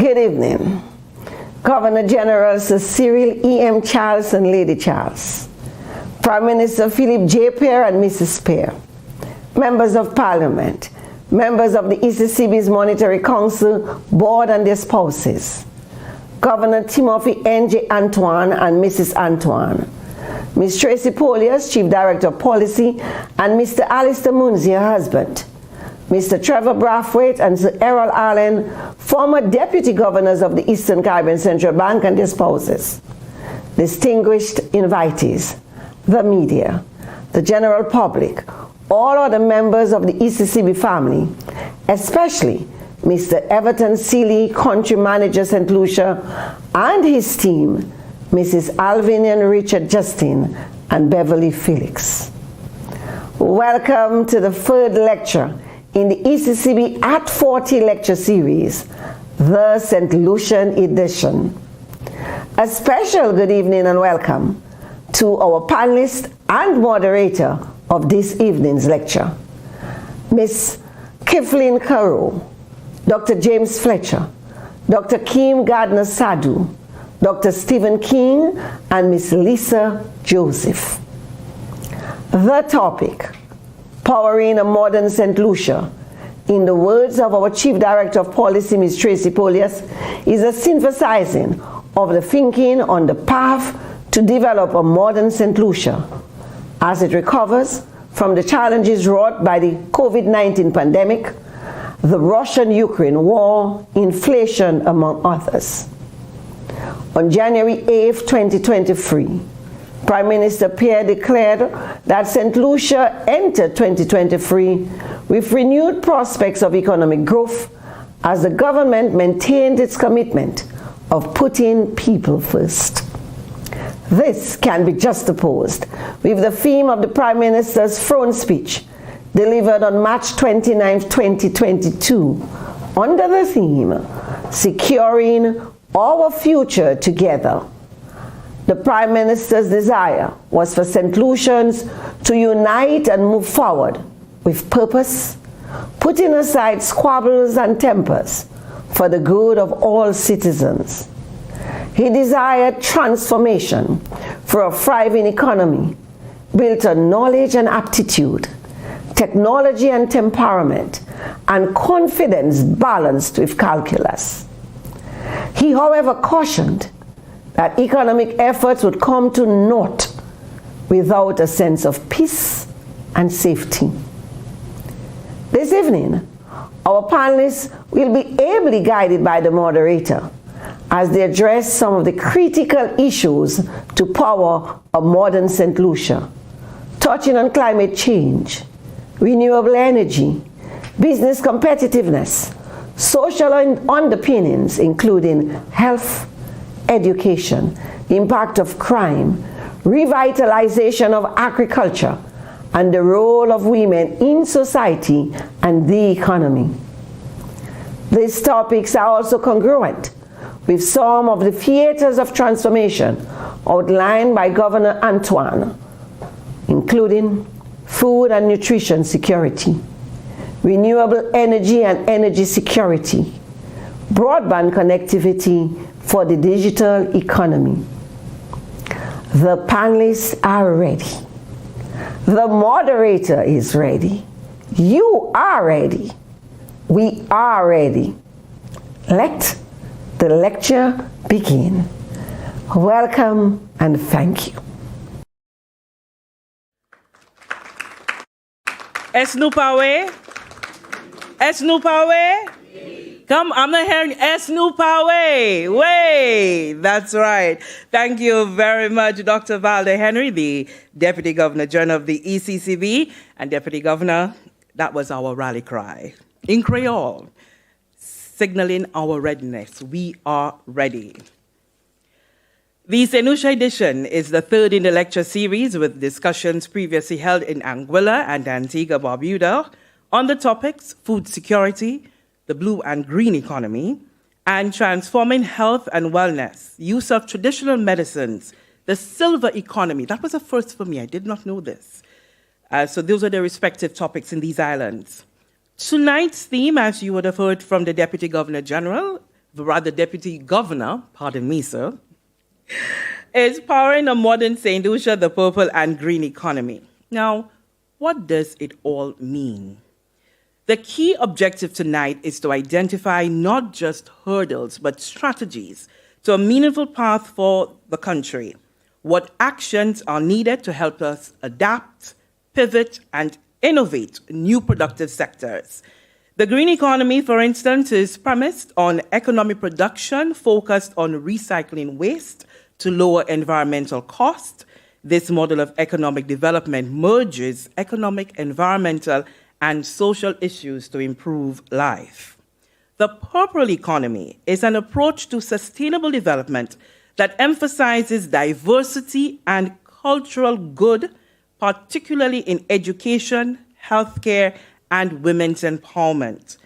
Good evening. Governor General Sir Cyril E.M. Charles and Lady Charles, Prime Minister Philip J. Pear and Mrs. Pear, Members of Parliament, members of the ECCB's Monetary Council Board and their spouses, Governor Timothy N.J. Antoine and Mrs. Antoine, Ms. Tracy Polias, Chief Director of Policy, and Mr. Alistair Munzi, her husband, Mr. Trevor Brathwaite and Sir Errol Allen, former Deputy Governors of the Eastern Caribbean Central Bank and their spouses, distinguished invitees, the media, the general public, all other members of the ECCB family, especially Mr. Everton Seeley, Country Manager St. Lucia, and his team, Mrs. Alvin and Richard Justin and Beverly Felix. Welcome to the third lecture in the ECCB at 40 lecture series, the St. Lucian edition. A special good evening and welcome to our panelist and moderator of this evening's lecture, Ms. Kiflin Caro, Dr. James Fletcher, Dr. Kim Gardner Sadhu, Dr. Stephen King, and Ms. Lisa Joseph. The topic, Powering a Modern St. Lucia, in the words of our Chief Director of Policy, Ms. Tracy Polias, is a synthesizing of the thinking on the path to develop a modern St. Lucia as it recovers from the challenges wrought by the COVID-19 pandemic, the Russian-Ukraine war, inflation, among others. On January 8, 2023, Prime Minister Pear declared that St. Lucia entered 2023 with renewed prospects of economic growth as the government maintained its commitment of putting people first. This can be juxtaposed with the theme of the Prime Minister's throne speech delivered on March 29, 2022, under the theme, Securing Our Future Together. The Prime Minister's desire was for St. Lucians to unite and move forward with purpose, putting aside squabbles and tempers for the good of all citizens. He desired transformation for a thriving economy built on knowledge and aptitude, technology and temperament, and confidence balanced with calculus. He, however, cautioned that economic efforts would come to naught without a sense of peace and safety. This evening, our panelists will be ably guided by the moderator as they address some of the critical issues to power a modern St. Lucia, touching on climate change, renewable energy, business competitiveness, social underpinnings, including health, education, impact of crime, revitalization of agriculture, and the role of women in society and the economy. These topics are also congruent with some of the theaters of transformation outlined by Governor Antoine, including food and nutrition security, renewable energy and energy security, broadband connectivity for the digital economy. The panelists are ready. The moderator is ready. You are ready. We are ready. Let the lecture begin. Welcome and thank you. Est nous power? Est nous power? Come, I'm not hearing es nous power. Way. That's right. Thank you very much, Dr. Valde Henry, the Deputy Governor General of the ECCB. And Deputy Governor, that was our rally cry in Creole, signaling our readiness. We are ready. The St. Lucia edition is the third in the lecture series, with discussions previously held in Anguilla and Antigua Barbuda on the topics food security, the blue and green economy, and transforming health and wellness, use of traditional medicines, the silver economy. That was a first for me. I did not know this. So those are the respective topics in these islands. Tonight's theme, as you would have heard from the Deputy Governor General, rather Deputy Governor, pardon me, sir, is powering a modern St. Lucia, the purple and green economy. Now, what does it all mean? The key objective tonight is to identify not just hurdles, but strategies to a meaningful path for the country. What actions are needed to help us adapt, pivot, and innovate new productive sectors. The green economy, for instance, is premised on economic production focused on recycling waste to lower environmental costs. This model of economic development merges economic, environmental, and social issues to improve life. The purple economy is an approach to sustainable development that emphasizes diversity and cultural good, particularly in education, healthcare, and women's empowerment.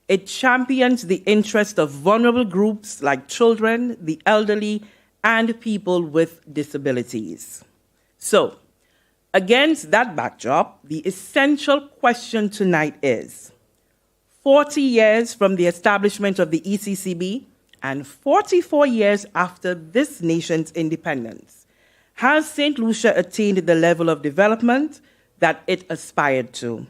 It champions the interests of vulnerable groups like children, the elderly, and people with disabilities. So, against that backdrop, the essential question tonight is, 40 years from the establishment of the ECCB and 44 years after this nation's independence, has St. Lucia attained the level of development that it aspired to?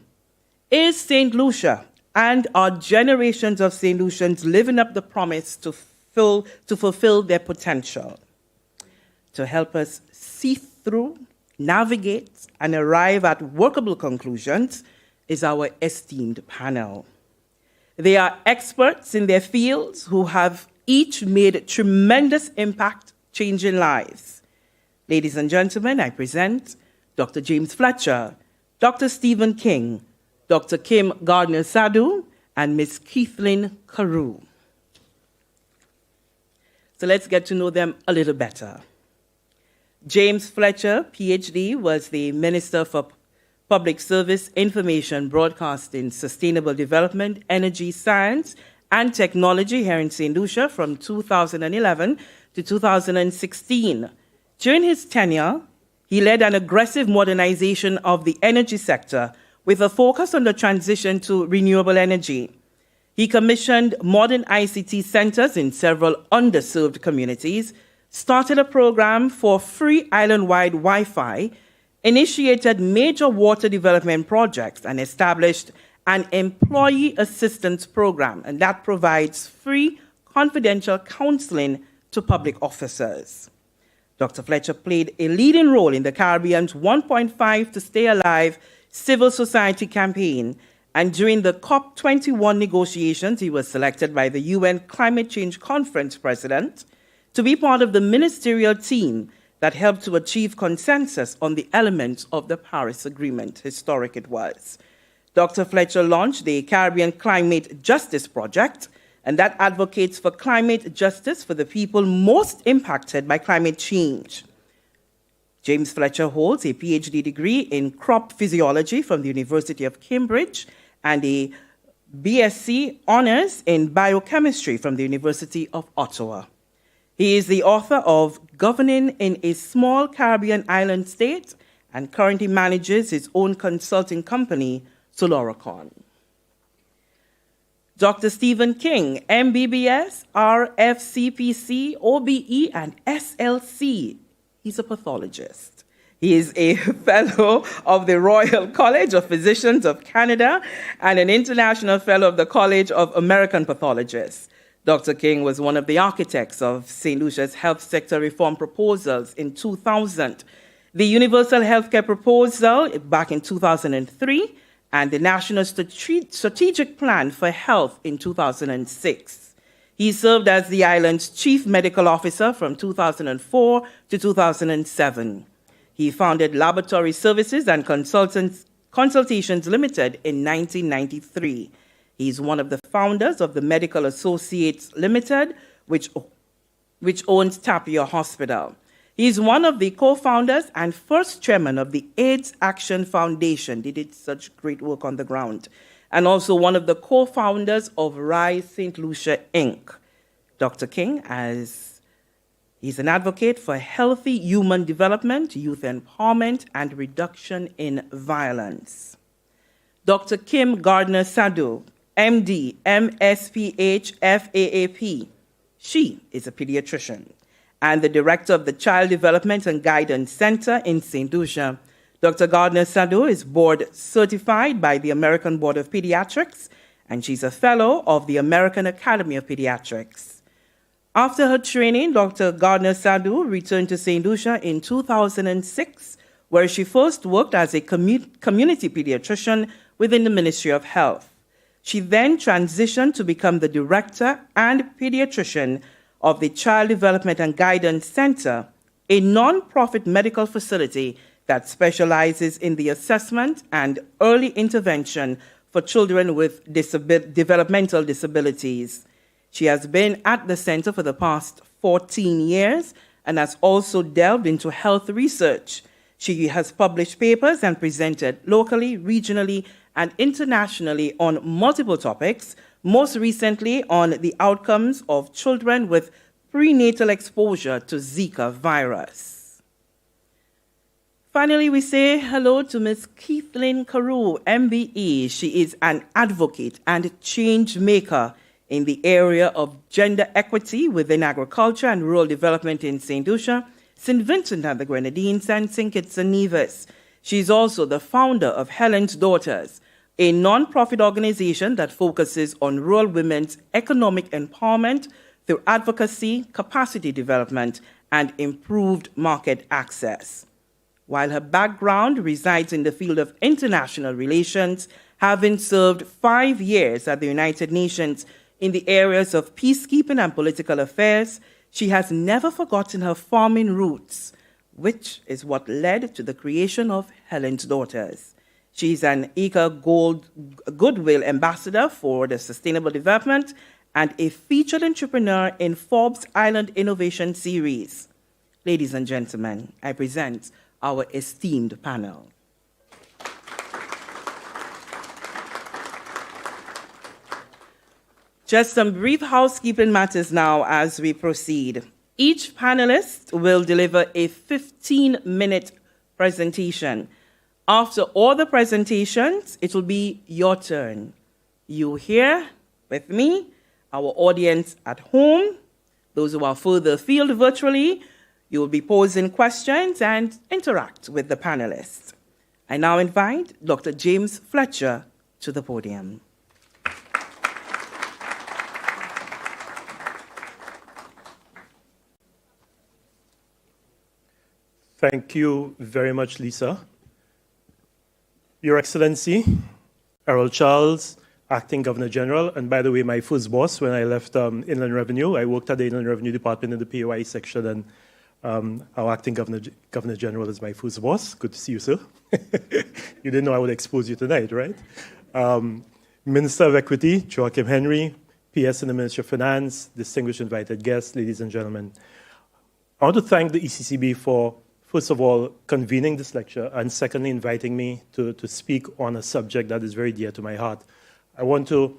Is St. Lucia and our generations of St. Lucians living up the promise to fulfill their potential? To help us see through, navigate, and arrive at workable conclusions is our esteemed panel. They are experts in their fields who have each made tremendous impact changing lives. Ladies and gentlemen, I present Dr. James Fletcher, Dr. Stephen King, Dr. Kim Gardner-Sadu, and Ms. Kathleen Carew. So let's get to know them a little better. James Fletcher, PhD, was the Minister for Public Service, Information, Broadcasting, Sustainable Development, Energy, Science, and Technology here in St. Lucia from 2011 to 2016. During his tenure, he led an aggressive modernization of the energy sector with a focus on the transition to renewable energy. He commissioned modern ICT centers in several underserved communities, started a program for free island-wide Wi-Fi, initiated major water development projects, and established an employee assistance program, and that provides free confidential counseling to public officers. Dr. Fletcher played a leading role in the Caribbean's 1.5 to Stay Alive civil society campaign, and during the COP21 negotiations, he was selected by the UN Climate Change Conference president to be part of the ministerial team that helped to achieve consensus on the elements of the Paris Agreement. Historic it was. Dr. Fletcher launched the Caribbean Climate Justice Project, and that advocates for climate justice for the people most impacted by climate change. James Fletcher holds a PhD degree in crop physiology from the University of Cambridge and a BSc honors in biochemistry from the University of Ottawa. He is the author of Governing in a Small Caribbean Island State and currently manages his own consulting company, Solaricon. Dr. Stephen King, MBBS, RFCPC, OBE, and SLC. He's a pathologist. He is a fellow of the Royal College of Physicians of Canada and an international fellow of the College of American Pathologists. Dr. King was one of the architects of St. Lucia's health sector reform proposals in 2000, the Universal Healthcare Proposal back in 2003, and the National Strategic Plan for Health in 2006. He served as the island's chief medical officer from 2004 to 2007. He founded Laboratory Services and Consultations Limited in 1993. He's one of the founders of the Medical Associates Limited, which owns Tapia Hospital. He's one of the co-founders and first chairman of the AIDS Action Foundation. They did such great work on the ground. And also one of the co-founders of Rise St. Lucia, Inc. Dr. King, he's an advocate for healthy human development, youth empowerment, and reduction in violence. Dr. Kim Gardner-Sadu, MD, MSPH, FAAP. She is a pediatrician and the director of the Child Development and Guidance Center in St. Lucia. Dr. Gardner-Sadu is board certified by the American Board of Pediatrics, and she's a fellow of the American Academy of Pediatrics. After her training, Dr. Gardner-Sadu returned to St. Lucia in 2006, where she first worked as a community pediatrician within the Ministry of Health. She then transitioned to become the director and pediatrician of the Child Development and Guidance Center, a non-profit medical facility that specializes in the assessment and early intervention for children with developmental disabilities. She has been at the center for the past 14 years and has also delved into health research. She has published papers and presented locally, regionally, and internationally on multiple topics, most recently on the outcomes of children with prenatal exposure to Zika virus. Finally, we say hello to Ms. Kathleen Carew, MBE. She is an advocate and change maker in the area of gender equity within agriculture and rural development in St. Lucia, St. Vincent and the Grenadines, and St. Kitts and Nevis. She is also the founder of Helen's Daughters, a non-profit organization that focuses on rural women's economic empowerment through advocacy, capacity development, and improved market access. While her background resides in the field of international relations, having served 5 years at the United Nations in the areas of peacekeeping and political affairs, she has never forgotten her farming roots, which is what led to the creation of Helen's Daughters. She's an ECCB Goodwill Ambassador for the Sustainable Development and a featured entrepreneur in Forbes Island Innovation Series. Ladies and gentlemen, I present our esteemed panel. Just some brief housekeeping matters now as we proceed. Each panelist will deliver a 15-minute presentation. After all the presentations, it will be your turn. You here with me, our audience at home, those who are further afield virtually, you will be posing questions and interact with the panelists. I now invite Dr. James Fletcher to the podium. Thank you very much, Lisa. Your Excellency, Errol Charles, Acting Governor General, and by the way, my first boss when I left Inland Revenue. I worked at the Inland Revenue Department in the PAYE section, and our Acting Governor General is my first boss. Good to see you, sir. You didn't know I would expose you tonight, right? Minister of Equity, Joachim Henry, PS in the Ministry of Finance, distinguished invited guests, ladies and gentlemen. I want to thank the ECCB for, first of all, convening this lecture, and secondly, inviting me to speak on a subject that is very dear to my heart. I want to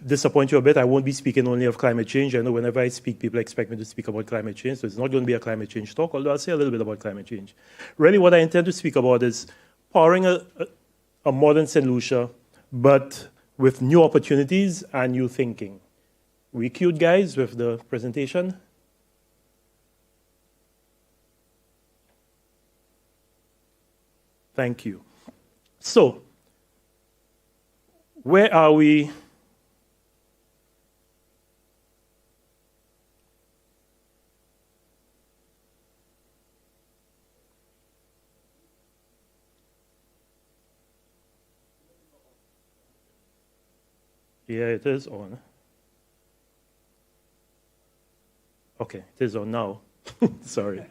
disappoint you a bit. I won't be speaking only of climate change. I know whenever I speak, people expect me to speak about climate change, so it's not going to be a climate change talk, although I'll say a little bit about climate change. Really, what I intend to speak about is powering a modern St. Lucia, but with new opportunities and new thinking. We cute guys with the presentation. Thank you. So, where are we? Yeah, it is on. Okay, it is on now. Sorry.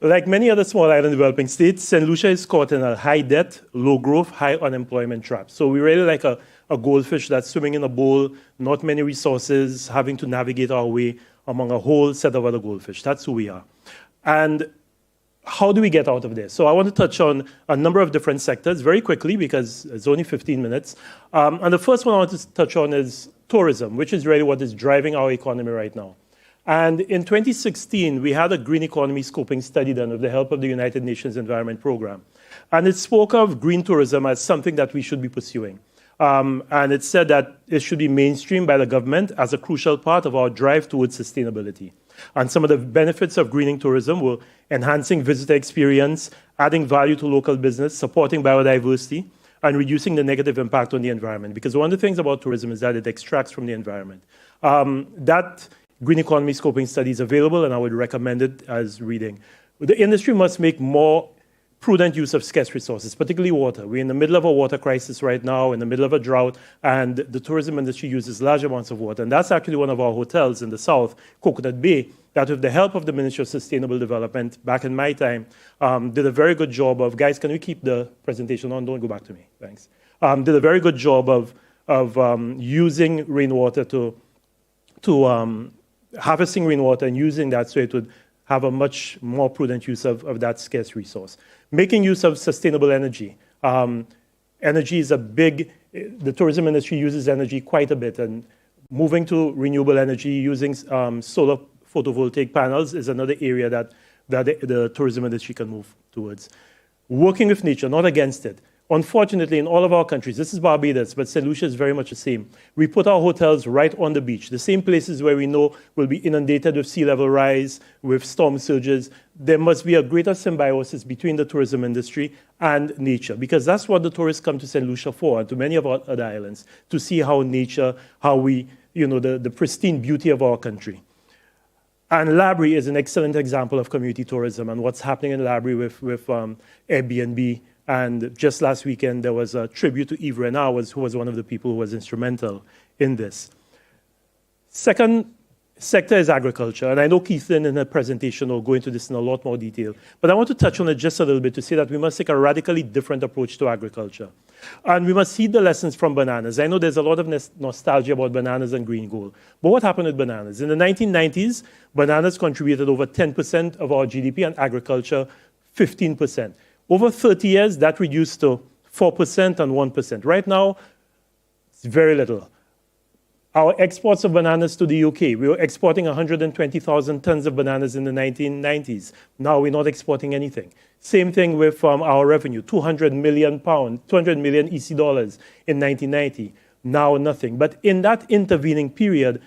Like many other small island developing states, St. Lucia is caught in a high debt, low growth, high unemployment trap. So we're really like a goldfish that's swimming in a bowl, not many resources, having to navigate our way among a whole set of other goldfish. That's who we are. And how do we get out of this? So I want to touch on a number of different sectors very quickly because it's only 15 minutes. And the first one I want to touch on is tourism, which is really what is driving our economy right now. And in 2016, we had a green economy scoping study done with the help of the United Nations Environment Programme. And it spoke of green tourism as something that we should be pursuing. And it said that it should be mainstreamed by the government as a crucial part of our drive towards sustainability. And some of the benefits of greening tourism were enhancing visitor experience, adding value to local business, supporting biodiversity, and reducing the negative impact on the environment. Because one of the things about tourism is that it extracts from the environment. That Green Economy Scoping Study is available, and I would recommend it as reading. The industry must make more prudent use of scarce resources, particularly water. We're in the middle of a water crisis right now, in the middle of a drought, and the tourism industry uses large amounts of water. And that's actually one of our hotels in the south, Coconut Bay, that with the help of the Ministry of Sustainable Development, back in my time, did a very good job of, guys, can we keep the presentation on? Don't go back to me, thanks. Did a very good job of using rainwater to harvesting rainwater and using that so it would have a much more prudent use of that scarce resource. Making use of sustainable energy. Energy is the tourism industry uses energy quite a bit, and moving to renewable energy using solar photovoltaic panels is another area that the tourism industry can move towards. Working with nature, not against it. Unfortunately, in all of our countries, this is Barbados, but St. Lucia is very much the same. We put our hotels right on the beach, the same places where we know will be inundated with sea level rise, with storm surges. There must be a greater symbiosis between the tourism industry and nature, because that's what the tourists come to St. Lucia for, and to many of our other islands, to see how nature, how we, the pristine beauty of our country. And Labrie is an excellent example of community tourism and what's happening in Labrie with Airbnb. And just last weekend, there was a tribute to Yves Renard, who was one of the people who was instrumental in this. Second sector is agriculture. And I know Keithlin in her presentation will go into this in a lot more detail. But I want to touch on it just a little bit to say that we must take a radically different approach to agriculture. And we must heed the lessons from bananas. I know there's a lot of nostalgia about bananas and green gold. But what happened with bananas? In the 1990s, bananas contributed over 10% of our GDP and agriculture 15%. Over 30 years, that reduced to 4% and 1%. Right now, it's very little. Our exports of bananas to the UK, we were exporting 120,000 tons of bananas in the 1990s. Now we're not exporting anything. Same thing with our revenue, 200 million EC dollars in 1990. Now nothing. But in that intervening period,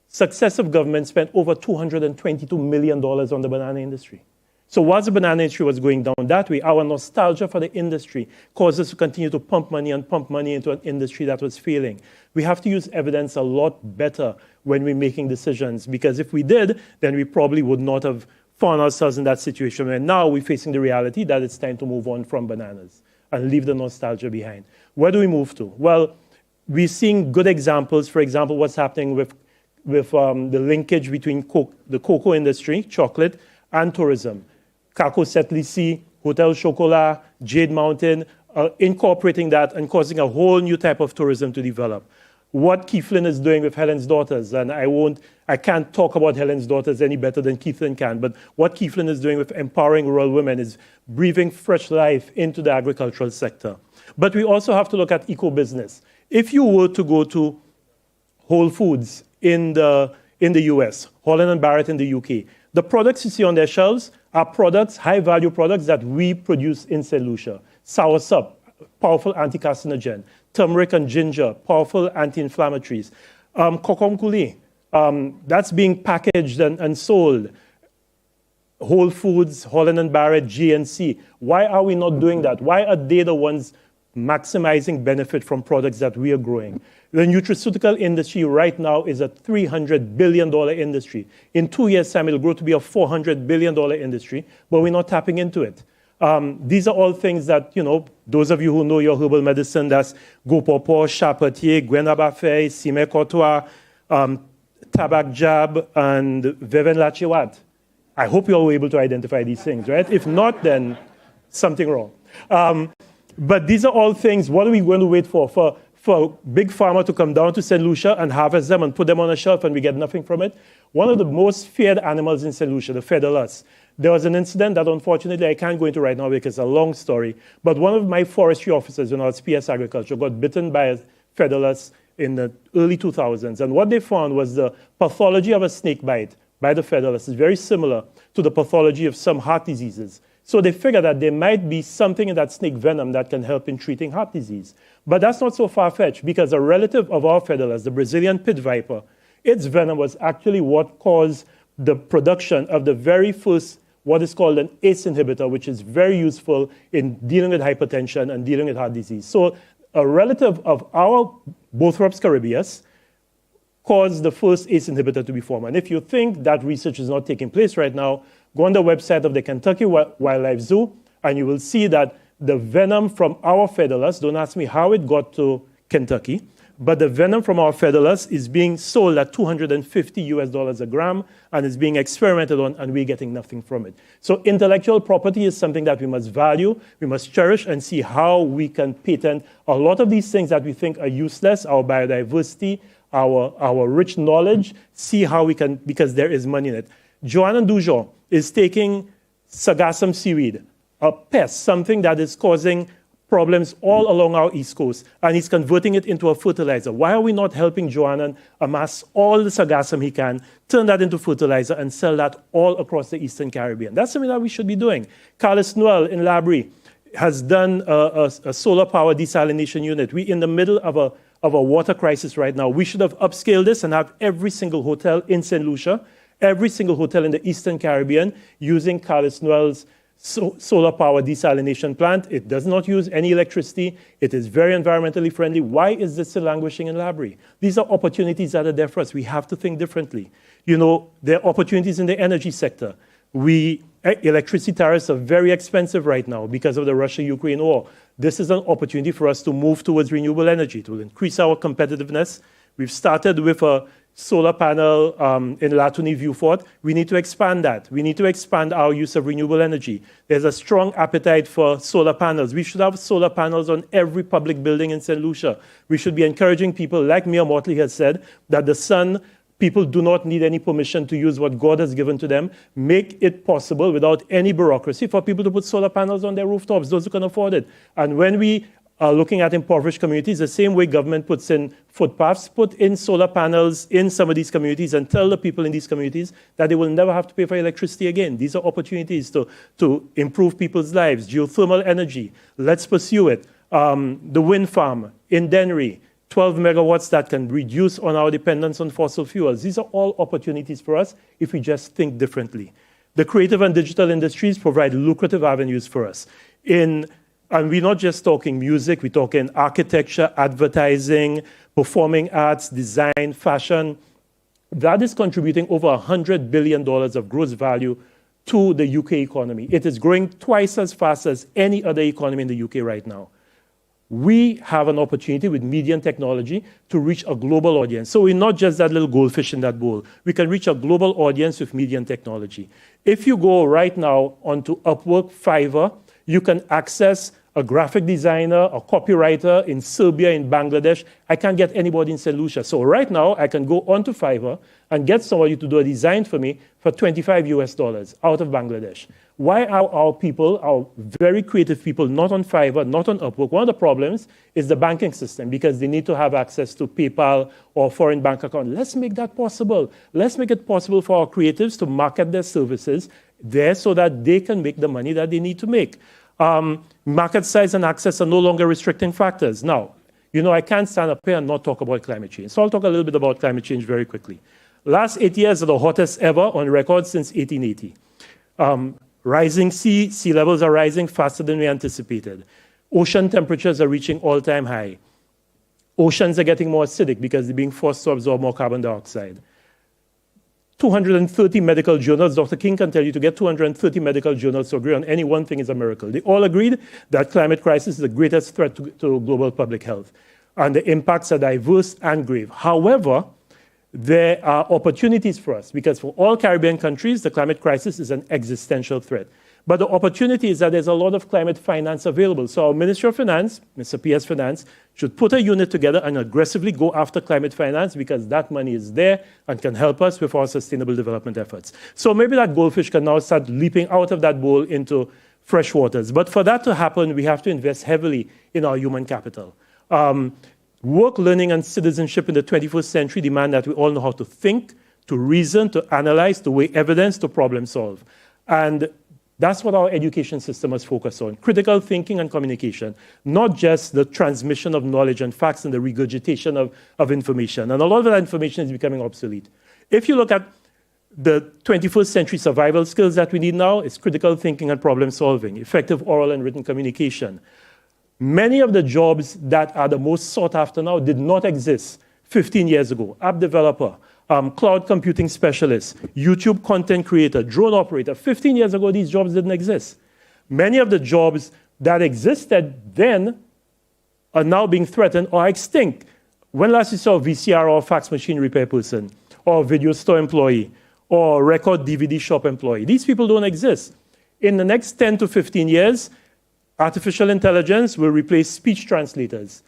successive governments spent over $222 million on the banana industry. So whilst the banana industry was going down that way, our nostalgia for the industry caused us to continue to pump money into an industry that was failing. We have to use evidence a lot better when we're making decisions, because if we did, then we probably would not have found ourselves in that situation where now we're facing the reality that it's time to move on from bananas and leave the nostalgia behind. Where do we move to? Well, we're seeing good examples. For example, what's happening with the linkage between the cocoa industry, chocolate, and tourism. Kako Setlisi, Hotel Chocolat, Jade Mountain, incorporating that and causing a whole new type of tourism to develop. What Keithlin is doing with Helen's Daughters, and I can't talk about Helen's Daughters any better than Keithlin can, but what Keithlin is doing with empowering rural women is breathing fresh life into the agricultural sector. But we also have to look at eco-business. If you were to go to Whole Foods in the US, Holland & Barrett in the UK, the products you see on their shelves are products, high-value products that we produce in St. Lucia. Soursop, powerful anti-carcinogen. Turmeric and ginger, powerful anti-inflammatories. Kokom Coulis, that's being packaged and sold. Whole Foods, Holland & Barrett, GNC. Why are we not doing that? Why are they the ones maximizing benefit from products that we are growing? The nutraceutical industry right now is a $300 billion industry. In 2 years' time, it'll grow to be a $400 billion industry, but we're not tapping into it. These are all things that, those of you who know your herbal medicine, that's Gopopo, Charpentier, Guenabafay, Sime Courtois, Tabac Jab, and Veven Lachewat. I hope you're all able to identify these things, right? If not, then something wrong. But these are all things, what are we going to wait for? For Big Pharma to come down to St. Lucia and harvest them and put them on a shelf and we get nothing from it? One of the most feared animals in St. Lucia, the featherless. There was an incident that unfortunately I can't go into right now because it's a long story, but one of my forestry officers when I was PS Agriculture got bitten by a featherless in the early 2000s. And what they found was the pathology of a snake bite by the featherless is very similar to the pathology of some heart diseases. So they figure that there might be something in that snake venom that can help in treating heart disease. But that's not so far-fetched, because a relative of our feathers, the Brazilian pit viper, its venom was actually what caused the production of the very first, what is called an ACE inhibitor, which is very useful in dealing with hypertension and dealing with heart disease. So a relative of our Bothrops caribeus caused the first ACE inhibitor to be formed. And if you think that research is not taking place right now, go on the website of the Kentucky Wildlife Zoo, and you will see that the venom from our feathers, don't ask me how it got to Kentucky, but the venom from our feathers is being sold at $250 a gram, and is being experimented on, and we're getting nothing from it. So intellectual property is something that we must value, we must cherish, and see how we can patent a lot of these things that we think are useless, our biodiversity, our rich knowledge, see how we can, because there is money in it. Joanne Dujon is taking sargassum seaweed, a pest, something that is causing problems all along our East Coast, and he's converting it into a fertilizer. Why are we not helping Joanne amass all the sargassum he can, turn that into fertilizer, and sell that all across the Eastern Caribbean? That's something that we should be doing. Carlos Noel in Labrie has done a solar power desalination unit. We're in the middle of a water crisis right now. We should have upscaled this and have every single hotel in St. Lucia, every single hotel in the Eastern Caribbean using Carlos Noel's solar power desalination plant. It does not use any electricity. It is very environmentally friendly. Why is this still languishing in Labrie? These are opportunities that are there for us. We have to think differently. You know, there are opportunities in the energy sector. Electricity tariffs are very expensive right now because of the Russia-Ukraine war. This is an opportunity for us to move towards renewable energy, to increase our competitiveness. We've started with a solar panel in Latuni Vieux Fort. We need to expand that. We need to expand our use of renewable energy. There's a strong appetite for solar panels. We should have solar panels on every public building in St. Lucia. We should be encouraging people, like Mayor Motley has said, that the sun, people do not need any permission to use what God has given to them. Make it possible without any bureaucracy for people to put solar panels on their rooftops, those who can afford it. And when we are looking at impoverished communities, the same way government puts in footpaths, put in solar panels in some of these communities and tell the people in these communities that they will never have to pay for electricity again. These are opportunities to improve people's lives. Geothermal energy, let's pursue it. The wind farm in Dennery, 12 megawatts that can reduce on our dependence on fossil fuels. These are all opportunities for us if we just think differently. The creative and digital industries provide lucrative avenues for us. And we're not just talking music, we're talking architecture, advertising, performing arts, design, fashion. That is contributing over $100 billion of gross value to the UK economy. It is growing twice as fast as any other economy in the UK right now. We have an opportunity with media and technology to reach a global audience. So we're not just that little goldfish in that bowl. We can reach a global audience with media and technology. If you go right now onto Upwork, Fiverr, you can access a graphic designer, a copywriter in Serbia, in Bangladesh. I can't get anybody in St. Lucia. So right now, I can go onto Fiverr and get somebody to do a design for me for $25 US out of Bangladesh. Why are our people, our very creative people, not on Fiverr, not on Upwork? One of the problems is the banking system, because they need to have access to PayPal or foreign bank account. Let's make that possible. Let's make it possible for our creatives to market their services there so that they can make the money that they need to make. Market size and access are no longer restricting factors. Now, you know, I can't stand up here and not talk about climate change. So I'll talk a little bit about climate change very quickly. Last 8 years are the hottest ever on record since 1880. Rising sea levels are rising faster than we anticipated. Ocean temperatures are reaching all-time high. Oceans are getting more acidic because they're being forced to absorb more carbon dioxide. 230 medical journals, Dr. King can tell you, to get 230 medical journals to agree on any one thing is a miracle. They all agreed that climate crisis is the greatest threat to global public health, and the impacts are diverse and grave. However, there are opportunities for us, because for all Caribbean countries, the climate crisis is an existential threat. But the opportunity is that there's a lot of climate finance available. So our Ministry of Finance, Mr. P.S. Finance, should put a unit together and aggressively go after climate finance, because that money is there and can help us with our sustainable development efforts. So maybe that goldfish can now start leaping out of that bowl into fresh waters. But for that to happen, we have to invest heavily in our human capital. Work, learning, and citizenship in the 21st century demand that we all know how to think, to reason, to analyze, to weigh evidence, to problem solve. And That's what our education system must focus on. Critical thinking and communication, not just the transmission of knowledge and facts and the regurgitation of information. And a lot of that information is becoming obsolete. If you look at the 21st century survival skills that we need now, it's critical thinking and problem solving, effective oral and written communication. Many of the jobs that are the most sought after now did not exist 15 years ago. App developer, cloud computing specialist, YouTube content creator, drone operator. 15 years ago, these jobs didn't exist. Many of the jobs that existed then are now being threatened or extinct. When last you saw a VCR or fax machine repair person, or video store employee, or record DVD shop employee? These people don't exist. In the next 10 to 15 years, artificial intelligence will replace speech translators,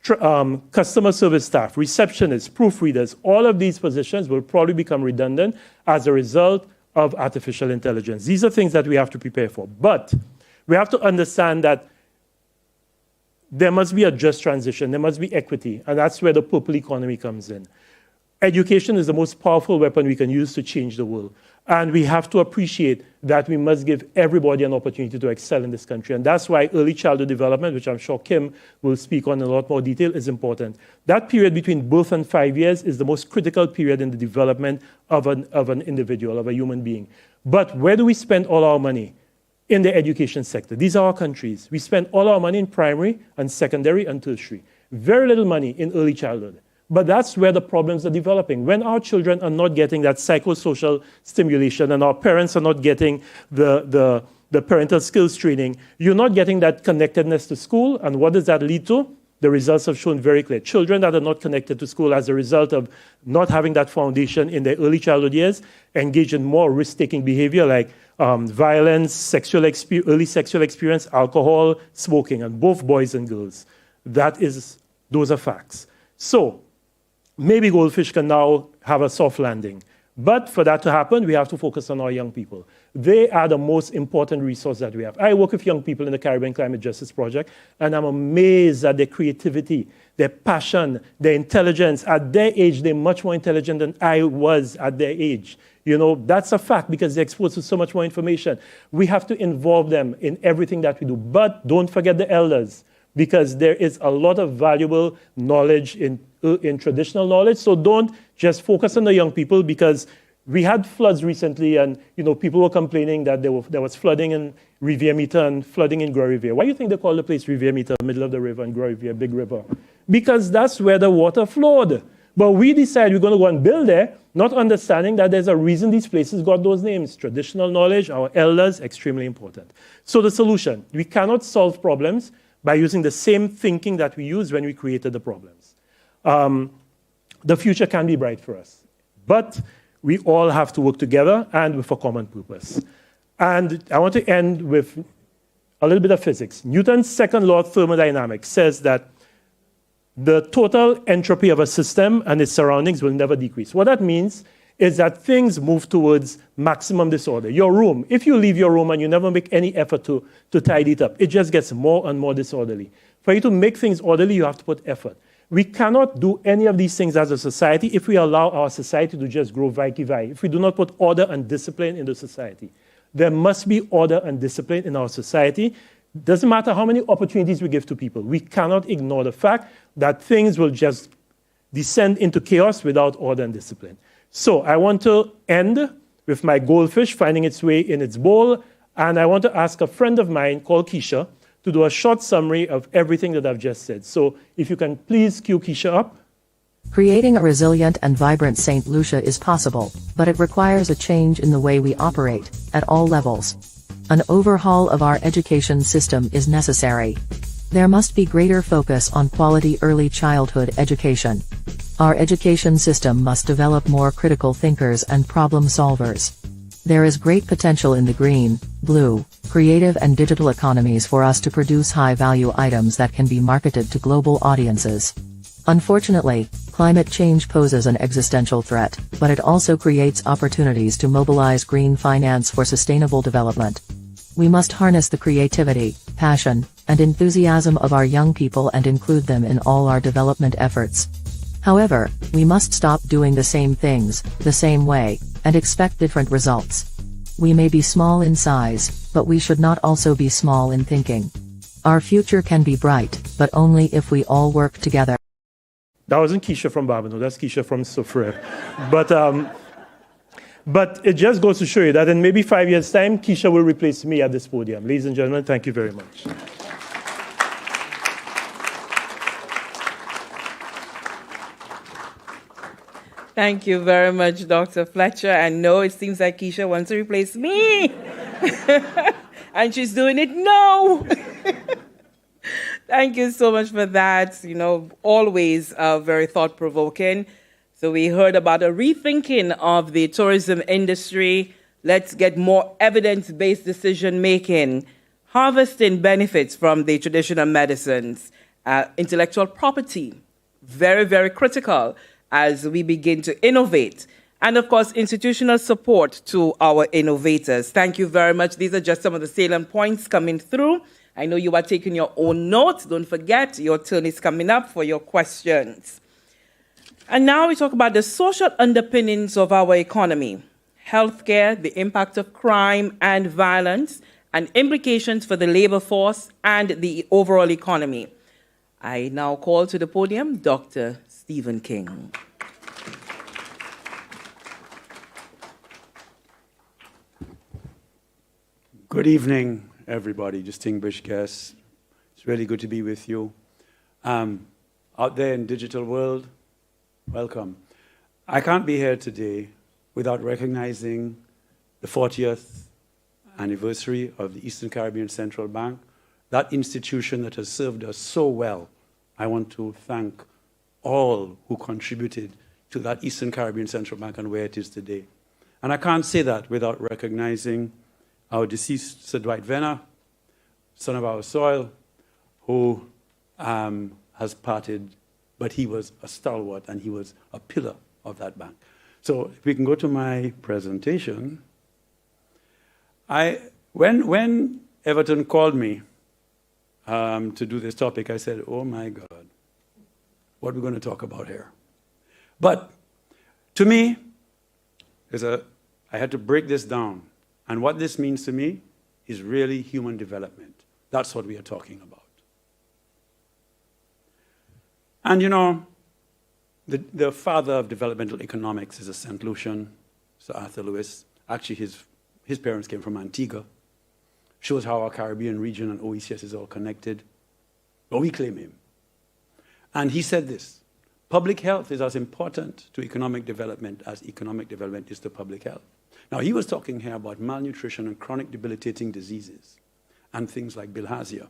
customer service staff, receptionists, proofreaders. All of these positions will probably become redundant as a result of artificial intelligence. These are things that we have to prepare for. But we have to understand that there must be a just transition. There must be equity. And that's where the purple economy comes in. Education is the most powerful weapon we can use to change the world. And we have to appreciate that we must give everybody an opportunity to excel in this country. And that's why early childhood development, which I'm sure Kim will speak on in a lot more detail, is important. That period between birth and 5 years is the most critical period in the development of an individual, of a human being. But where do we spend all our money? In the education sector. These are our countries. We spend all our money in primary and secondary and tertiary. Very little money in early childhood. But that's where the problems are developing. When our children are not getting that psychosocial stimulation and our parents are not getting the parental skills training, you're not getting that connectedness to school. And what does that lead to? The results have shown very clear. Children that are not connected to school as a result of not having that foundation in their early childhood years engage in more risk-taking behavior like violence, early sexual experience, alcohol, smoking, and both boys and girls. Those are facts. So, maybe Goldfish can now have a soft landing. But for that to happen, we have to focus on our young people. They are the most important resource that we have. I work with young people in the Caribbean Climate Justice Project, and I'm amazed at their creativity, their passion, their intelligence. At their age, they're much more intelligent than I was at their age. You know, that's a fact because they're exposed to so much more information. We have to involve them in everything that we do. But don't forget the elders, because there is a lot of valuable knowledge in traditional knowledge. So don't just focus on the young people, because we had floods recently and people were complaining that there was flooding in Rivière-Mita and flooding in Gros-Rivière. Why do you think they call the place Rivière-Mita, middle of the river, and Gros-Rivière, big river? Because that's where the water flowed. But we decided we're going to go and build there, not understanding that there's a reason these places got those names. Traditional knowledge, our elders, extremely important. So the solution, we cannot solve problems by using the same thinking that we used when we created the problems. The future can be bright for us, but we all have to work together and with a common purpose. And I want to end with a little bit of physics. Newton's second law of thermodynamics says that the total entropy of a system and its surroundings will never decrease. What that means is that things move towards maximum disorder. Your room, if you leave your room and you never make any effort to tidy it up, it just gets more and more disorderly. For you to make things orderly, you have to put effort. We cannot do any of these things as a society if we allow our society to just grow vai-ki-vai, if we do not put order and discipline in the society. There must be order and discipline in our society. Doesn't matter how many opportunities we give to people. We cannot ignore the fact that things will just descend into chaos without order and discipline. So I want to end with my goldfish finding its way in its bowl, and I want to ask a friend of mine called Keisha to do a short summary of everything that I've just said. So if you can please cue Keisha up. Creating a resilient and vibrant St. Lucia is possible, but it requires a change in the way we operate, at all levels. An overhaul of our education system is necessary. There must be greater focus on quality early childhood education. Our education system must develop more critical thinkers and problem solvers. There is great potential in the green, blue, creative and digital economies for us to produce high-value items that can be marketed to global audiences. Unfortunately, climate change poses an existential threat, but it also creates opportunities to mobilize green finance for sustainable development. We must harness the creativity, passion, and enthusiasm of our young people and include them in all our development efforts. However, we must stop doing the same things, the same way, and expect different results. We may be small in size, but we should not also be small in thinking. Our future can be bright, but only if we all work together. That wasn't Keisha from Barbano, that's Keisha from Soufrière. But it just goes to show you that in maybe 5 years' time, Keisha will replace me at this podium. Ladies and gentlemen, thank you very much. Thank you very much, Dr. Fletcher. And no, it seems like Keisha wants to replace me. And she's doing it now. Thank you so much for that. You know, always very thought-provoking. So we heard about a rethinking of the tourism industry. Let's get more evidence-based decision-making, harvesting benefits from the traditional medicines, intellectual property, very, very critical as we begin to innovate. And of course, institutional support to our innovators. Thank you very much. These are just some of the salient points coming through. I know you are taking your own notes. Don't forget, your turn is coming up for your questions. And now we talk about the social underpinnings of our economy, healthcare, the impact of crime and violence, and implications for the labor force and the overall economy. I now call to the podium Dr. Stephen King. Good evening, everybody, distinguished guests. It's really good to be with you. Out there in digital world, welcome. I can't be here today without recognizing the 40th anniversary of the Eastern Caribbean Central Bank, that institution that has served us so well. I want to thank all who contributed to that Eastern Caribbean Central Bank and where it is today. And I can't say that without recognizing our deceased Sir Dwight Venner, son of our soil, who has parted, but he was a stalwart and he was a pillar of that bank. So if we can go to my presentation. When Everton called me to do this topic, I said, oh my God, what are we going to talk about here? But to me, I had to break this down. And what this means to me is really human development. That's what we are talking about. And you know, the father of developmental economics is a St. Lucian, Sir Arthur Lewis. Actually, his parents came from Antigua. Shows how our Caribbean region and OECS is all connected. But we claim him. And he said this: public health is as important to economic development as economic development is to public health. Now, he was talking here about malnutrition and chronic debilitating diseases and things like bilharzia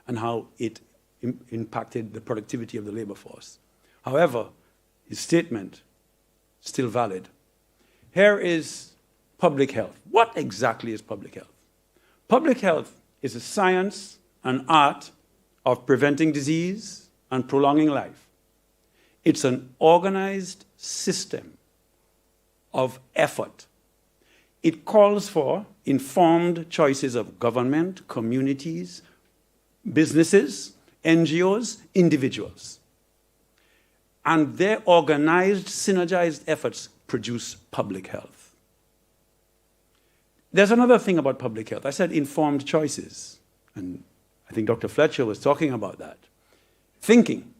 and how it impacted the productivity of the labor force. However, his statement is still valid. Here is public health. What exactly is public health? Public health is a science and art of preventing disease and prolonging life. It's an organized system of effort. It calls for informed choices of government, communities, businesses, NGOs, individuals. And their organized, synergized efforts produce public health. There's another thing about public health. I said informed choices. And I think Dr. Fletcher was talking about that. Thinking.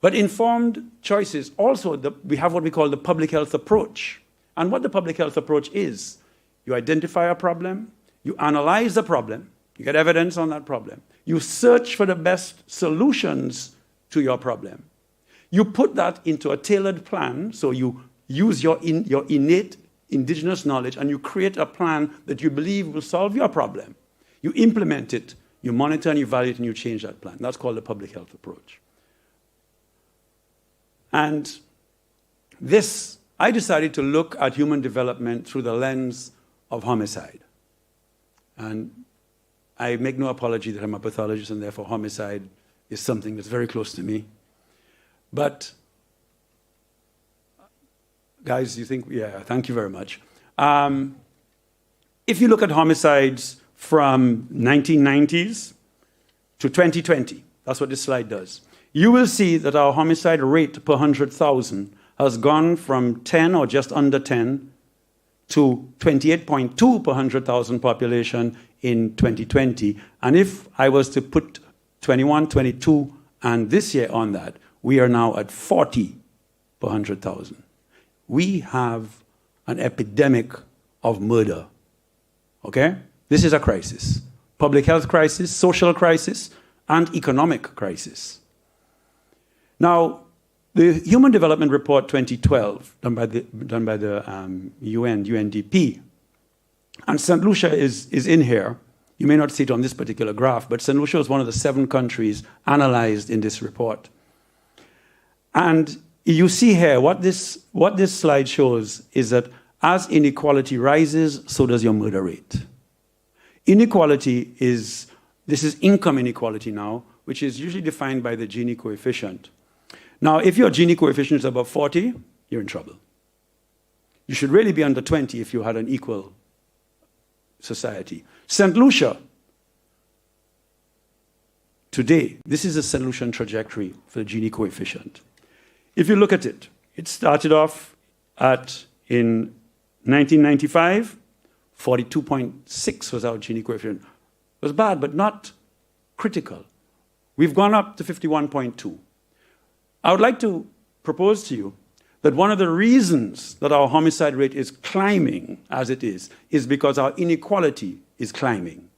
But informed choices also, we have what we call the public health approach. And what the public health approach is, you identify a problem, you analyze the problem, you get evidence on that problem, you search for the best solutions to your problem. You put that into a tailored plan, so you use your innate indigenous knowledge and you create a plan that you believe will solve your problem. You implement it, you monitor and you evaluate and you change that plan. That's called the public health approach. And I decided to look at human development through the lens of homicide. And I make no apology that I'm a pathologist and therefore homicide is something that's very close to me. But, guys, you think, yeah, thank you very much. If you look at homicides from 1990s to 2020, that's what this slide does, you will see that our homicide rate per 100,000 has gone from 10 or just under 10 to 28.2 per 100,000 population in 2020. And if I was to put 21, 22, and this year on that, we are now at 40 per 100,000. We have an epidemic of murder, okay? This is a crisis. Public health crisis, social crisis, and economic crisis. Now, the Human Development Report 2012, done by the UN, UNDP, and St. Lucia is in here. You may not see it on this particular graph, but St. Lucia is one of the 7 countries analyzed in this report. And you see here, what this slide shows is that as inequality rises, so does your murder rate. Inequality this is income inequality now, which is usually defined by the Gini coefficient. Now, if your Gini coefficient is above 40, you're in trouble. You should really be under 20 if you had an equal society. St. Lucia, today, this is a St. Lucian trajectory for the Gini coefficient. If you look at it, it started off in 1995, 42.6 was our Gini coefficient. It was bad, but not critical. We've gone up to 51.2. I would like to propose to you that one of the reasons that our homicide rate is climbing as it is because our inequality is climbing.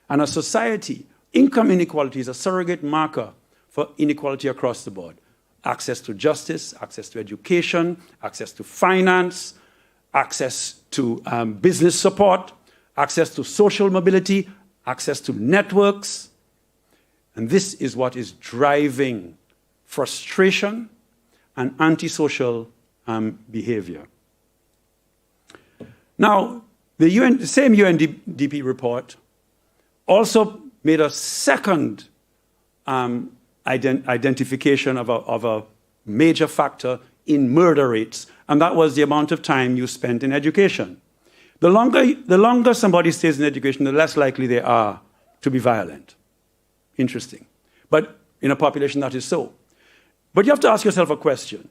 And a society, income inequality is a surrogate marker for inequality across the board. Access to justice, access to education, access to finance, access to business support, access to social mobility, access to networks. And this is what is driving frustration and antisocial behavior. Now, the same UNDP report also made a second identification of a major factor in murder rates, and that was the amount of time you spent in education. The longer somebody stays in education, the less likely they are to be violent. Interesting. But in a population that is so. But you have to ask yourself a question.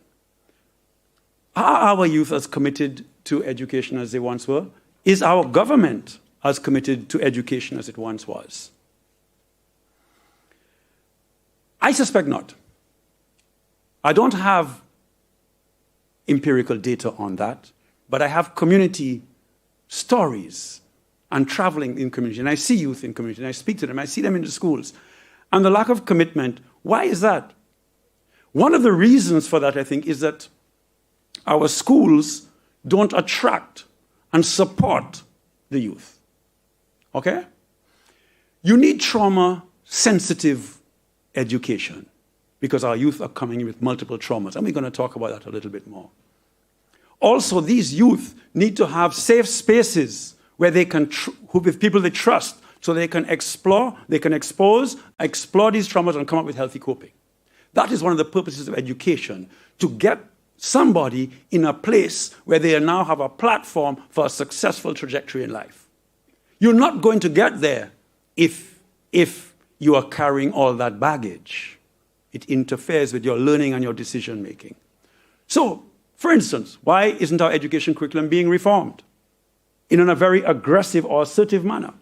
Are our youth as committed to education as they once were? Is our government as committed to education as it once was? I suspect not. I don't have empirical data on that, but I have community stories and traveling in community, and I see youth in community, and I speak to them, I see them in the schools. And the lack of commitment, why is that? One of the reasons for that, I think, is that our schools don't attract and support the youth. Okay? You need trauma-sensitive education because our youth are coming in with multiple traumas, and we're going to talk about that a little bit more. Also, these youth need to have safe spaces where they can, with people they trust, so they can explore these traumas and come up with healthy coping. That is one of the purposes of education, to get somebody in a place where they now have a platform for a successful trajectory in life. You're not going to get there if you are carrying all that baggage. It interferes with your learning and your decision making. So, for instance, why isn't our education curriculum being reformed in a very aggressive or assertive manner?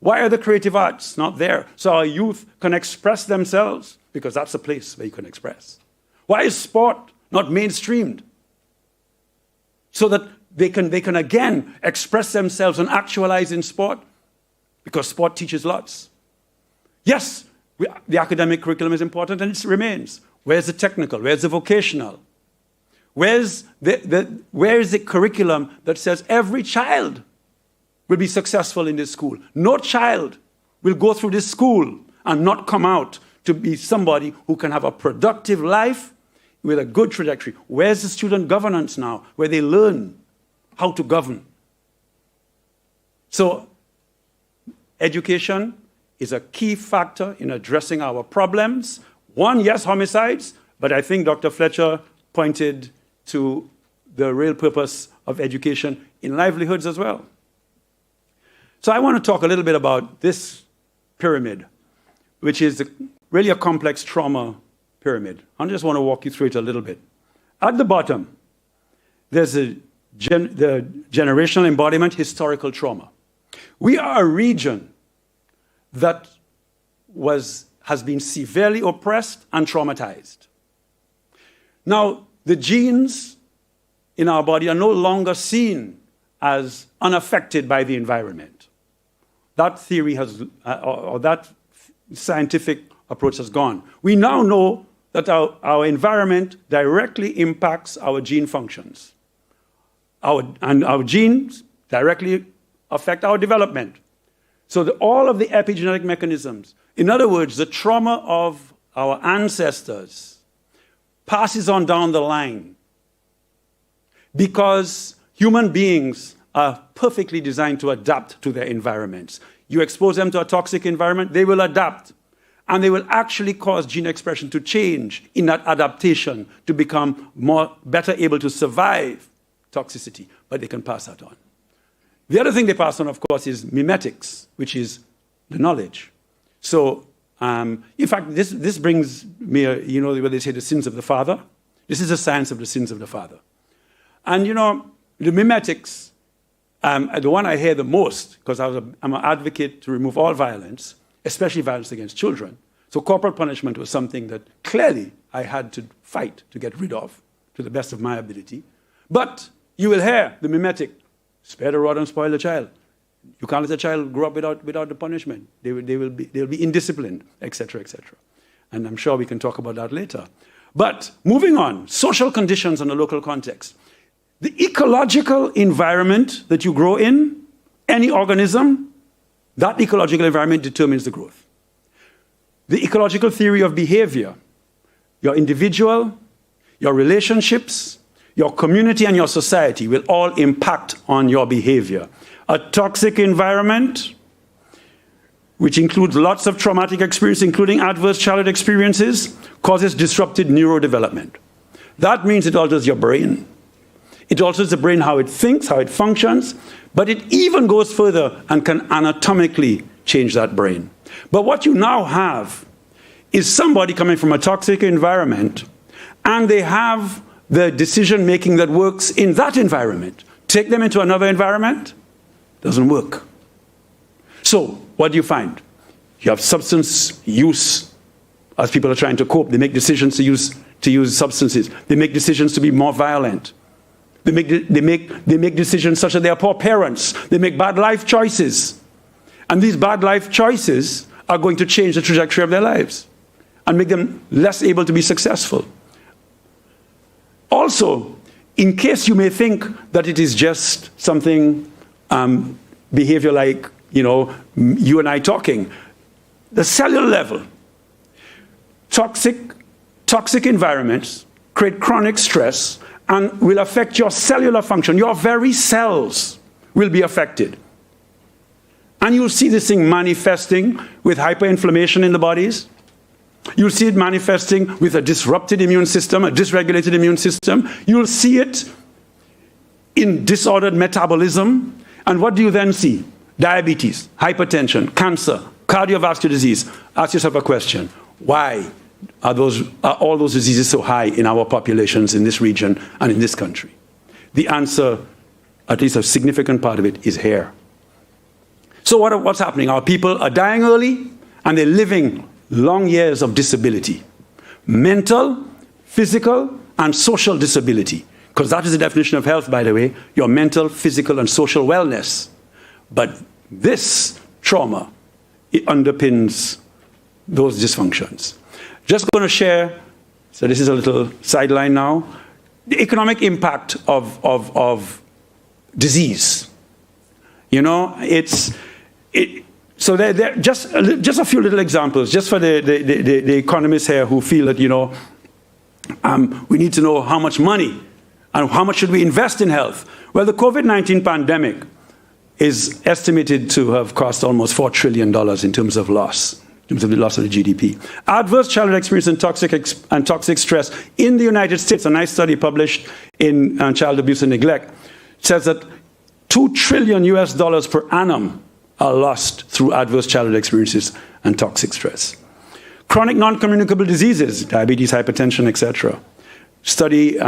Why are the creative arts not there so our youth can express themselves? Because that's a place where you can express. Why is sport not mainstreamed? So that they can again express themselves and actualize in sport? Because sport teaches lots. Yes, the academic curriculum is important and it remains. Where's the technical? Where's the vocational? Where is the curriculum that says every child will be successful in this school? No child will go through this school and not come out to be somebody who can have a productive life with a good trajectory. Where's the student governance now, where they learn how to govern? So, education is a key factor in addressing our problems. One, yes, homicides, but I think Dr. Fletcher pointed to the real purpose of education in livelihoods as well. So I want to talk a little bit about this pyramid, which is really a complex trauma pyramid. I just want to walk you through it a little bit. At the bottom, there's a the generational embodiment, historical trauma. We are a region that has been severely oppressed and traumatized. Now, the genes in our body are no longer seen as unaffected by the environment. That theory has, or that scientific approach has gone. We now know that our environment directly impacts our gene functions. And our genes directly affect our development. So all of the epigenetic mechanisms, in other words, the trauma of our ancestors passes on down the line because human beings are perfectly designed to adapt to their environments. You expose them to a toxic environment, they will adapt. And they will actually cause gene expression to change in that adaptation to become better able to survive toxicity, but they can pass that on. The other thing they pass on, of course, is mimetics, which is the knowledge. So, in fact, this brings me, where they say the sins of the father. This is a science of the sins of the father. And, the mimetics, the one I hear the most, because I'm an advocate to remove all violence, especially violence against children. So corporal punishment was something that clearly I had to fight to get rid of, to the best of my ability. But you will hear the mimetic, spare the rod and spoil the child. You can't let a child grow up without the punishment. They'll be indisciplined, etc., etc. And I'm sure we can talk about that later. But moving on, social conditions and the local context. The ecological environment that you grow in, any organism, that ecological environment determines the growth. The ecological theory of behavior, your individual, your relationships, your community, and your society will all impact on your behavior. A toxic environment, which includes lots of traumatic experience, including adverse childhood experiences, causes disrupted neurodevelopment. That means it alters your brain. It alters the brain, how it thinks, how it functions, but it even goes further and can anatomically change that brain. But what you now have is somebody coming from a toxic environment, and they have the decision-making that works in that environment. Take them into another environment, doesn't work. So what do you find? You have substance use. As people are trying to cope, they make decisions to use substances. They make decisions to be more violent. They make decisions such that they are poor parents. They make bad life choices. And these bad life choices are going to change the trajectory of their lives and make them less able to be successful. Also, in case you may think that it is just something, behavior like, you and I talking, the cellular level, toxic environments create chronic stress and will affect your cellular function. Your very cells will be affected. And you'll see this thing manifesting with hyperinflammation in the bodies. You'll see it manifesting with a disrupted immune system, a dysregulated immune system. You'll see it in disordered metabolism. And what do you then see? Diabetes, hypertension, cancer, cardiovascular disease. Ask yourself a question. Why are all those diseases so high in our populations in this region and in this country? The answer, at least a significant part of it, is hair. So what's happening? Our people are dying early, and they're living long years of disability. Mental, physical, and social disability. Because that is the definition of health, by the way, your mental, physical, and social wellness. But this trauma, it underpins those dysfunctions. Just going to share, so this is a little sideline now, the economic impact of disease. So there just a few little examples, just for the economists here who feel that, we need to know how much money and how much should we invest in health. Well, the COVID-19 pandemic is estimated to have cost almost $4 trillion in terms of loss. In terms of the loss of the GDP. Adverse childhood experience and toxic stress in the United States, a nice study published in Child Abuse and Neglect, says that $2 trillion per annum are lost through adverse childhood experiences and toxic stress. Chronic non-communicable diseases, diabetes, hypertension, etc. Study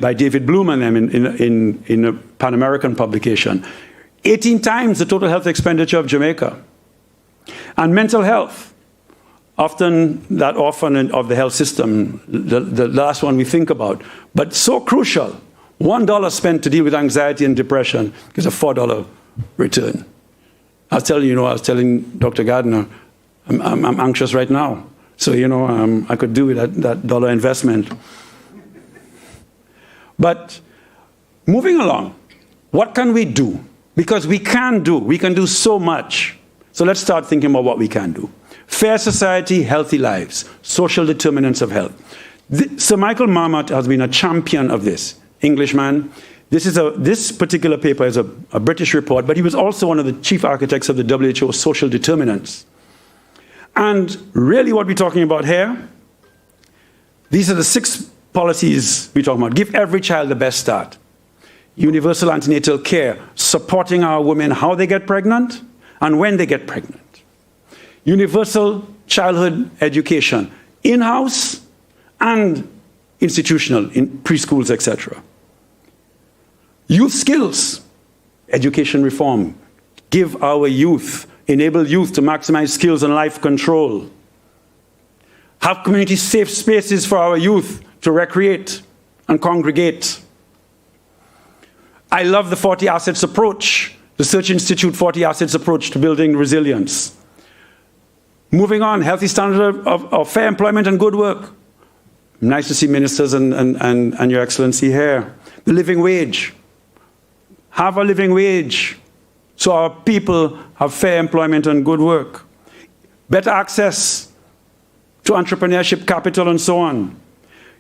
by David Bloom and them in a Pan-American publication. 18 times the total health expenditure of Jamaica. And mental health, often that orphan of the health system, the last one we think about, but so crucial. $1 spent to deal with anxiety and depression gives a $4 return. I was telling Dr. Gardner, I'm anxious right now. So, I could do with that dollar investment. But moving along, what can we do? Because we can do so much. So let's start thinking about what we can do. Fair society, healthy lives, social determinants of health. Sir Michael Marmot has been a champion of this, Englishman. This particular paper is a British report, but he was also one of the chief architects of the WHO social determinants. And really what we're talking about here, these are the 6 policies we're talking about. Give every child the best start. Universal antenatal care, supporting our women how they get pregnant and when they get pregnant. Universal childhood education, in-house and institutional, in preschools, etc. Youth skills, education reform. Give our youth, enable youth to maximize skills and life control. Have community safe spaces for our youth to recreate and congregate. I love the 40 assets approach, the Search Institute 40 assets approach to building resilience. Moving on, healthy standard of fair employment and good work. Nice to see ministers and Your Excellency here. The living wage. Have a living wage so our people have fair employment and good work. Better access to entrepreneurship, capital, and so on.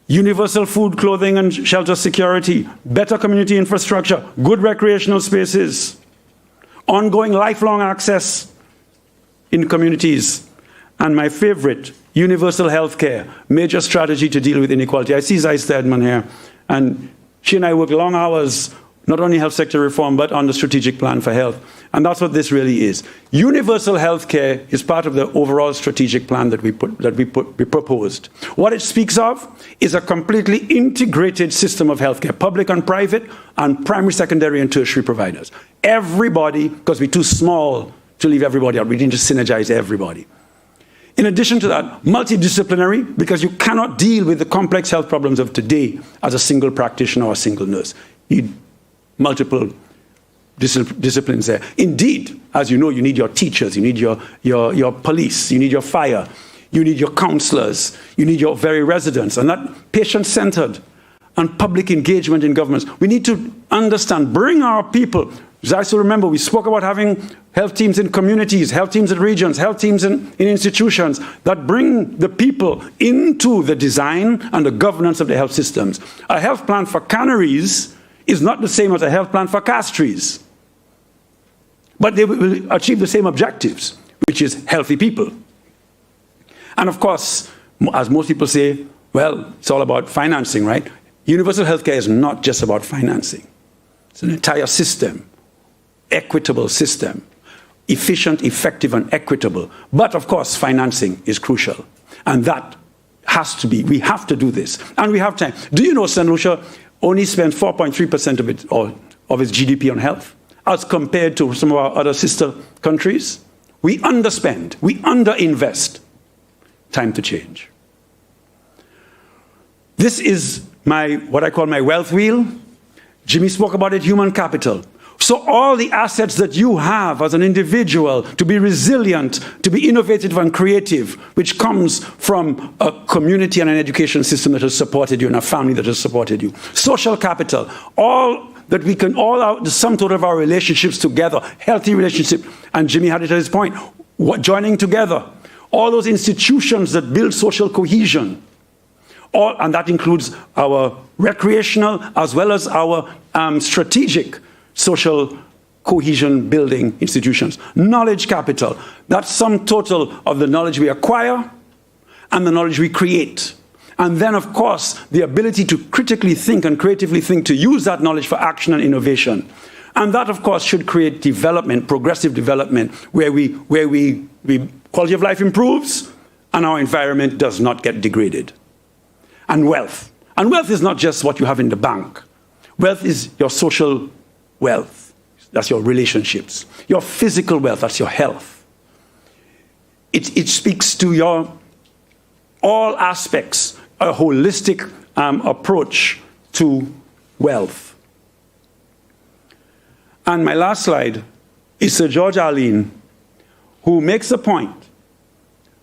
Universal food, clothing, and shelter security. Better community infrastructure. Good recreational spaces. Ongoing lifelong access in communities. And my favorite, universal health care. Major strategy to deal with inequality. I see Zai Stedman here. And she and I work long hours, not only health sector reform, but on the strategic plan for health. And that's what this really is. Universal health care is part of the overall strategic plan that we proposed. What it speaks of is a completely integrated system of healthcare, public and private, and primary, secondary, and tertiary providers. Everybody, because we're too small to leave everybody out, we need to synergize everybody. In addition to that, multidisciplinary, because you cannot deal with the complex health problems of today as a single practitioner or a single nurse. You need multiple disciplines there. Indeed, as you know, you need your teachers, you need your police, you need your fire, you need your counselors, you need your very residents, and that patient-centered and public engagement in governments. We need to understand, bring our people. As I still remember, we spoke about having health teams in communities, health teams in regions, health teams in institutions that bring the people into the design and the governance of the health systems. A health plan for canneries is not the same as a health plan for castries. But they will achieve the same objectives, which is healthy people. And of course, as most people say, well, it's all about financing, right? Universal healthcare is not just about financing. It's an entire system, equitable system, efficient, effective, and equitable. But of course, financing is crucial. And that has to be, we have to do this. And we have time. Do you know St. Lucia only spends 4.3% of its GDP on health, as compared to some of our other sister countries? We underspend, we underinvest. Time to change. This is what I call my wealth wheel. Jimmy spoke about it, human capital. So all the assets that you have as an individual to be resilient, to be innovative and creative, which comes from a community and an education system that has supported you and a family that has supported you. Social capital, all that we can, the sum total of our relationships together, healthy relationship, and Jimmy had it at his point, joining together. All those institutions that build social cohesion. And that includes our recreational as well as our strategic social cohesion building institutions. Knowledge capital, that's sum total of the knowledge we acquire and the knowledge we create. And then, of course, the ability to critically think and creatively think to use that knowledge for action and innovation. And that, of course, should create development, progressive development, where quality of life improves and our environment does not get degraded. And wealth. And wealth is not just what you have in the bank. Wealth is your social wealth. That's your relationships. Your physical wealth, that's your health. It speaks to your all aspects, a holistic approach to wealth. And my last slide is Sir George Arlene, who makes the point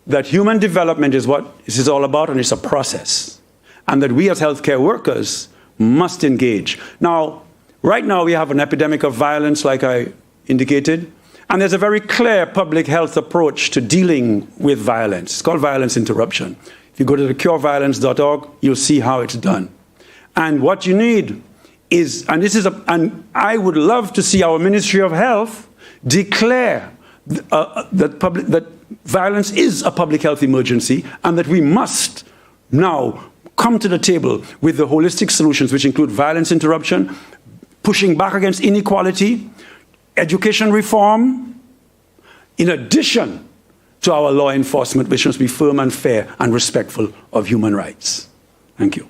that human development is what this is all about, and it's a process, and that we as healthcare workers must engage. Now, right now we have an epidemic of violence, like I indicated, and there's a very clear public health approach to dealing with violence. It's called violence interruption. If you go to the cureviolence.org, you'll see how it's done. And what you need is, and I would love to see our Ministry of Health declare that violence is a public health emergency, and that we must now come to the table with the holistic solutions, which include violence interruption, pushing back against inequality, education reform, in addition to our law enforcement, which must be firm and fair and respectful of human rights. Thank you.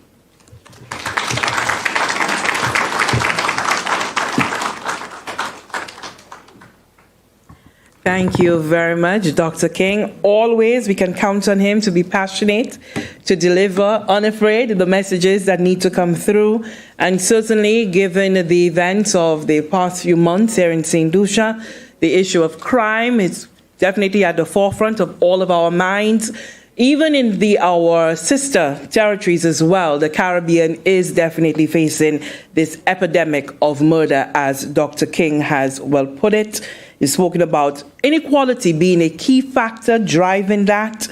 Thank you very much, Dr. King. Always, we can count on him to be passionate, to deliver, unafraid, the messages that need to come through. And certainly, given the events of the past few months here in St. Lucia, the issue of crime is definitely at the forefront of all of our minds. Even in our sister territories as well, the Caribbean is definitely facing this epidemic of murder, as Dr. King has well put it. He's spoken about inequality being a key factor driving that.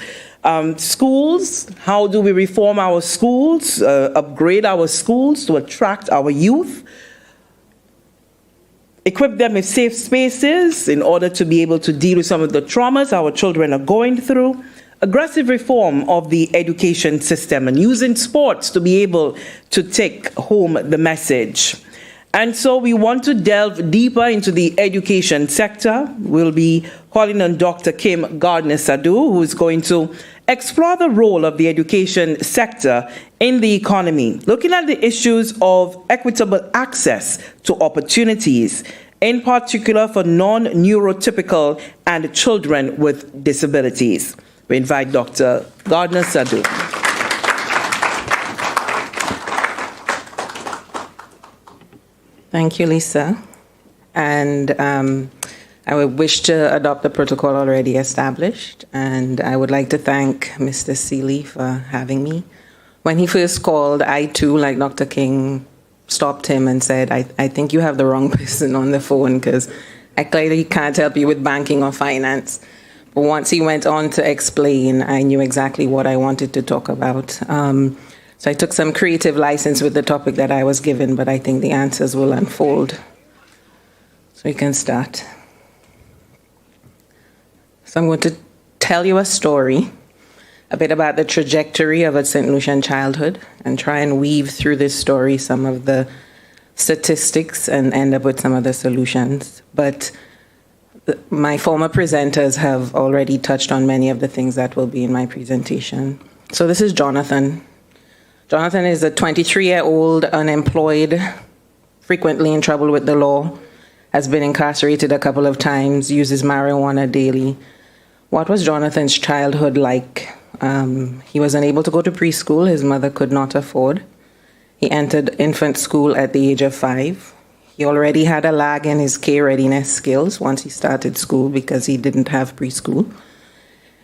Schools, how do we reform our schools, upgrade our schools to attract our youth, equip them with safe spaces in order to be able to deal with some of the traumas our children are going through, aggressive reform of the education system, and using sports to be able to take home the message. And so we want to delve deeper into the education sector. We'll be calling on Dr. Kim Gardner-Sadu, who is going to explore the role of the education sector in the economy, looking at the issues of equitable access to opportunities, in particular for non-neurotypical and children with disabilities. We invite Dr. Gardner-Sadu. Thank you, Lisa. And I would wish to adopt the protocol already established. And I would like to thank Mr. Seeley for having me. When he first called, I too, like Dr. King, stopped him and said, I think you have the wrong person on the phone, because I clearly can't help you with banking or finance. But once he went on to explain, I knew exactly what I wanted to talk about. So I took some creative license with the topic that I was given, but I think the answers will unfold. So we can start. So I'm going to tell you a story, a bit about the trajectory of a St. Lucian childhood, and try and weave through this story some of the statistics and end up with some of the solutions. But my former presenters have already touched on many of the things that will be in my presentation. So this is Jonathan. Jonathan is a 23-year-old, unemployed, frequently in trouble with the law, has been incarcerated a couple of times, uses marijuana daily. What was Jonathan's childhood like? He was unable to go to preschool. His mother could not afford. He entered infant school at the age of 5. He already had a lag in his K readiness skills once he started school because he didn't have preschool.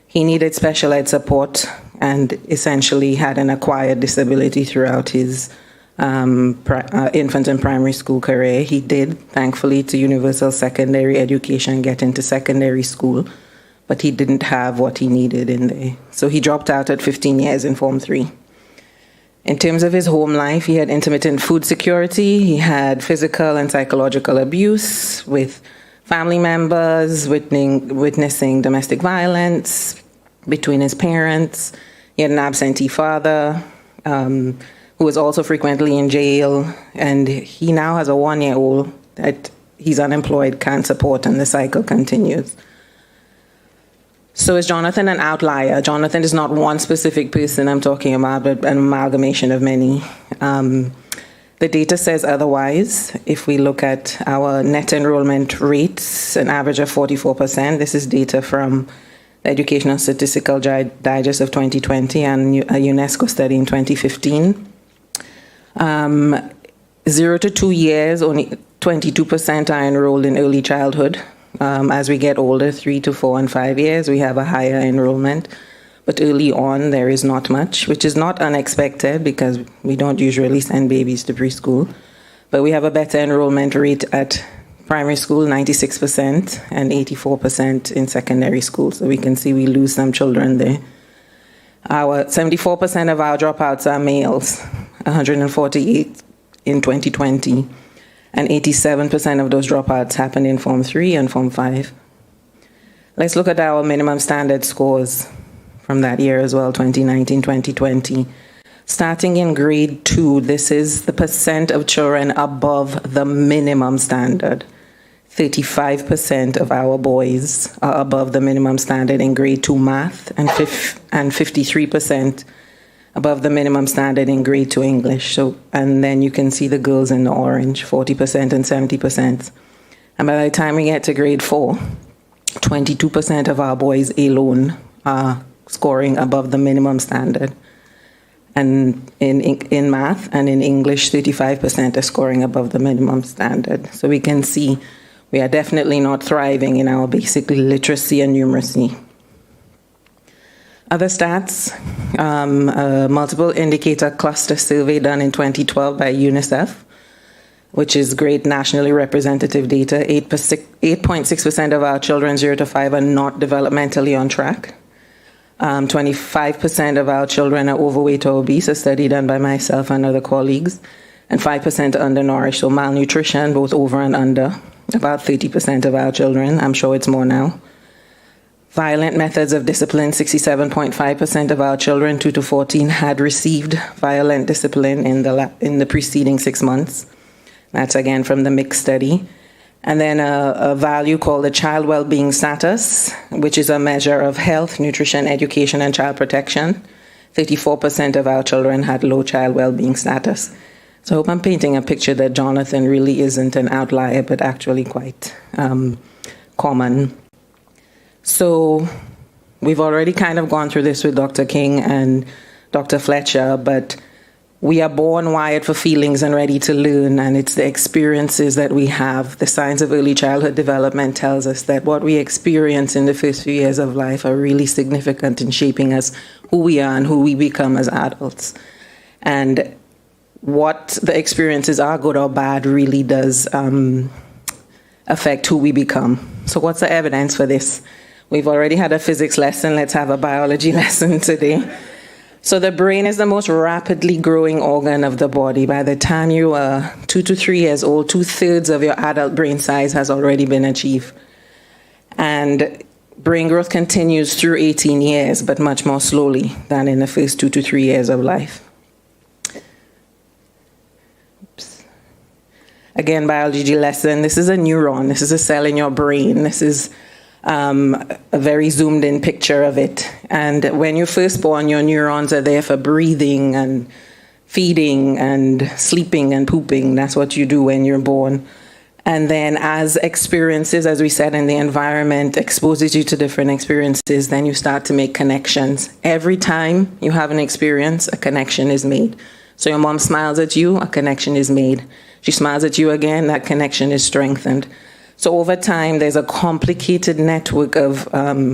He needed special ed support and essentially had an acquired disability throughout his infant and primary school career. He did, thankfully, to universal secondary education, get into secondary school, but he didn't have what he needed in there. So he dropped out at 15 years in Form 3. In terms of his home life, he had intermittent food security. He had physical and psychological abuse with family members, witnessing domestic violence between his parents. He had an absentee father who was also frequently in jail, and he now has a 1-year-old that he's unemployed, can't support, and the cycle continues. So is Jonathan an outlier? Jonathan is not one specific person I'm talking about, but an amalgamation of many. The data says otherwise. If we look at our net enrollment rates, an average of 44%, this is data from the Educational Statistical Digest of 2020 and a UNESCO study in 2015. 0 to 2 years, only 22% are enrolled in early childhood. As we get older, 3 to 4 and 5 years, we have a higher enrollment. But early on, there is not much, which is not unexpected because we don't usually send babies to preschool. But we have a better enrollment rate at primary school, 96%, and 84% in secondary school. So we can see we lose some children there. 74% of our dropouts are males, 148 in 2020, and 87% of those dropouts happen in Form 3 and Form 5. Let's look at our minimum standard scores from that year as well, 2019, 2020. Starting in grade 2, this is the percent of children above the minimum standard. 35% of our boys are above the minimum standard in grade 2 math, and 53% above the minimum standard in grade 2 English. So, and then you can see the girls in the orange, 40% and 70%. And by the time we get to grade 4, 22% of our boys alone are scoring above the minimum standard. And in math and in English, 35% are scoring above the minimum standard. So we can see we are definitely not thriving in our basic literacy and numeracy. Other stats, a multiple indicator cluster survey done in 2012 by UNICEF, which is great nationally representative data. 8.6% of our children 0 to 5 are not developmentally on track. 25% of our children are overweight or obese, a study done by myself and other colleagues, and 5% undernourished, so malnutrition, both over and under, about 30% of our children. I'm sure it's more now. Violent methods of discipline, 67.5% of our children, 2 to 14, had received violent discipline in the preceding 6 months. That's again from the mixed study. And then a value called the child well-being status, which is a measure of health, nutrition, education, and child protection. 34% of our children had low child well-being status. So I hope I'm painting a picture that Jonathan really isn't an outlier, but actually quite common. So we've already kind of gone through this with Dr. King and Dr. Fletcher, but we are born wired for feelings and ready to learn, and it's the experiences that we have. The science of early childhood development tells us that what we experience in the first few years of life are really significant in shaping us, who we are and who we become as adults. And what the experiences are, good or bad, really does affect who we become. So what's the evidence for this? We've already had a physics lesson. Let's have a biology lesson today. So the brain is the most rapidly growing organ of the body. By the time you are 2 to 3 years old, 2/3 of your adult brain size has already been achieved. And brain growth continues through 18 years, but much more slowly than in the first 2 to 3 years of life. Oops. Again, biology lesson. This is a neuron. This is a cell in your brain. This is a very zoomed in picture of it. And when you're first born, your neurons are there for breathing and feeding and sleeping and pooping. That's what you do when you're born. And then as experiences, as we said, in the environment exposes you to different experiences, then you start to make connections. Every time you have an experience, a connection is made. So your mom smiles at you, a connection is made. She smiles at you again, that connection is strengthened. So over time, there's a complicated network of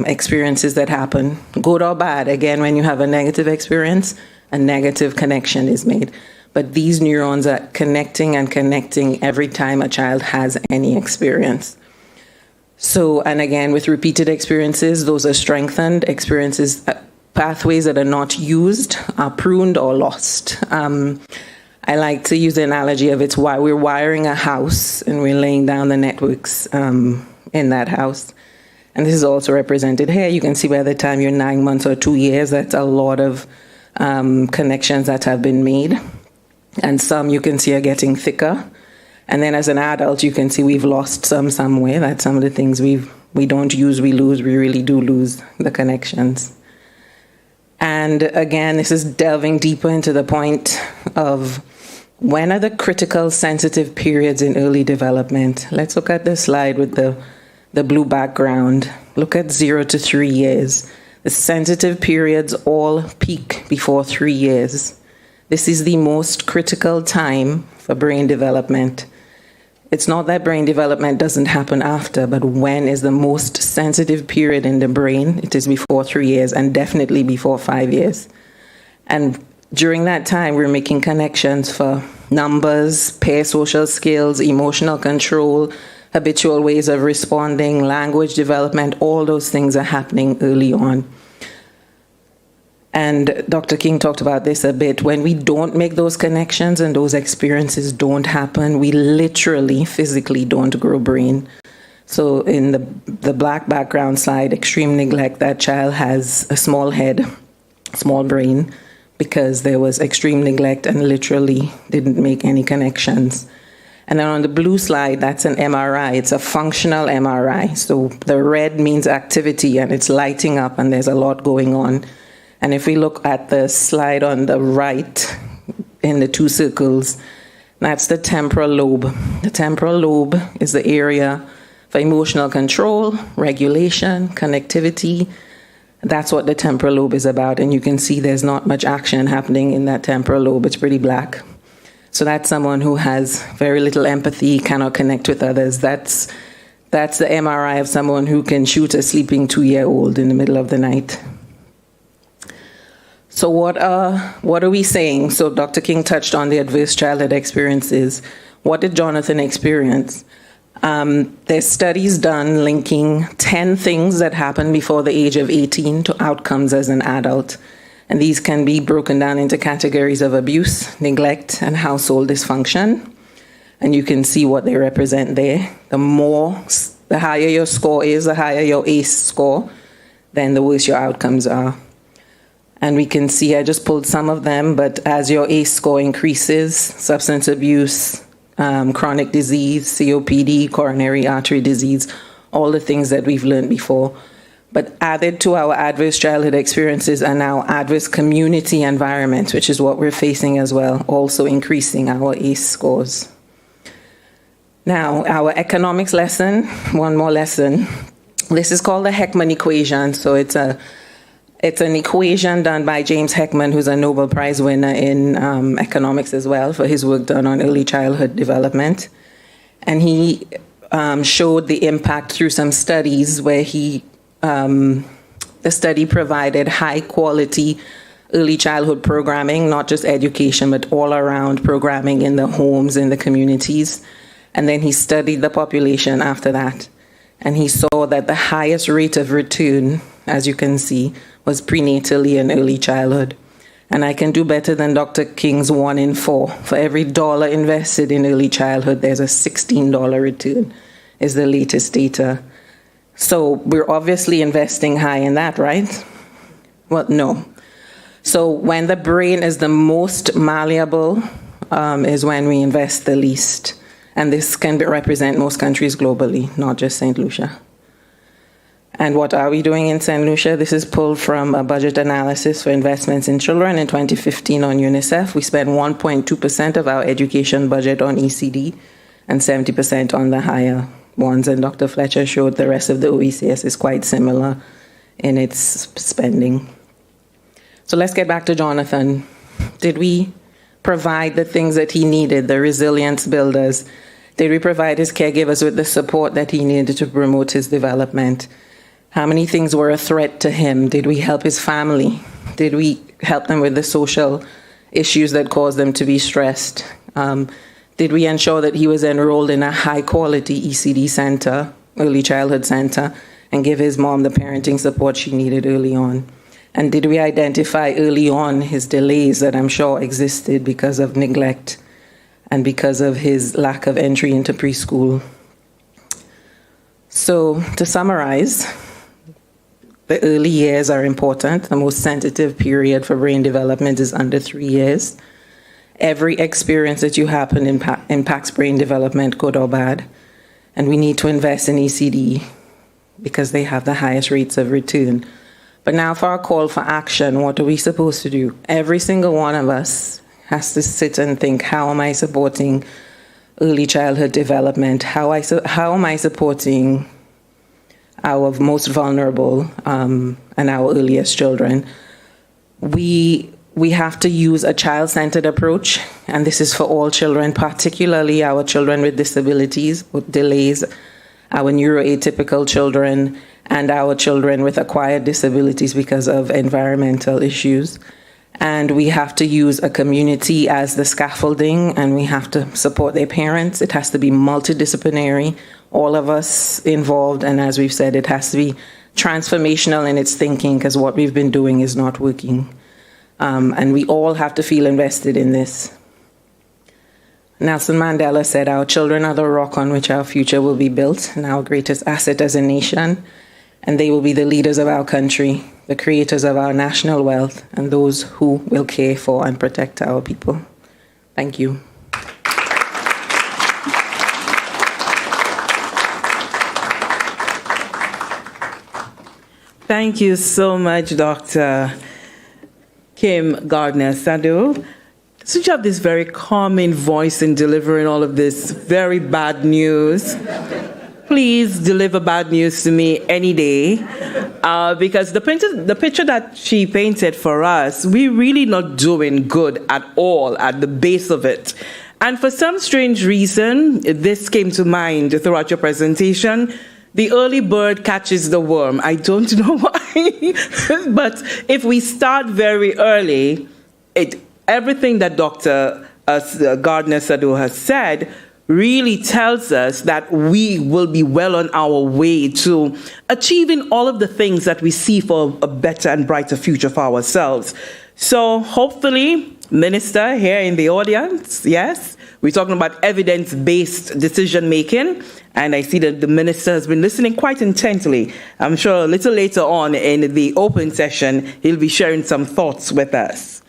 experiences that happen, good or bad. Again, when you have a negative experience, a negative connection is made. But these neurons are connecting and connecting every time a child has any experience. So, and again, with repeated experiences, those are strengthened. Experiences, pathways that are not used are pruned or lost. I like to use the analogy of it's why we're wiring a house and we're laying down the networks in that house. And this is also represented here. You can see by the time you're 9 months or 2 years, that's a lot of connections that have been made. And some you can see are getting thicker. And then as an adult, you can see we've lost some somewhere. That's some of the things we've we don't use, we lose. We really do lose the connections. And again, this is delving deeper into the point of when are the critical sensitive periods in early development. Let's look at this slide with the blue background. Look at 0 to 3 years. The sensitive periods all peak before 3 years. This is the most critical time for brain development. It's not that brain development doesn't happen after, but when is the most sensitive period in the brain? It is before 3 years and definitely before 5 years. And during that time, we're making connections for numbers, pair social skills, emotional control, habitual ways of responding, language development, all those things are happening early on. And Dr. King talked about this a bit. When we don't make those connections and those experiences don't happen, we literally, physically don't grow brain. So in the black background slide, extreme neglect, that child has a small head, small brain, because there was extreme neglect and literally didn't make any connections. And then on the blue slide, that's an MRI. It's a functional MRI. So the red means activity and it's lighting up and there's a lot going on. And if we look at the slide on the right in the 2 circles, that's the temporal lobe. The temporal lobe is the area for emotional control, regulation, connectivity. That's what the temporal lobe is about. And you can see there's not much action happening in that temporal lobe. It's pretty black. So that's someone who has very little empathy, cannot connect with others. That's the MRI of someone who can shoot a sleeping 2-year-old in the middle of the night. So what are we saying? So Dr. King touched on the adverse childhood experiences. What did Jonathan experience? There's studies done linking 10 things that happen before the age of 18 to outcomes as an adult. And these can be broken down into categories of abuse, neglect, and household dysfunction. And you can see what they represent there. The higher your score is, the higher your ACE score, then the worse your outcomes are. And we can see, I just pulled some of them, but as your ACE score increases, substance abuse, chronic disease, COPD, coronary artery disease, all the things that we've learned before. But added to our adverse childhood experiences are now adverse community environments, which is what we're facing as well, also increasing our ACE scores. Now, our economics lesson, one more lesson. This is called the Heckman equation. So it's an equation done by James Heckman, who's a Nobel Prize winner in economics as well for his work done on early childhood development. And he showed the impact through some studies where the study provided high quality early childhood programming, not just education, but all around programming in the homes, in the communities. And then he studied the population after that. And he saw that the highest rate of return, as you can see, was prenatally and early childhood. And I can do better than Dr. King's 1 in 4. For every dollar invested in early childhood, there's a $16 return, is the latest data. So we're obviously investing high in that, right? Well, no. So when the brain is the most malleable is when we invest the least. And this can represent most countries globally, not just St. Lucia. And what are we doing in St. Lucia? This is pulled from a budget analysis for investments in children in 2015 on UNICEF. We spend 1.2% of our education budget on ECD and 70% on the higher ones. And Dr. Fletcher showed the rest of the OECS is quite similar in its spending. So let's get back to Jonathan. Did we provide the things that he needed, the resilience builders? Did we provide his caregivers with the support that he needed to promote his development? How many things were a threat to him? Did we help his family? Did we help them with the social issues that caused them to be stressed? Did we ensure that he was enrolled in a high-quality ECD center, early childhood center, and give his mom the parenting support she needed early on? And did we identify early on his delays that I'm sure existed because of neglect and because of his lack of entry into preschool? So to summarize, the early years are important. The most sensitive period for brain development is under 3 years. Every experience that you happen impacts brain development, good or bad. And we need to invest in ECD. because they have the highest rates of return. But now for our call for action, what are we supposed to do? Every single one of us has to sit and think, how am I supporting early childhood development? How am I supporting our most vulnerable and our earliest children? We have to use a child-centered approach, and this is for all children, particularly our children with disabilities, with delays, our neuroatypical children, and our children with acquired disabilities because of environmental issues. And we have to use a community as the scaffolding, and we have to support their parents. It has to be multidisciplinary, all of us involved, and as we've said, it has to be transformational in its thinking, because what we've been doing is not working. And we all have to feel invested in this. Nelson Mandela said, our children are the rock on which our future will be built, and our greatest asset as a nation, and they will be the leaders of our country, the creators of our national wealth, and those who will care for and protect our people. Thank you. Thank you so much, Dr. Kim Gardner-Sadu. Since you have this very calming voice in delivering all of this very bad news, please deliver bad news to me any day, because the picture that she painted for us, we're really not doing good at all at the base of it. And for some strange reason, this came to mind throughout your presentation. The early bird catches the worm. I don't know why, but if we start very early, everything that Dr. Gardner-Sadu has said really tells us that we will be well on our way to achieving all of the things that we see for a better and brighter future for ourselves. So hopefully, Minister here in the audience, yes, we're talking about evidence-based decision-making, and I see that the Minister has been listening quite intently. I'm sure a little later on in the open session, he'll be sharing some thoughts with us.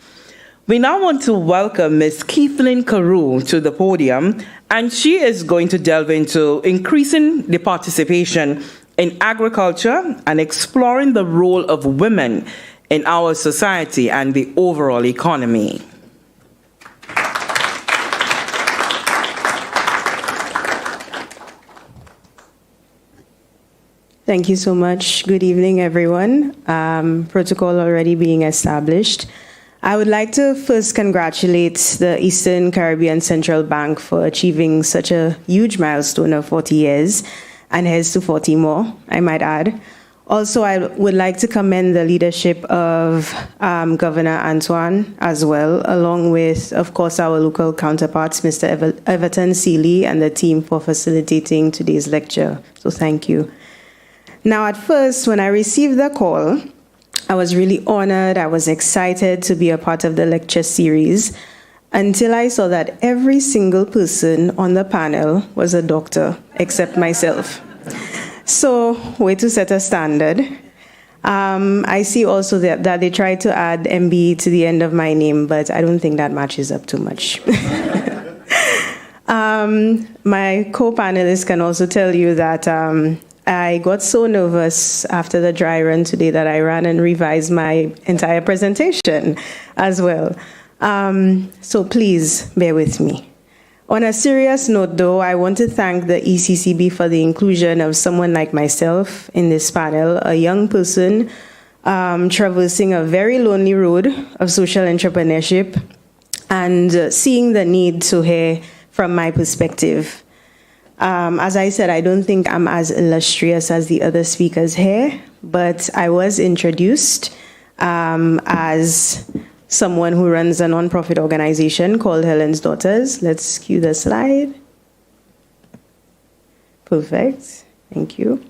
We now want to welcome Ms. Kathleen Carew to the podium, and she is going to delve into increasing the participation in agriculture and exploring the role of women in our society and the overall economy. Thank you so much. Good evening, everyone. Protocol already being established. I would like to first congratulate the Eastern Caribbean Central Bank for achieving such a huge milestone of 40 years, and here's to 40 more, I might add. Also, I would like to commend the leadership of Governor Antoine as well, along with, of course, our local counterparts, Mr. Everton Seeley, and the team for facilitating today's lecture. So thank you. Now, at first, when I received the call, I was really honored. I was excited to be a part of the lecture series until I saw that every single person on the panel was a doctor except myself. So, way to set a standard. I see also that they tried to add MBE to the end of my name, but I don't think that matches up too much. My co-panelists can also tell you that I got so nervous after the dry run today that I ran and revised my entire presentation as well. So please bear with me. On a serious note, though, I want to thank the ECCB for the inclusion of someone like myself in this panel, a young person traversing a very lonely road of social entrepreneurship and seeing the need to hear from my perspective. As I said, I don't think I'm as illustrious as the other speakers here, but I was introduced as someone who runs a nonprofit organization called Helen's Daughters. Let's cue the slide. Perfect. Thank you.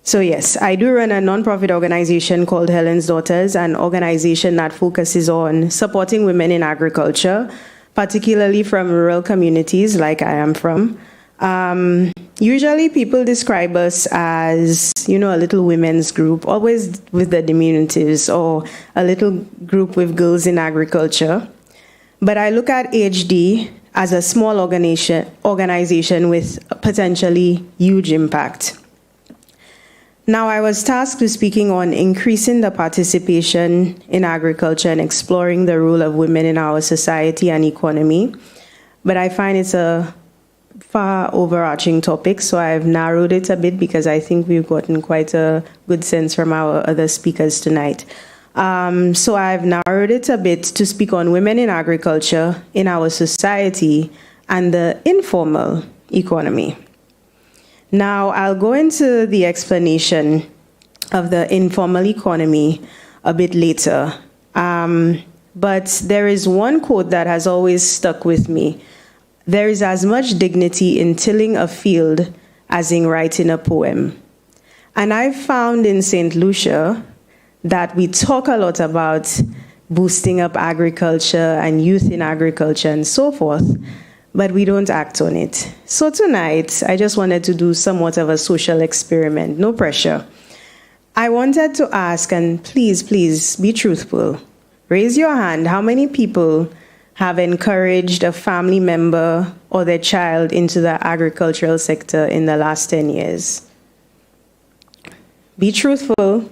So yes, I do run a nonprofit organization called Helen's Daughters, an organization that focuses on supporting women in agriculture, particularly from rural communities like I am from. Usually people describe us as, a little women's group, always with the diminutives, or a little group with girls in agriculture. But I look at AHD as a small organization with a potentially huge impact. Now, I was tasked with speaking on increasing the participation in agriculture and exploring the role of women in our society and economy, but I find it's a far overarching topic, so I've narrowed it a bit because I think we've gotten quite a good sense from our other speakers tonight. So I've narrowed it a bit to speak on women in agriculture, in our society, and the informal economy. Now, I'll go into the explanation of the informal economy a bit later. But there is one quote that has always stuck with me. There is as much dignity in tilling a field as in writing a poem. And I've found in St. Lucia that we talk a lot about boosting up agriculture and youth in agriculture and so forth, but we don't act on it. So tonight, I just wanted to do somewhat of a social experiment, no pressure. I wanted to ask, and please be truthful. Raise your hand, how many people have encouraged a family member or their child into the agricultural sector in the last 10 years? Be truthful.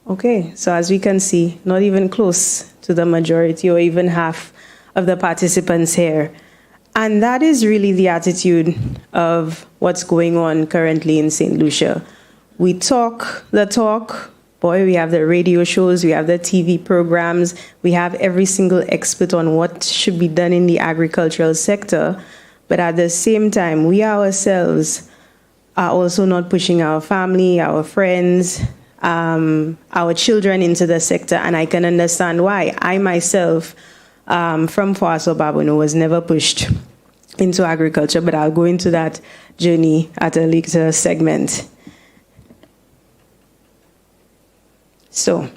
Okay, so as we can see, not even close to the majority or even half of the participants here. And that is really the attitude of what's going on currently in St. Lucia. We talk the talk. Boy, we have the radio shows, we have the TV programs, we have every single expert on what should be done in the agricultural sector. But at the same time, we ourselves are also not pushing our family, our friends, our children into the sector. And I can understand why. I myself, from Fwaso Babunu, was never pushed into agriculture, but I'll go into that journey at a later segment. So,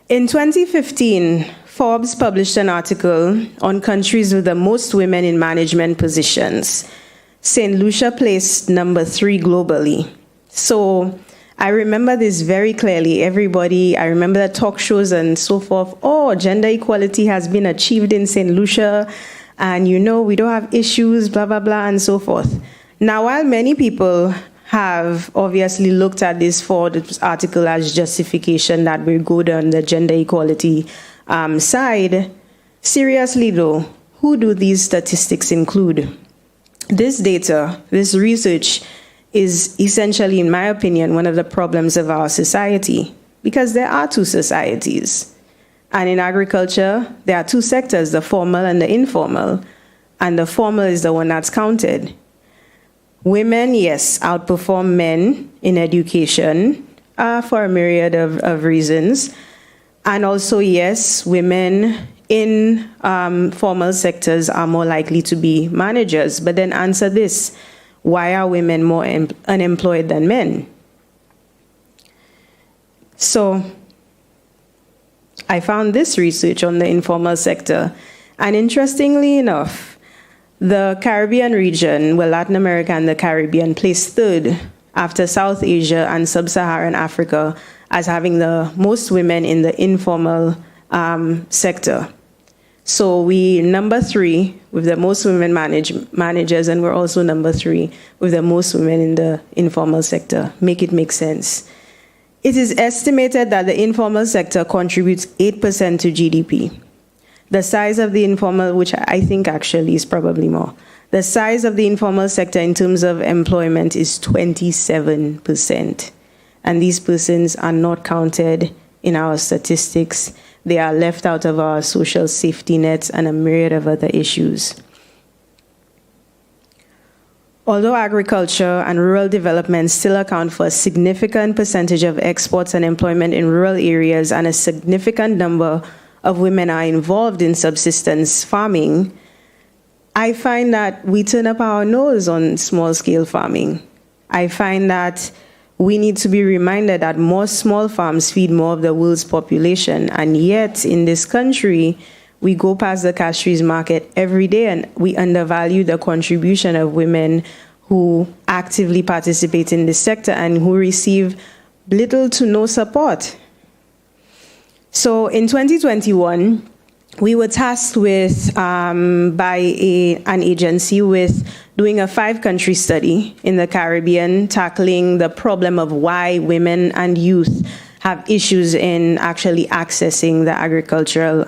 in 2015, Forbes published an article on countries with the most women in management positions. St. Lucia placed number 3 globally. So, I remember this very clearly. I remember the talk shows and so forth. Oh, gender equality has been achieved in St. Lucia, and we don't have issues, blah, blah, blah, and so forth. Now, while many people have obviously looked at this Forbes article as justification that we go down the gender equality side, seriously though, who do these statistics include? This data, this research is essentially, in my opinion, one of the problems of our society, because there are 2 societies. And in agriculture, there are 2 sectors, the formal and the informal, and the formal is the one that's counted. Women, yes, outperform men in education for a myriad of reasons. And also, yes, women in formal sectors are more likely to be managers. But then answer this, why are women more unemployed than men? So I found this research on the informal sector. And interestingly enough, the Caribbean region, Latin America and the Caribbean, placed 3rd after South Asia and Sub-Saharan Africa as having the most women in the informal sector. So we number 3 with the most women managers, and we're also number 3 with the most women in the informal sector. Make it make sense. It is estimated that the informal sector contributes 8% to GDP. The size of the informal, which I think actually is probably more, the size of the informal sector in terms of employment is 27%. And these persons are not counted in our statistics. They are left out of our social safety nets and a myriad of other issues. Although agriculture and rural development still account for a significant percentage of exports and employment in rural areas, and a significant number of women are involved in subsistence farming, I find that we turn up our nose on small-scale farming. I find that we need to be reminded that more small farms feed more of the world's population, and yet in this country, we go past the Castries market every day and we undervalue the contribution of women who actively participate in this sector and who receive little to no support. So in 2021, we were tasked with, by an agency with doing a 5-country study in the Caribbean, tackling the problem of why women and youth have issues in actually accessing the agricultural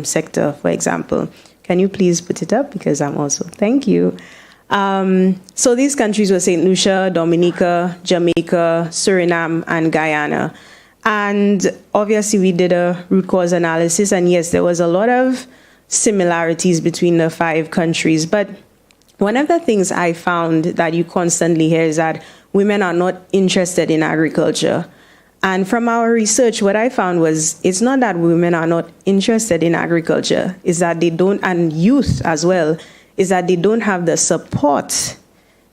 sector, for example. Can you please put it up? Because I'm also, thank you. So these countries were St. Lucia, Dominica, Jamaica, Suriname, and Guyana. And obviously we did a root cause analysis, and yes, there was a lot of similarities between the 5 countries. But one of the things I found that you constantly hear is that women are not interested in agriculture. And from our research, what I found was it's not that women are not interested in agriculture, it's that they don't, and youth as well, is that they don't have the support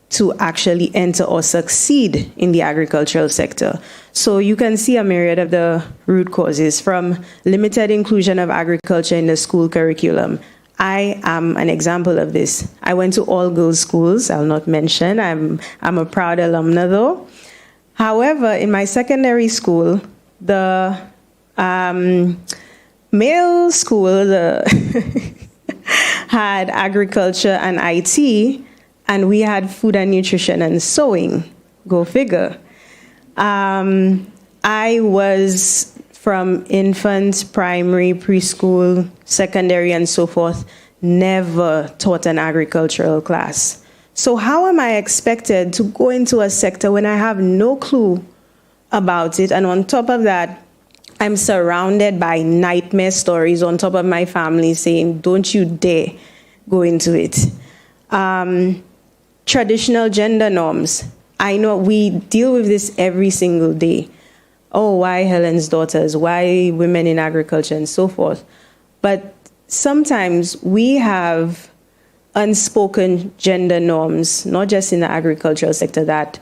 to actually enter or succeed in the agricultural sector. So you can see a myriad of the root causes, from limited inclusion of agriculture in the school curriculum. I am an example of this. I went to all girls schools, I'll not mention, I'm a proud alumna though. However, in my secondary school, the male school had agriculture and IT, and we had food and nutrition and sewing. Go figure. I was from infant, primary, preschool, secondary, and so forth, never taught an agricultural class. So how am I expected to go into a sector when I have no clue about it? And on top of that, I'm surrounded by nightmare stories on top of my family saying, don't you dare go into it. Traditional gender norms. I know we deal with this every single day. Oh, why Helen's daughters? Why women in agriculture and so forth? But sometimes we have unspoken gender norms, not just in the agricultural sector, that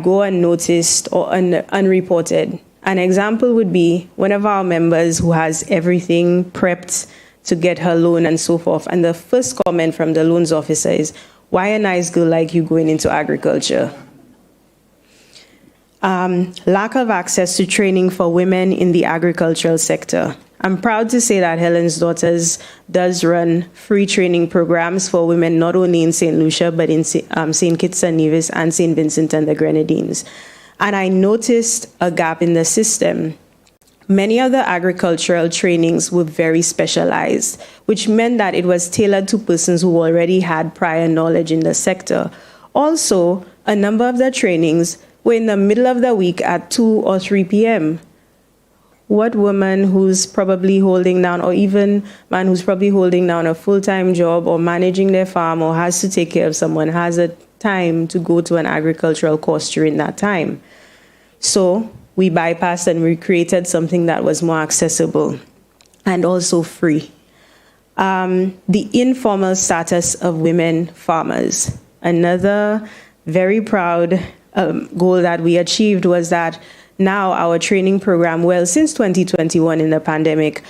go unnoticed or unreported. An example would be one of our members who has everything prepped to get her loan and so forth. And the first comment from the loans officer is, why a nice girl like you going into agriculture? Lack of access to training for women in the agricultural sector. I'm proud to say that Helen's Daughters does run free training programs for women, not only in St. Lucia, but in St. Kitts and Nevis and St. Vincent and the Grenadines. And I noticed a gap in the system. Many of the agricultural trainings were very specialized, which meant that it was tailored to persons who already had prior knowledge in the sector. Also, a number of the trainings were in the middle of the week at 2 or 3 p.m. What woman who's probably holding down, or even man who's probably holding down a full-time job or managing their farm or has to take care of someone has a time to go to an agricultural course during that time? So we bypassed and we created something that was more accessible and also free. The informal status of women farmers. Another very proud goal that we achieved was that now our training program, well, since 2021 in the pandemic,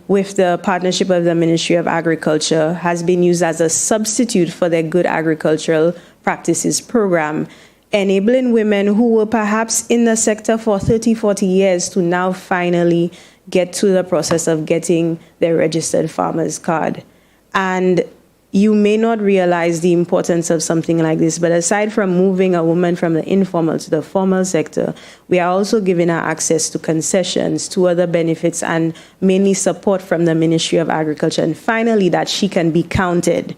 with the partnership of the Ministry of Agriculture, has been used as a substitute for their Good Agricultural Practices program, enabling women who were perhaps in the sector for 30, 40 years to now finally get to the process of getting their registered farmer's card. And you may not realize the importance of something like this, but aside from moving a woman from the informal to the formal sector, we are also giving her access to concessions, to other benefits, and mainly support from the Ministry of Agriculture. And finally, that she can be counted.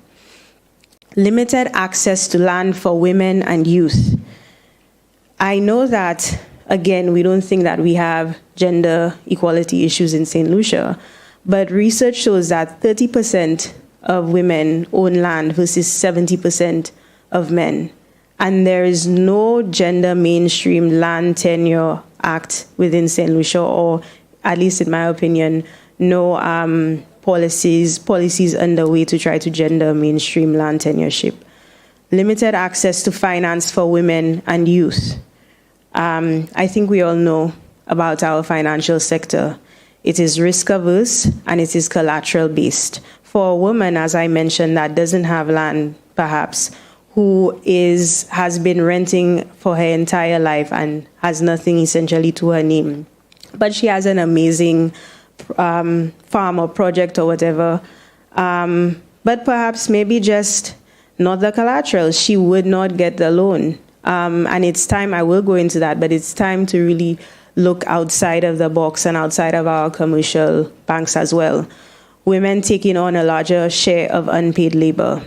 Limited access to land for women and youth. I know that, again, we don't think that we have gender equality issues in St. Lucia, but research shows that 30% of women own land versus 70% of men. And there is no gender mainstream land tenure act within St. Lucia, or at least in my opinion, no policies underway to try to gender mainstream land tenureship. Limited access to finance for women and youth. I think we all know about our financial sector. It is risk averse and it is collateral based. For a woman, as I mentioned, that doesn't have land, perhaps, who has been renting for her entire life and has nothing essentially to her name, but she has an amazing farm or project or whatever. But perhaps maybe just not the collateral. She would not get the loan. And it's time, I will go into that, but it's time to really look outside of the box and outside of our commercial banks as well. Women taking on a larger share of unpaid labor.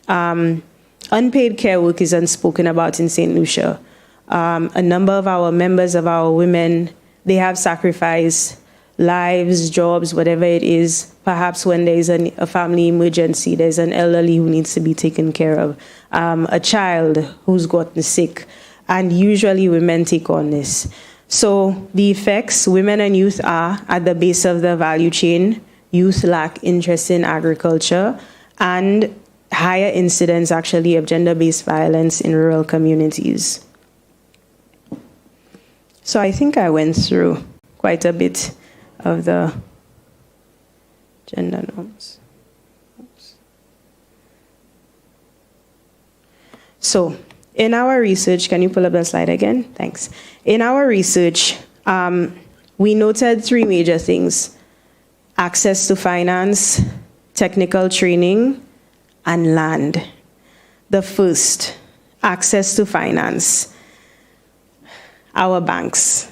Unpaid care work is unspoken about in St. Lucia. A number of our members, of our women, they have sacrificed lives, jobs, whatever it is. Perhaps when there's a family emergency, there's an elderly who needs to be taken care of, a child who's gotten sick, and usually women take on this. So the effects, women and youth are at the base of the value chain. Youth lack interest in agriculture, and higher incidence actually of gender-based violence in rural communities. So I think I went through quite a bit of the gender norms. Oops. So in our research, can you pull up the slide again? Thanks. In our research, we noted three major things: access to finance, technical training, and land. The first, access to finance. Our banks.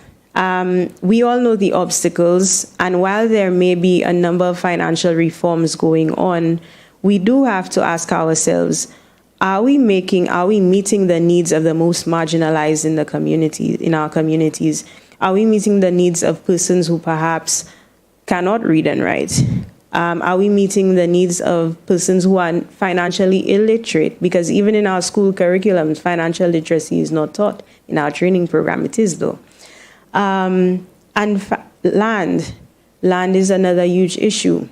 We all know the obstacles, and while there may be a number of financial reforms going on, we do have to ask ourselves, are we meeting the needs of the most marginalized in the community, in our communities? Are we meeting the needs of persons who perhaps cannot read and write? Are we meeting the needs of persons who are financially illiterate? Because even in our school curriculums, financial literacy is not taught. In our training program, it is though. And land. Land is another huge issue.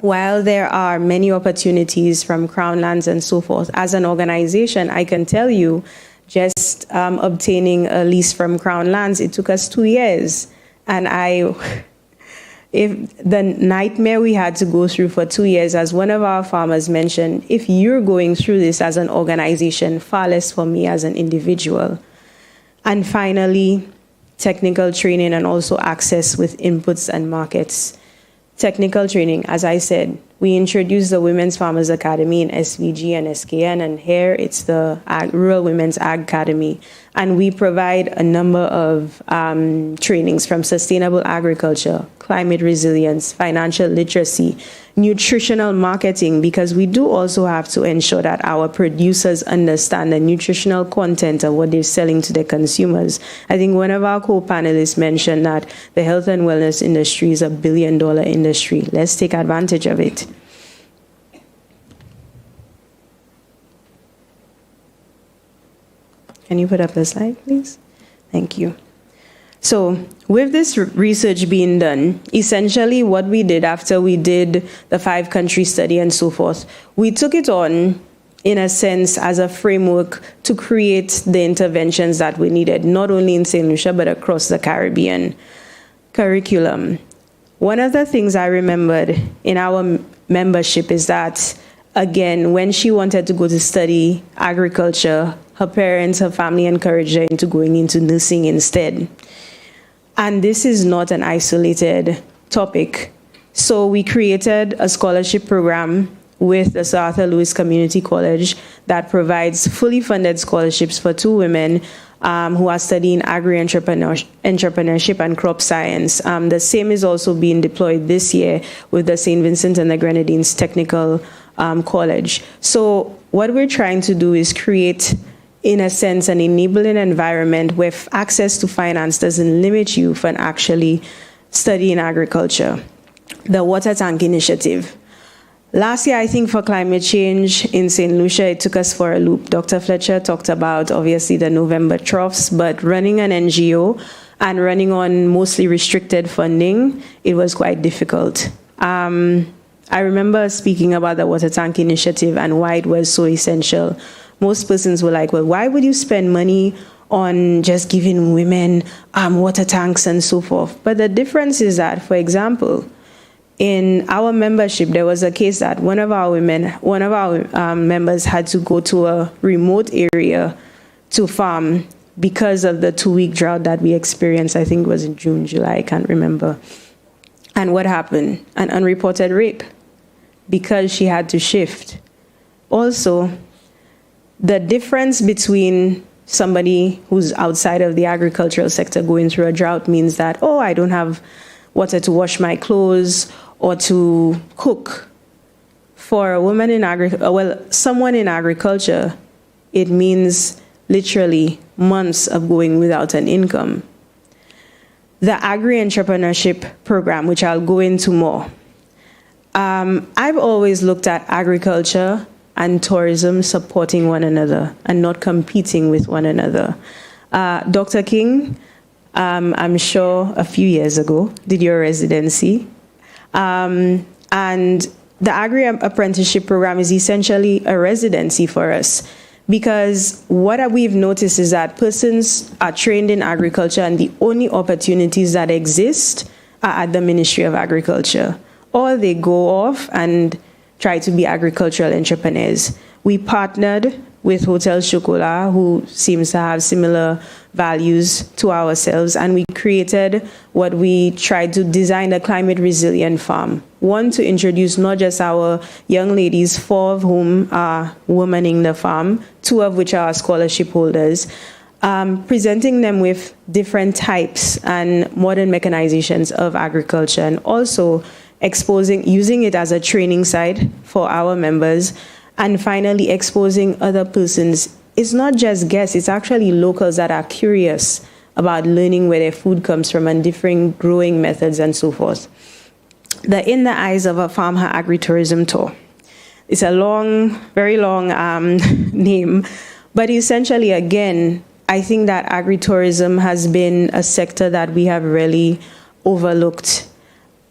While there are many opportunities from Crown Lands and so forth, as an organization, I can tell you, just obtaining a lease from Crown Lands, it took us 2 years. And if the nightmare we had to go through for 2 years, as one of our farmers mentioned, if you're going through this as an organization, far less for me as an individual. And finally, technical training and also access with inputs and markets. Technical training, as I said, we introduced the Women's Farmers Academy in SVG and SKN, and here it's the Rural Women's Ag Academy. And we provide a number of trainings from sustainable agriculture, climate resilience, financial literacy, nutritional marketing, because we do also have to ensure that our producers understand the nutritional content of what they're selling to their consumers. I think one of our co-panelists mentioned that the health and wellness industry is $1 billion industry. Let's take advantage of it. Can you put up the slide, please? Thank you. So with this research being done, essentially what we did after we did the 5-country study and so forth, we took it on, in a sense, as a framework to create the interventions that we needed, not only in St. Lucia, but across the Caribbean. Curriculum. One of the things I remembered in our membership is that, again, when she wanted to go to study agriculture, her parents, her family encouraged her into going into nursing instead. And this is not an isolated topic. So we created a scholarship program with the Sir Arthur Lewis Community College that provides fully funded scholarships for 2 women who are studying agri-entrepreneurship and crop science. The same is also being deployed this year with the St. Vincent and the Grenadines Technical College. So what we're trying to do is create, in a sense, an enabling environment where access to finance doesn't limit you from actually studying agriculture. The Water Tank Initiative. Last year, I think for climate change in St. Lucia, it took us for a loop. Dr. Fletcher talked about, obviously, the November troughs, but running an NGO and running on mostly restricted funding, it was quite difficult. I remember speaking about the Water Tank Initiative and why it was so essential. Most persons were like, well, why would you spend money on just giving women water tanks and so forth? But the difference is that, for example, in our membership, there was a case that one of our members had to go to a remote area to farm because of the 2-week drought that we experienced. I think it was in June, July, I can't remember. And what happened? An unreported rape because she had to shift. Also, the difference between somebody who's outside of the agricultural sector going through a drought means that, oh, I don't have water to wash my clothes or to cook. For a woman in someone in agriculture, it means literally months of going without an income. The agri-entrepreneurship program, which I'll go into more. I've always looked at agriculture and tourism supporting one another and not competing with one another. Dr. King, I'm sure a few years ago, did your residency. And the agri-apprenticeship program is essentially a residency for us, because what we've noticed is that persons are trained in agriculture and the only opportunities that exist are at the Ministry of Agriculture, or they go off and try to be agricultural entrepreneurs. We partnered with Hotel Chocolat, who seems to have similar values to ourselves, and we created what we tried to design, a climate resilient farm. One, to introduce not just our young ladies, 4 of whom are womaning the farm, 2 of which are scholarship holders, presenting them with different types and modern mechanizations of agriculture, and also using it as a training site for our members, and finally exposing other persons. It's not just guests, it's actually locals that are curious about learning where their food comes from and different growing methods and so forth. The In the Eyes of a Farmer Agritourism Tour. It's a long, very long name, but essentially, again, I think that agritourism has been a sector that we have really overlooked.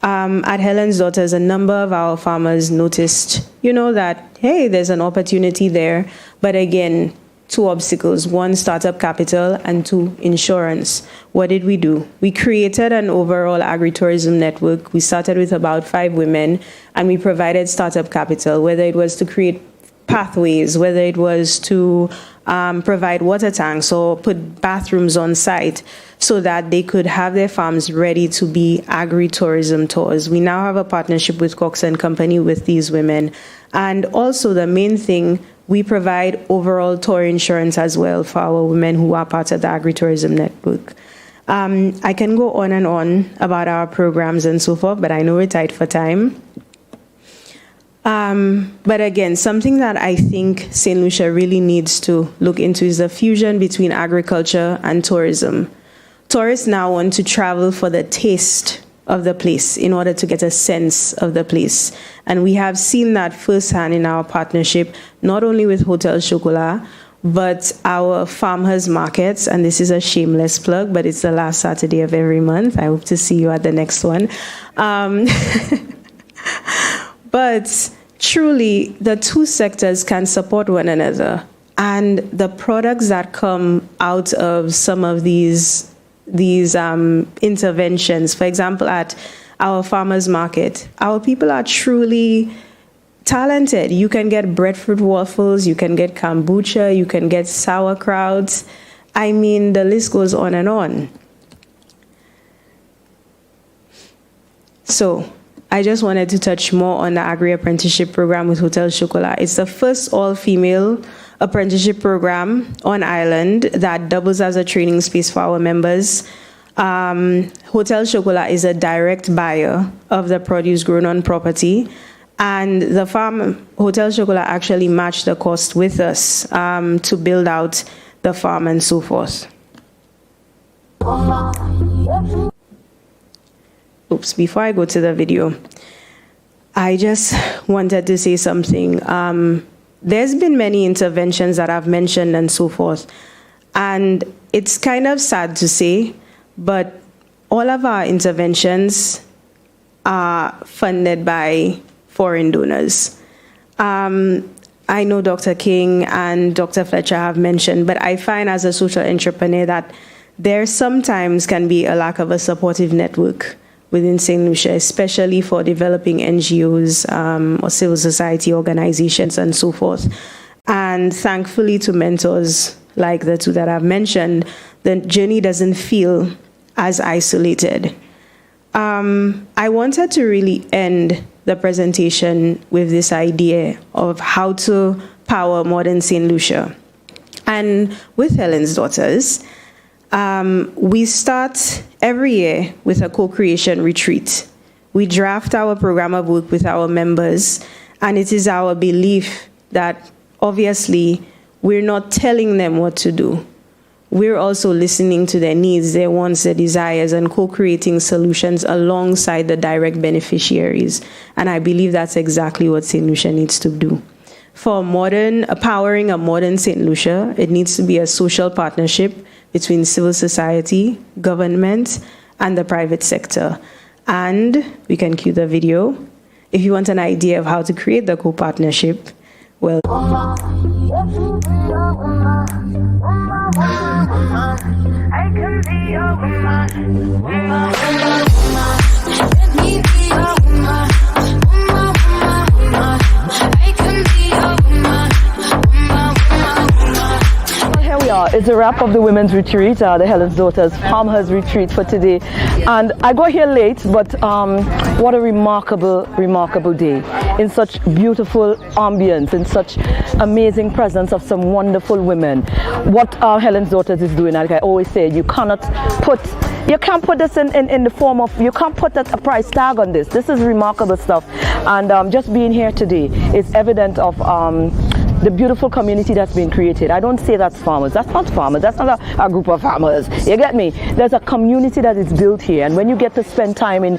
At Helen's Daughters, a number of our farmers noticed, that, hey, there's an opportunity there. But again, 2 obstacles: 1, startup capital, and 2, insurance. What did we do? We created an overall agritourism network. We started with about 5 women, and we provided startup capital, whether it was to create pathways, whether it was to provide water tanks or put bathrooms on site so that they could have their farms ready to be agri-tourism tours. We now have a partnership with Cox & Company with these women. And also the main thing, we provide overall tour insurance as well for our women who are part of the agri-tourism network. I can go on and on about our programs and so forth, but I know we're tight for time. But again, something that I think St. Lucia really needs to look into is the fusion between agriculture and tourism. Tourists now want to travel for the taste of the place in order to get a sense of the place. And we have seen that firsthand in our partnership, not only with Hotel Chocolat, but our farmers markets. And this is a shameless plug, but it's the last Saturday of every month. I hope to see you at the next one. But truly, the 2 sectors can support one another. And the products that come out of some of these interventions, for example, at our farmers market, our people are truly talented. You can get breadfruit waffles, you can get kombucha, you can get sauerkraut. I mean, the list goes on and on. So I just wanted to touch more on the agri-apprenticeship program with Hotel Chocolat. It's the first all-female apprenticeship program on island that doubles as a training space for our members. Hotel Chocolat is a direct buyer of the produce grown on property, and the farm, Hotel Chocolat, actually matched the cost with us to build out the farm and so forth. Oops, before I go to the video, I just wanted to say something. There's been many interventions that I've mentioned and so forth, and it's kind of sad to say, but all of our interventions are funded by foreign donors. I know Dr. King and Dr. Fletcher have mentioned, but I find as a social entrepreneur that there sometimes can be a lack of a supportive network within St. Lucia, especially for developing NGOs or civil society organizations and so forth. And thankfully to mentors like the two that I've mentioned, the journey doesn't feel as isolated. I wanted to really end the presentation with this idea of how to power modern St. Lucia. And with Helen's Daughters, we start every year with a co-creation retreat. We draft our program of work with our members, and it is our belief that obviously we're not telling them what to do. We're also listening to their needs, their wants, their desires, and co-creating solutions alongside the direct beneficiaries. And I believe that's exactly what St. Lucia needs to do. For powering a modern St. Lucia, it needs to be a social partnership between civil society, government, and the private sector. And we can cue the video. If you want an idea of how to create the co-partnership, well, I can be your woman, woman, let me be your woman, woman, woman, I can be your woman, woman. Here we are. It's a wrap of the women's retreat, the Helen's Daughters Farmers Retreat for today. And I got here late, but what a remarkable, remarkable day. In such beautiful ambience, in such amazing presence of some wonderful women. What Helen's Daughters is doing, like I always say, you can't put this in the form of, you can't put a price tag on this. This is remarkable stuff. And just being here today is evident of the beautiful community that's been created. I don't say that's farmers. That's not farmers. That's not a group of farmers. You get me? There's a community that is built here, and when you get to spend time in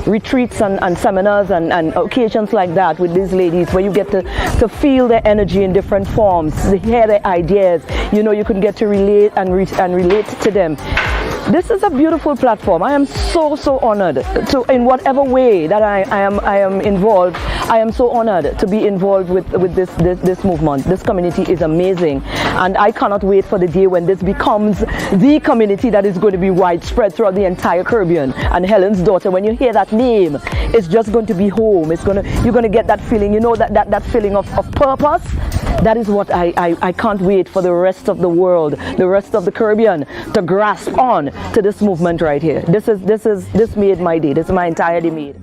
retreats and seminars and occasions like that with these ladies, where you get to feel their energy in different forms, to hear their ideas, you know, you can get to relate and relate to them. This is a beautiful platform. I am so honored to, in whatever way that I am involved, I am so honored to be involved with this movement. This community is amazing, and I cannot wait for the day when this becomes the community that is going to be widespread throughout the entire Caribbean. And Helen's Daughter, when you hear that name, it's just going to be home. You're going to get that feeling, you know, that feeling of purpose. That is what I can't wait for the rest of the world, the rest of the Caribbean, to grasp on to this movement right here. This made my day. This is my entire day made.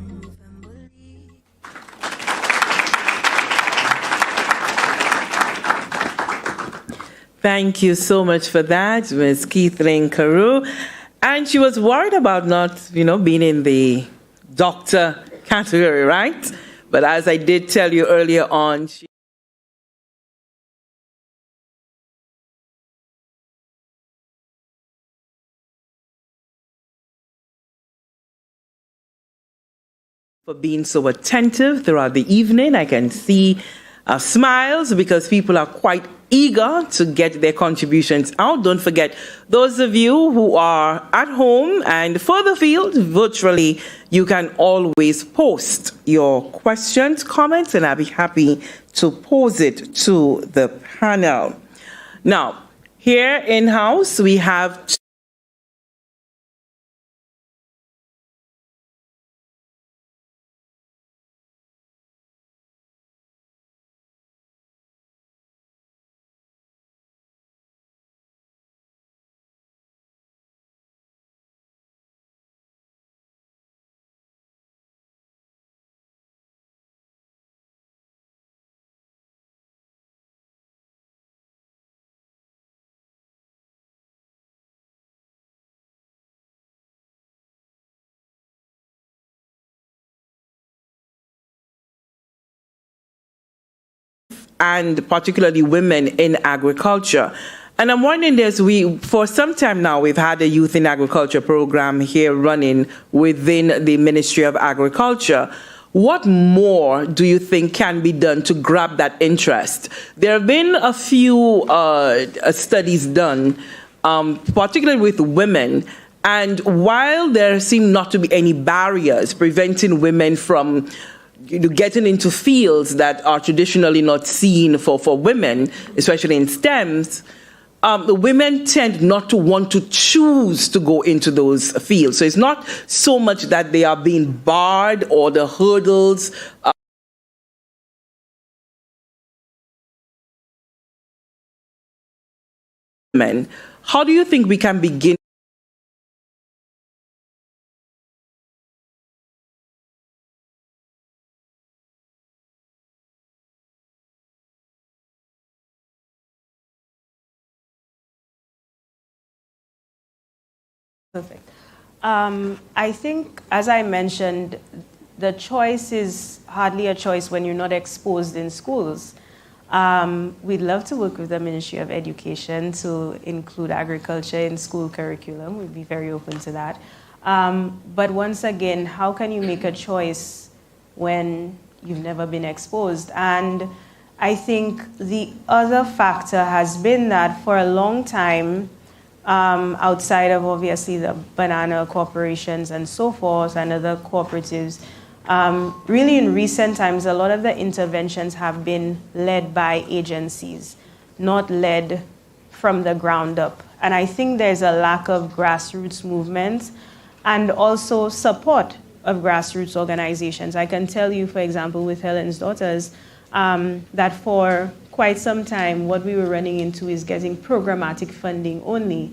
Thank you so much for that, Ms. Keithlyn Carew. And she was worried about not, being in the doctor category, right? But as I did tell you earlier on, for being so attentive throughout the evening. I can see smiles because people are quite eager to get their contributions out. Don't forget, those of you who are at home and further afield virtually, you can always post your questions, comments, and I'll be happy to pose it to the panel. Now, here in-house, we have and particularly women in agriculture. And I'm wondering this, for some time now, we've had a Youth in Agriculture program here running within the Ministry of Agriculture. What more do you think can be done to grab that interest? There have been a few studies done, particularly with women, and while there seem not to be any barriers preventing women from getting into fields that are traditionally not seen for women, especially in STEMs, the women tend not to want to choose to go into those fields. So it's not so much that they are being barred or the hurdles How do you think we can begin? Perfect. I think, as I mentioned, the choice is hardly a choice when you're not exposed in schools. We'd love to work with the Ministry of Education to include agriculture in school curriculum. We'd be very open to that. But once again, how can you make a choice when you've never been exposed? And I think the other factor has been that for a long time, outside of obviously the banana corporations and so forth and other cooperatives, really in recent times, a lot of the interventions have been led by agencies, not led from the ground up. And I think there's a lack of grassroots movement and also support of grassroots organizations. I can tell you, for example, with Helen's Daughters, that for quite some time, what we were running into is getting programmatic funding only.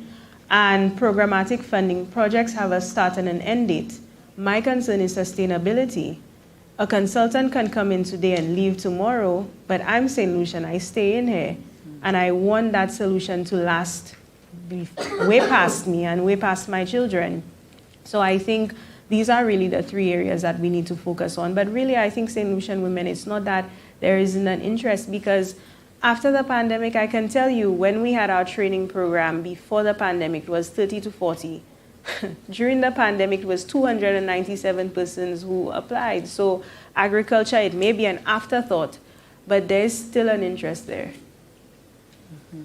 And programmatic funding projects have a start and an end date. My concern is sustainability. A consultant can come in today and leave tomorrow, but I'm St. Lucia and I stay in here. And I want that solution to last way past me and way past my children. So I think these are really the three areas that we need to focus on. But really, I think St. Lucian women, it's not that there isn't an interest, because after the pandemic, I can tell you, when we had our training program before the pandemic, it was 30 to 40. During the pandemic, it was 297 persons who applied. So agriculture, it may be an afterthought, but there's still an interest there. Mm-hmm.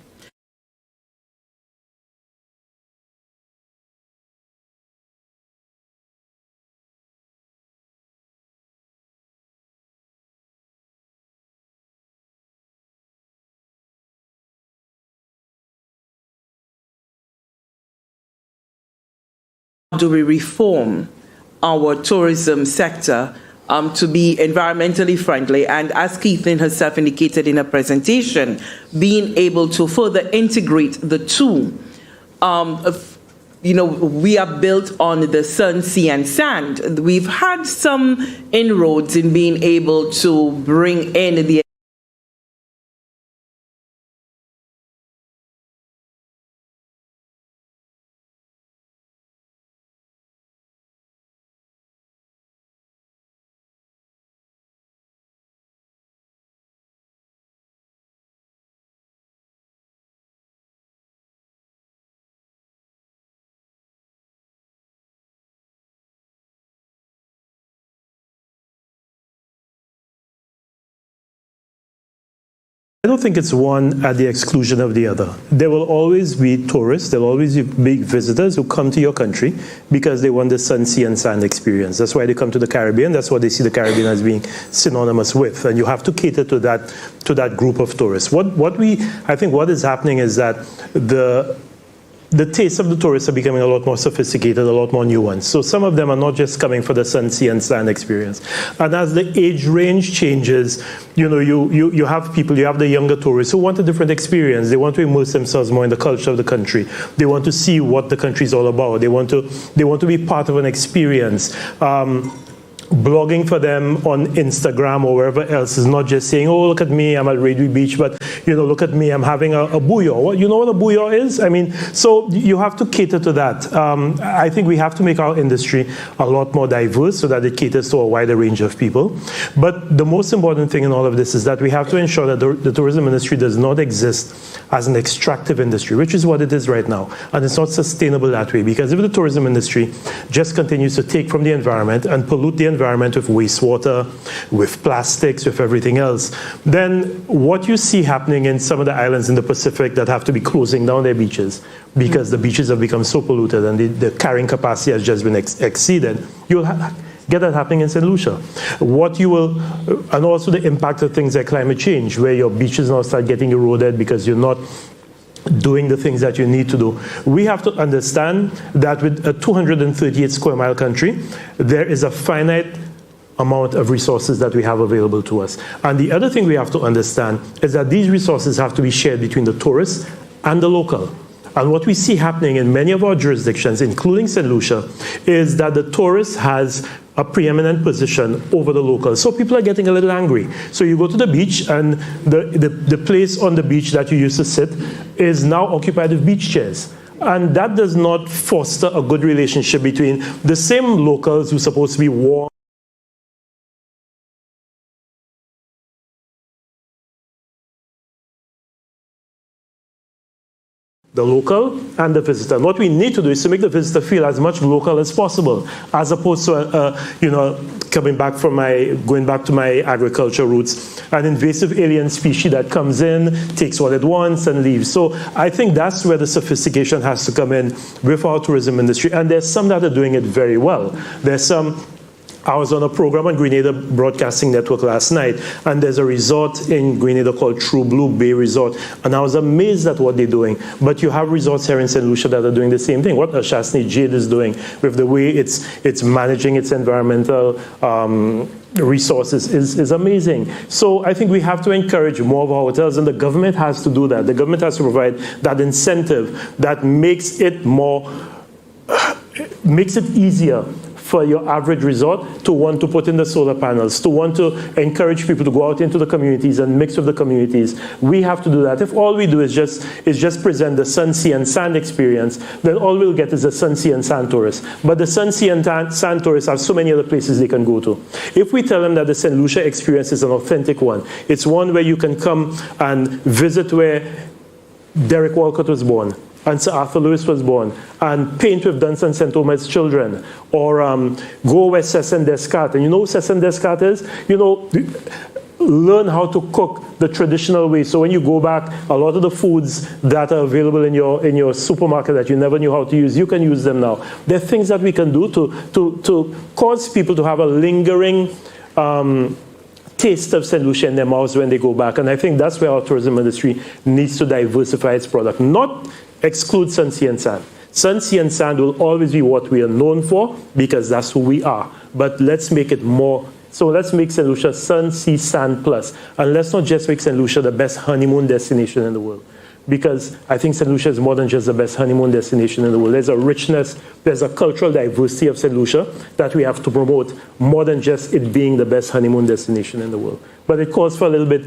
Do we reform our tourism sector to be environmentally friendly? And as Keithlin herself indicated in her presentation, being able to further integrate the two. We are built on the sun, sea, and sand. We've had some inroads in being able to bring in the I don't think it's one at the exclusion of the other. There will always be tourists, there will always be visitors who come to your country because they want the sun, sea, and sand experience. That's why they come to the Caribbean. That's what they see the Caribbean as being synonymous with. And you have to cater to that group of tourists. I think what is happening is that the tastes of the tourists are becoming a lot more sophisticated, a lot more nuanced. So some of them are not just coming for the sun, sea, and sand experience. And as the age range changes, you have people, you have the younger tourists who want a different experience. They want to immerse themselves more in the culture of the country. They want to see what the country is all about. They want to be part of an experience. Blogging for them on Instagram or wherever else is not just saying, oh, look at me, I'm at Redwood Beach, but, look at me, I'm having a bouillon. You know what a bouillon is? I mean, so you have to cater to that. I think we have to make our industry a lot more diverse so that it caters to a wider range of people. But the most important thing in all of this is that we have to ensure that the tourism industry does not exist as an extractive industry, which is what it is right now. And it's not sustainable that way, because if the tourism industry just continues to take from the environment and pollute the environment with wastewater, with plastics, with everything else, then what you see happening in some of the islands in the Pacific that have to be closing down their beaches because the beaches have become so polluted and the carrying capacity has just been exceeded, you'll get that happening in St. Lucia. And also the impact of things like climate change, where your beaches now start getting eroded because you're not doing the things that you need to do. We have to understand that with a 238 square mile country, there is a finite amount of resources that we have available to us. And the other thing we have to understand is that these resources have to be shared between the tourists and the local. And what we see happening in many of our jurisdictions, including St. Lucia, is that the tourist has a preeminent position over the local. So people are getting a little angry. So you go to the beach, and the place on the beach that you used to sit is now occupied with beach chairs. And that does not foster a good relationship between the same locals who are supposed to be warm. The local and the visitor. And what we need to do is to make the visitor feel as much local as possible, as opposed to, going back to my agriculture roots, an invasive alien species that comes in, takes what it wants, and leaves. So I think that's where the sophistication has to come in with our tourism industry. And there's some that are doing it very well. There's some. I was on a program on Grenada Broadcasting Network last night, and there's a resort in Grenada called True Blue Bay Resort, and I was amazed at what they're doing. But you have resorts here in St. Lucia that are doing the same thing. What Shasni Jade is doing with the way it's managing its environmental resources is amazing. So I think we have to encourage more of our hotels, and the government has to do that. The government has to provide that incentive that makes it easier for your average resort to want to put in the solar panels, to want to encourage people to go out into the communities and mix with the communities. We have to do that. If all we do is just present the sun, sea, and sand experience, then all we'll get is a sun, sea, and sand tourist. But the sun, sea, and sand tourists have so many other places they can go to. If we tell them that the St. Lucia experience is an authentic one, it's one where you can come and visit where Derek Walcott was born, and Sir Arthur Lewis was born, and paint with Dunstan St. Omer's children, or go where Cessin Descartes. And you know who Cessin Descartes is? Learn how to cook the traditional way. So when you go back, a lot of the foods that are available in your supermarket that you never knew how to use, you can use them now. There are things that we can do to cause people to have a lingering taste of St. Lucia in their mouths when they go back. And I think that's where our tourism industry needs to diversify its product, not exclude sun, sea, and sand. Sun, sea, and sand will always be what we are known for because that's who we are. But let's make it more. So let's make St. Lucia sun, sea, sand plus. And let's not just make St. Lucia the best honeymoon destination in the world. Because I think St. Lucia is more than just the best honeymoon destination in the world. There's a richness, there's a cultural diversity of St. Lucia that we have to promote more than just it being the best honeymoon destination in the world. But it calls for a little bit,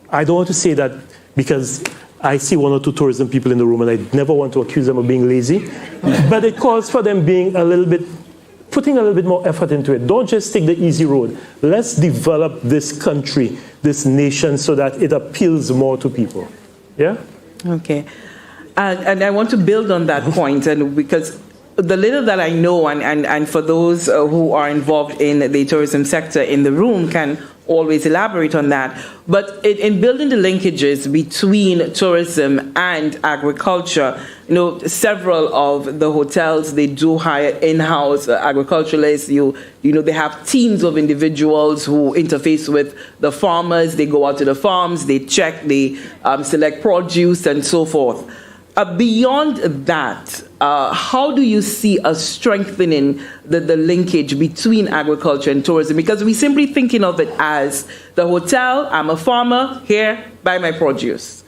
I don't want to say that because I see one or two tourism people in the room and I never want to accuse them of being lazy, but it calls for them being putting a little bit more effort into it. Don't just take the easy road. Let's develop this country, this nation, so that it appeals more to people. Yeah? Okay. And I want to build on that point, and because the little that I know, and for those who are involved in the tourism sector in the room can always elaborate on that. But in building the linkages between tourism and agriculture, several of the hotels, they do hire in-house agriculturalists. They have teams of individuals who interface with the farmers. They go out to the farms, they check, they select produce and so forth. Beyond that, how do you see us strengthening the linkage between agriculture and tourism? Because we're simply thinking of it as the hotel, I'm a farmer, here, buy my produce.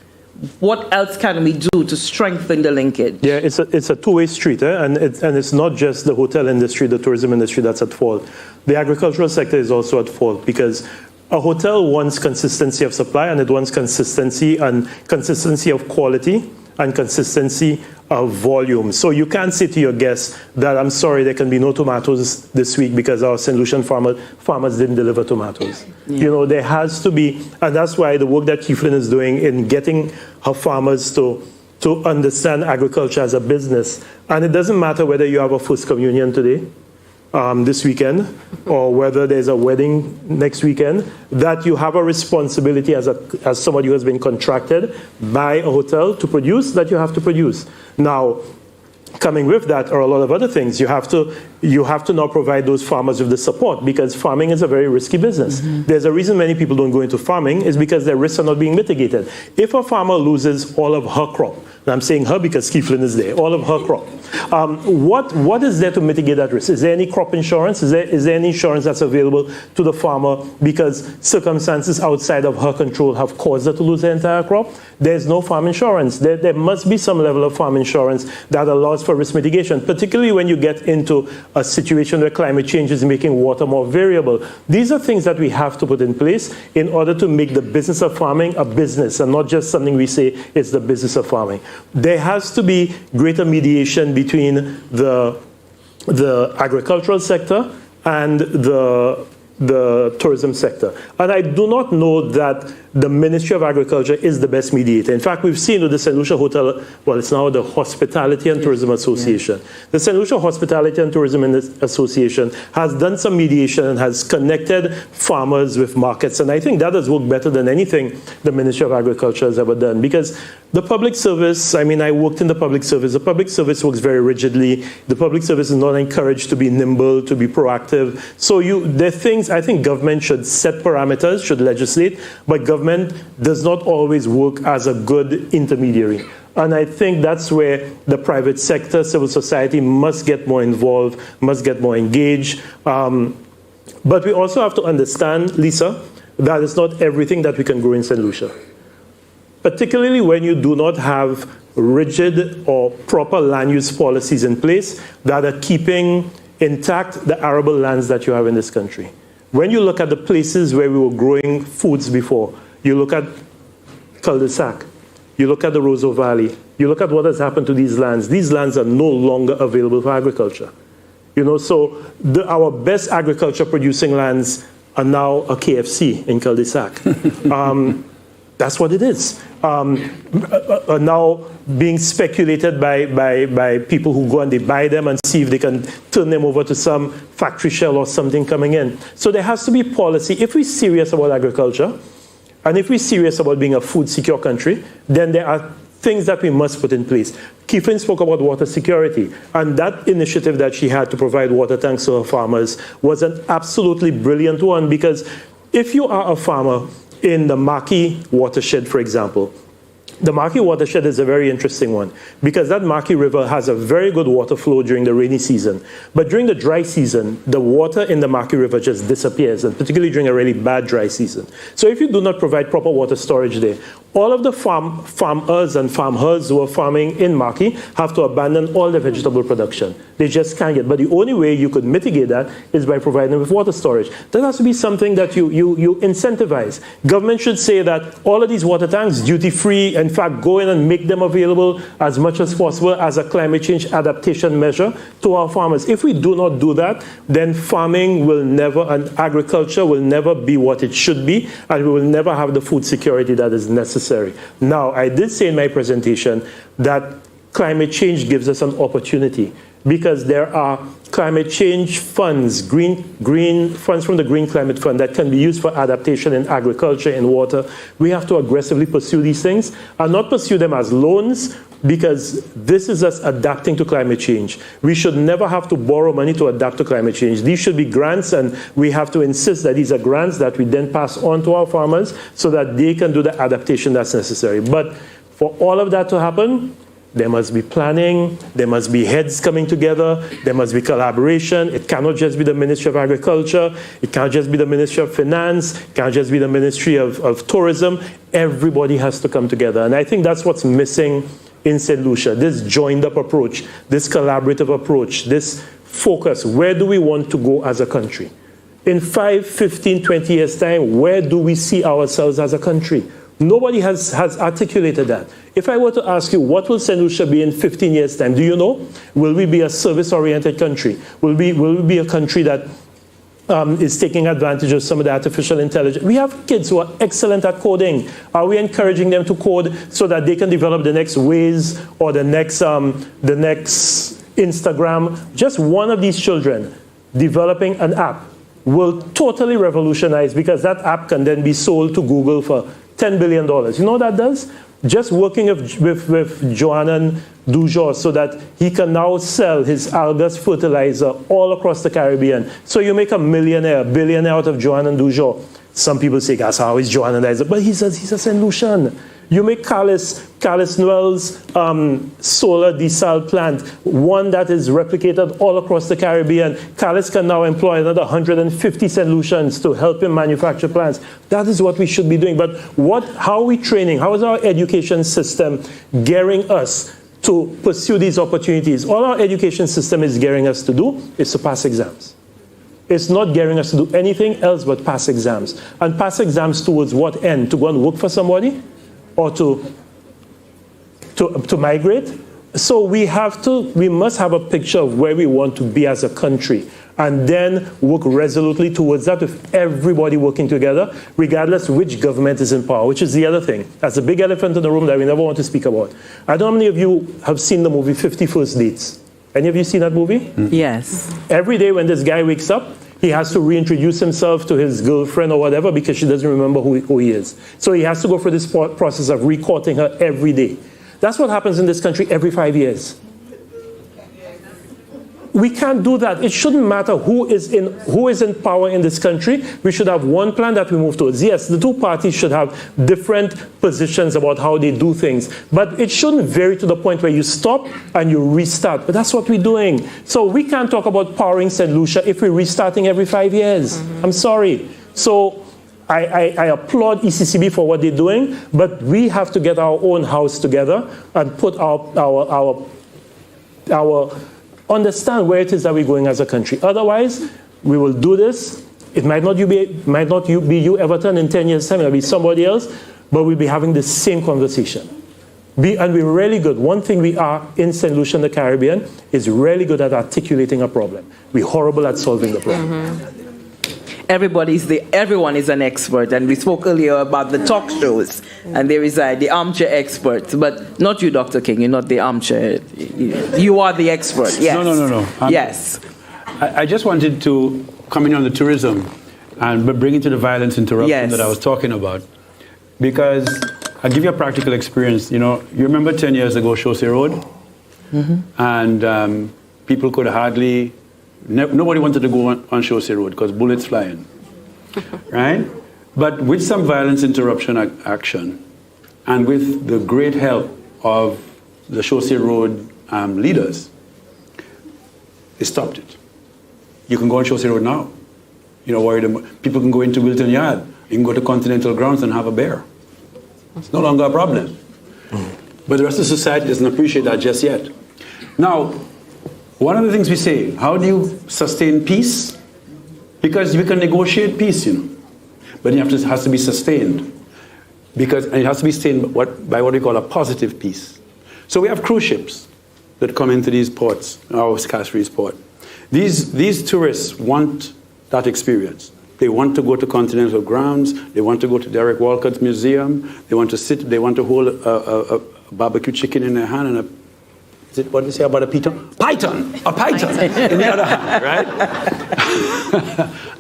What else can we do to strengthen the linkage? Yeah, it's a two-way street, and it's not just the hotel industry, the tourism industry that's at fault. The agricultural sector is also at fault because a hotel wants consistency of supply, and it wants consistency of quality and consistency of volume. So you can't say to your guests that, I'm sorry, there can be no tomatoes this week because our St. Lucian farmers didn't deliver tomatoes. Yeah. There has to be, and that's why the work that Keithlin is doing in getting her farmers to understand agriculture as a business. And it doesn't matter whether you have a first communion today, this weekend, or whether there's a wedding next weekend, that you have a responsibility as somebody who has been contracted by a hotel to produce, that you have to produce. Now, coming with that are a lot of other things. You have to you have to now provide those farmers with the support, because farming is a very risky business. There's a reason many people don't go into farming, is because their risks are not being mitigated. If a farmer loses all of her crop, and I'm saying her because Keeflin is there, all of her crop, what is there to mitigate that risk? Is there any crop insurance? Is there any insurance that's available to the farmer because circumstances outside of her control have caused her to lose her entire crop? There's no farm insurance. There must be some level of farm insurance that allows for risk mitigation, particularly when you get into a situation where climate change is making water more variable. These are things that we have to put in place in order to make the business of farming a business and not just something we say it's the business of farming. There has to be greater mediation between the agricultural sector and the tourism sector. And I do not know that the Ministry of Agriculture is the best mediator. In fact, we've seen with the St. Lucia Hotel, well, it's now the Hospitality and Tourism Association. Yeah. The St. Lucia Hospitality and Tourism Association has done some mediation and has connected farmers with markets. And I think that has worked better than anything the Ministry of Agriculture has ever done. Because the public service, I mean, I worked in the public service. The public service works very rigidly. The public service is not encouraged to be nimble, to be proactive. So there are things, I think government should set parameters, should legislate, but government does not always work as a good intermediary. And I think that's where the private sector, civil society must get more involved, must get more engaged. But we also have to understand, Lisa, that it's not everything that we can grow in St. Lucia. Particularly when you do not have rigid or proper land use policies in place that are keeping intact the arable lands that you have in this country. When you look at the places where we were growing foods before, you look at cul-de-sac, you look at the Roseau Valley, you look at what has happened to these lands are no longer available for agriculture. You know, so our best agriculture producing lands are now a KFC in cul-de-sac. That's what it is. Are now being speculated by people who go and they buy them and see if they can turn them over to some factory shell or something coming in. So there has to be policy. If we're serious about agriculture, and if we're serious about being a food secure country, then there are things that we must put in place. Keeflin spoke about water security, and that initiative that she had to provide water tanks to her farmers was an absolutely brilliant one, because if you are a farmer in the Marquis watershed, for example, the Marquis watershed is a very interesting one because that Marquis River has a very good water flow during the rainy season. But during the dry season, the water in the Marquis River just disappears, and particularly during a really bad dry season. So if you do not provide proper water storage there, all of the farmers and farmers who are farming in Marquis have to abandon all their vegetable production. They just can't get. But the only way you could mitigate that is by providing them with water storage. That has to be something that you incentivize. Government should say that all of these water tanks, duty-free, in fact, go in and make them available as much as possible as a climate change adaptation measure to our farmers. If we do not do that, then farming will never, and agriculture will never be what it should be, and we will never have the food security that is necessary. Now, I did say in my presentation that climate change gives us an opportunity because there are climate change funds, green funds from the Green Climate Fund that can be used for adaptation in agriculture and water. We have to aggressively pursue these things and not pursue them as loans, because this is us adapting to climate change. We should never have to borrow money to adapt to climate change. These should be grants, and we have to insist that these are grants that we then pass on to our farmers so that they can do the adaptation that's necessary. But for all of that to happen, there must be planning, there must be heads coming together, there must be collaboration. It cannot just be the Ministry of Agriculture, it can't just be the Ministry of Finance, it can't just be the Ministry of Tourism. Everybody has to come together. And I think that's what's missing in St. Lucia, this joined-up approach, this collaborative approach, this focus. Where do we want to go as a country? In 5, 15, 20 years' time, where do we see ourselves as a country? Nobody has articulated that. If I were to ask you, what will St. Lucia be in 15 years' time? Do you know? Will we be a service-oriented country? Will we be a country that is taking advantage of some of the artificial intelligence? We have kids who are excellent at coding. Are we encouraging them to code so that they can develop the next Waze or the next Instagram? Just one of these children developing an app will totally revolutionize, because that app can then be sold to Google for $10 billion. You know what that does? just working with Joannan Dujour so that he can now sell his algas fertilizer all across the Caribbean. So you make a billionaire out of Joannan Dujour. Some people say, that's how is Joannan, but he's a St. Lucian. You make Carlos Noel's solar desal plant, one that is replicated all across the Caribbean. Carlos can now employ another 150 St. Lucians to help him manufacture plants. That is what we should be doing. But how are we training? How is our education system gearing us to pursue these opportunities? All our education system is gearing us to do is to pass exams. It's not gearing us to do anything else but pass exams. And pass exams towards what end? To go and work for somebody? Or to migrate? So we must have a picture of where we want to be as a country, and then work resolutely towards that with everybody working together, regardless which government is in power, which is the other thing. That's a big elephant in the room that we never want to speak about. I don't know how many of you have seen the movie 50 First Dates. Any of you seen that movie? Yes. Every day when this guy wakes up, he has to reintroduce himself to his girlfriend or whatever because she doesn't remember who he is. So he has to go through this process of recourting her every day. That's what happens in this country every 5 years. We can't do that. It shouldn't matter who is in power in this country. We should have one plan that we move towards. Yes, the two parties should have different positions about how they do things, but it shouldn't vary to the point where you stop and you restart. But that's what we're doing. So we can't talk about powering St. Lucia if we're restarting every 5 years. I'm sorry. So I applaud ECCB for what they're doing, but we have to get our own house together and put our understand where it is that we're going as a country. Otherwise, we will do this. It might not be you, Everton, in 10 years' time. It'll be somebody else, but we'll be having the same conversation. And we're really good. One thing we are in St. Lucia in the Caribbean is really good at articulating a problem. We're horrible at solving the problem. Everyone is an expert, and we spoke earlier about the talk shows, and there is the armchair experts, but not you, Dr. King. You're not the armchair. You are the expert. Yes. No. Yes. I just wanted to come in on the tourism and bring it to the violence interruption that I was talking about, because I'll give you a practical experience. You remember 10 years ago, Chaussee Road, and people could hardly. Nobody wanted to go on Chaussee Road because bullets flying, right? But with some violence interruption action, and with the great help of the Chaussee Road leaders, they stopped it. You can go on Chaussee Road now. People can go into Wilton Yard. You can go to Continental Grounds and have a beer. It's no longer a problem. But the rest of society doesn't appreciate that just yet. Now, one of the things we say, how do you sustain peace? Because we can negotiate peace, but it has to be sustained. And it has to be sustained by what we call a positive peace. So we have cruise ships that come into these ports, our Castries port. These tourists want that experience. They want to go to Continental Grounds. They want to go to Derek Walcott's museum. They want to hold a barbecue chicken in their hand and what do you say about a python? A python in the other hand, right?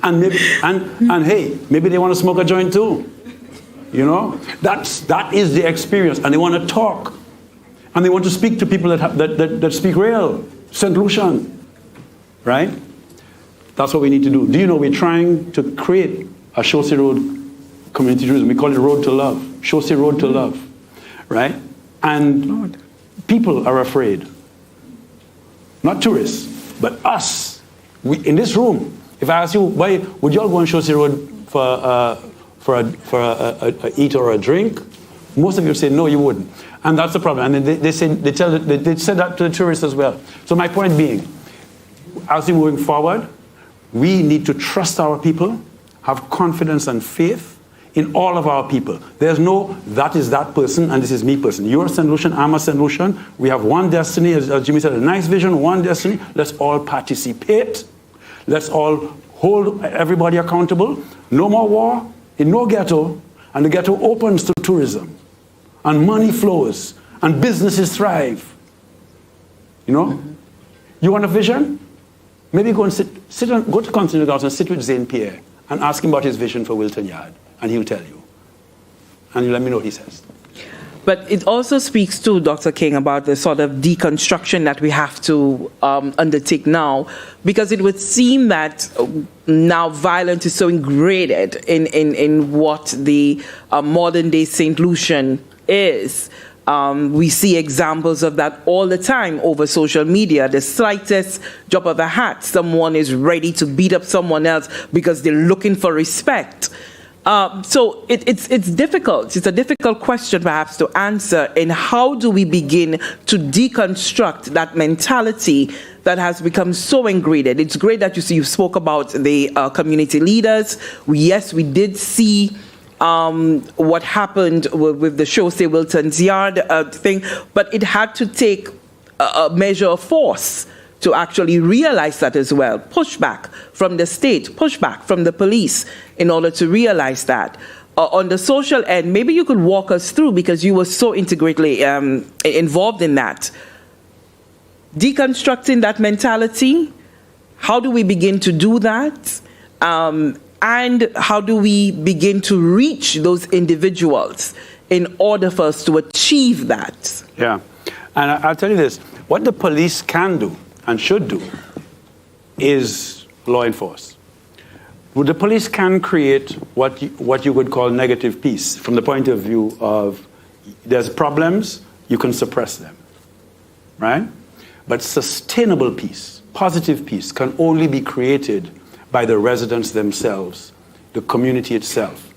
and hey, maybe they want to smoke a joint too. That is the experience, and they want to talk, and they want to speak to people that speak real St. Lucian, right? That's what we need to do. Do you know we're trying to create a Chaussee Road community tourism? We call it Road to Love, Chaussee Road to Love, right? And people are afraid. Not tourists, but us. In this room, if I ask you, why would you all go on Chaussee Road for a eat or a drink? Most of you say, no, you wouldn't. And that's the problem. And they said that to the tourists as well. So my point being, as we're moving forward, we need to trust our people, have confidence and faith in all of our people. There's no, that is that person and this is me person. You're a St. Lucian, I'm a St. Lucian. We have one destiny, as Jimmy said, a nice vision, one destiny. Let's all participate. Let's all hold everybody accountable. No more war in no ghetto, and the ghetto opens to tourism. And money flows, and businesses thrive. You want a vision? Maybe go and go to Continental Grounds and sit with Zane Pierre and ask him about his vision for Wilton Yard. And he'll tell you. And you let me know what he says. But it also speaks to, Dr. King, about the sort of deconstruction that we have to undertake now, because it would seem that now violence is so ingrained in what the modern-day St. Lucian is. We see examples of that all the time over social media. The slightest drop of a hat, someone is ready to beat up someone else because they're looking for respect. So it's difficult. It's a difficult question, perhaps, to answer. And how do we begin to deconstruct that mentality that has become so ingrained? It's great that you spoke about the community leaders. Yes, we did see what happened with the show, say, Wilton's Yard thing, but it had to take a measure of force to actually realize that as well. Pushback from the state, pushback from the police in order to realize that. On the social end, maybe you could walk us through, because you were so integrally involved in that. Deconstructing that mentality, how do we begin to do that? And how do we begin to reach those individuals in order for us to achieve that? Yeah, and I'll tell you this, what the police can do and should do is law enforce. Well, the police can create what you would call negative peace from the point of view of there's problems, you can suppress them, right? But sustainable peace, positive peace, can only be created by the residents themselves, the community itself.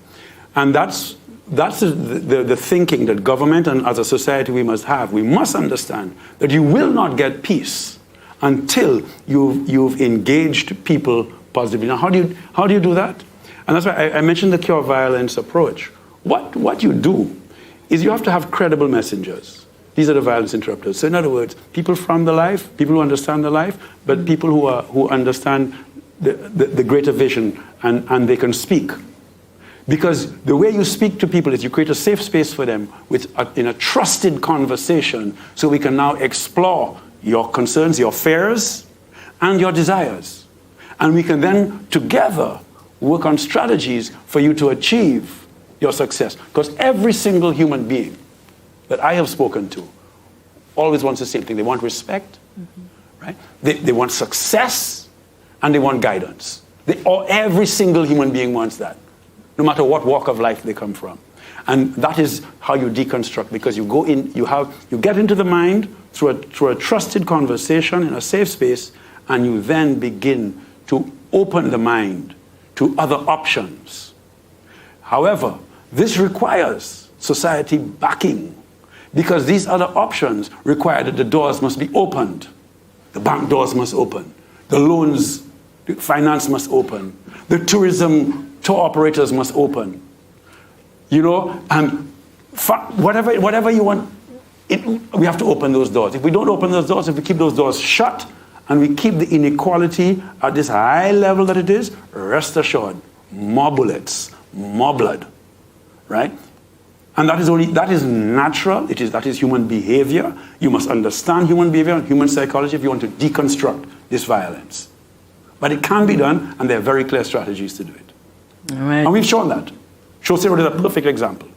And that's the thinking that government and as a society we must have. We must understand that you will not get peace until you've engaged people positively. Now, how do you do that? And that's why I mentioned the cure violence approach. What you do is you have to have credible messengers. These are the violence interrupters. So in other words, people from the life, people who understand the life, but people who understand the greater vision and they can speak. Because the way you speak to people is you create a safe space for them in a trusted conversation, so we can now explore your concerns, your fears, and your desires. And we can then together work on strategies for you to achieve your success. Because every single human being that I have spoken to always wants the same thing. They want respect, right? They want success, and they want guidance. Every single human being wants that, no matter what walk of life they come from. And that is how you deconstruct, because you go in, you get into the mind through a trusted conversation in a safe space, and you then begin to open the mind to other options. However, this requires society backing, because these other options require that the doors must be opened. The bank doors must open. The loans, the finance must open. The tourism tour operators must open. You know, and whatever you want, we have to open those doors. If we don't open those doors, if we keep those doors shut, and we keep the inequality at this high level that it is, rest assured, more bullets, more blood, right? And that is natural. That is human behavior. You must understand human behavior and human psychology if you want to deconstruct this violence. But it can be done, and there are very clear strategies to do it. All right. And we've shown that. Shosero is a perfect example.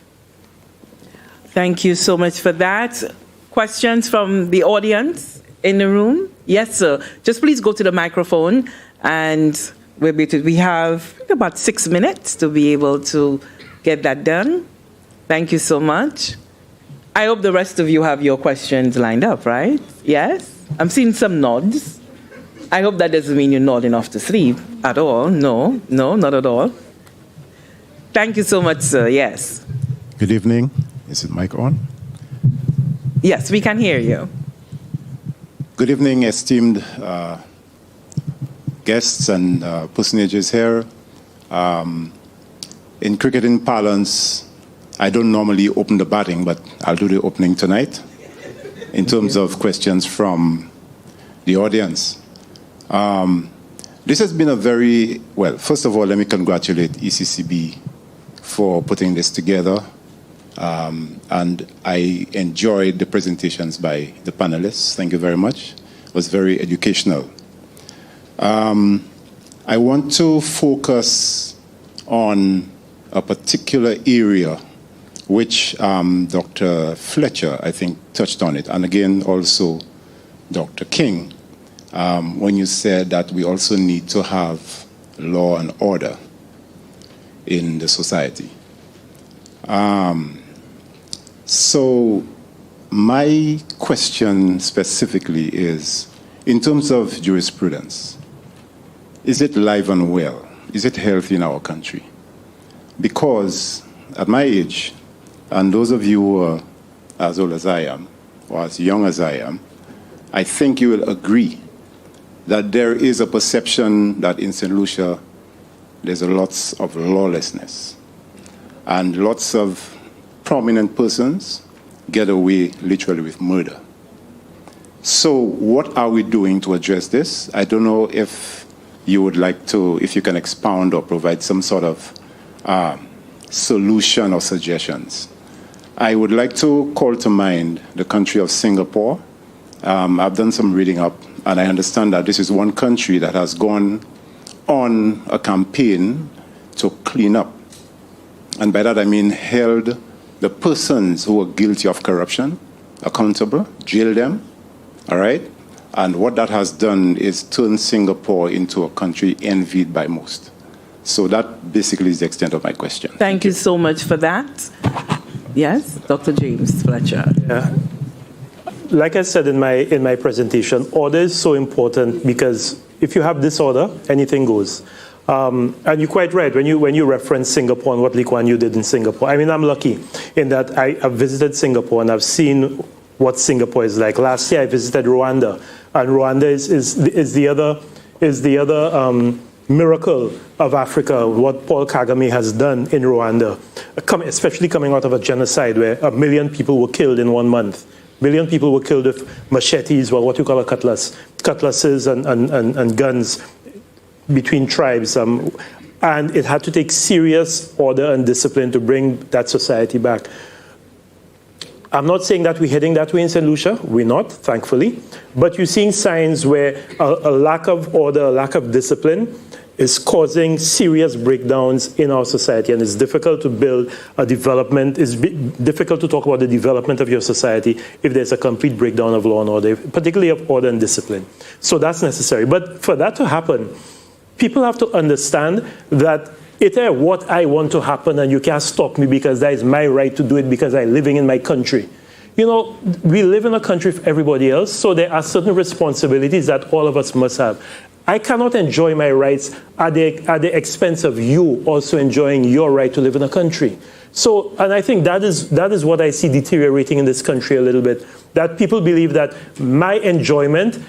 Thank you so much for that. Questions from the audience in the room? Yes, sir. Just please go to the microphone, and we have about 6 minutes to be able to get that done. Thank you so much. I hope the rest of you have your questions lined up, right? Yes? I'm seeing some nods. I hope that doesn't mean you're nodding off to sleep at all. No, not at all. Thank you so much, sir. Yes. Good evening. Is it mic on? Yes, we can hear you. Good evening, esteemed guests and personages here. In cricketing parlance, I don't normally open the batting, but I'll do the opening tonight in terms of questions from the audience. This has been first of all, let me congratulate ECCB for putting this together. And I enjoyed the presentations by the panelists. Thank you very much. It was very educational. I want to focus on a particular area which Dr. Fletcher, I think, touched on it, and again also Dr. King, when you said that we also need to have law and order in the society. So my question specifically is, in terms of jurisprudence, is it live and well? Is it healthy in our country? Because at my age, and those of you who are as old as I am, or as young as I am, I think you will agree that there is a perception that in St. Lucia there's a lots of lawlessness, and lots of prominent persons get away literally with murder. So what are we doing to address this? I don't know if you would like to, if you can expound or provide some sort of solution or suggestions. I would like to call to mind the country of Singapore. I've done some reading up, and I understand that this is one country that has gone on a campaign to clean up. And by that I mean held the persons who were guilty of corruption accountable, jail them, all right? And what that has done is turn Singapore into a country envied by most. So that basically is the extent of my question. Thank you so much for that. Yes, Dr. James Fletcher. Yeah. Like I said in my presentation, order is so important because if you have disorder, anything goes. And you're quite right when you reference Singapore and what Lee Kuan Yew did in Singapore. I mean, I'm lucky in that I've visited Singapore and I've seen what Singapore is like. Last year I visited Rwanda, and Rwanda is the other miracle of Africa. What Paul Kagame has done in Rwanda, especially coming out of a genocide where 1 million people were killed in 1 month. 1 million people were killed with machetes, well, what you call a cutlasses and guns between tribes. And it had to take serious order and discipline to bring that society back. I'm not saying that we're heading that way in St. Lucia. We're not, thankfully. But you're seeing signs where a lack of order, a lack of discipline is causing serious breakdowns in our society. And it's difficult to build a development. It's difficult to talk about the development of your society if there's a complete breakdown of law and order, particularly of order and discipline. So that's necessary. But for that to happen, people have to understand that it is what I want to happen, and you can't stop me because that is my right to do it because I'm living in my country. You know, we live in a country for everybody else, so there are certain responsibilities that all of us must have. I cannot enjoy my rights at the expense of you also enjoying your right to live in a country. So, and I think that is what I see deteriorating in this country a little bit, that people believe that my enjoyment,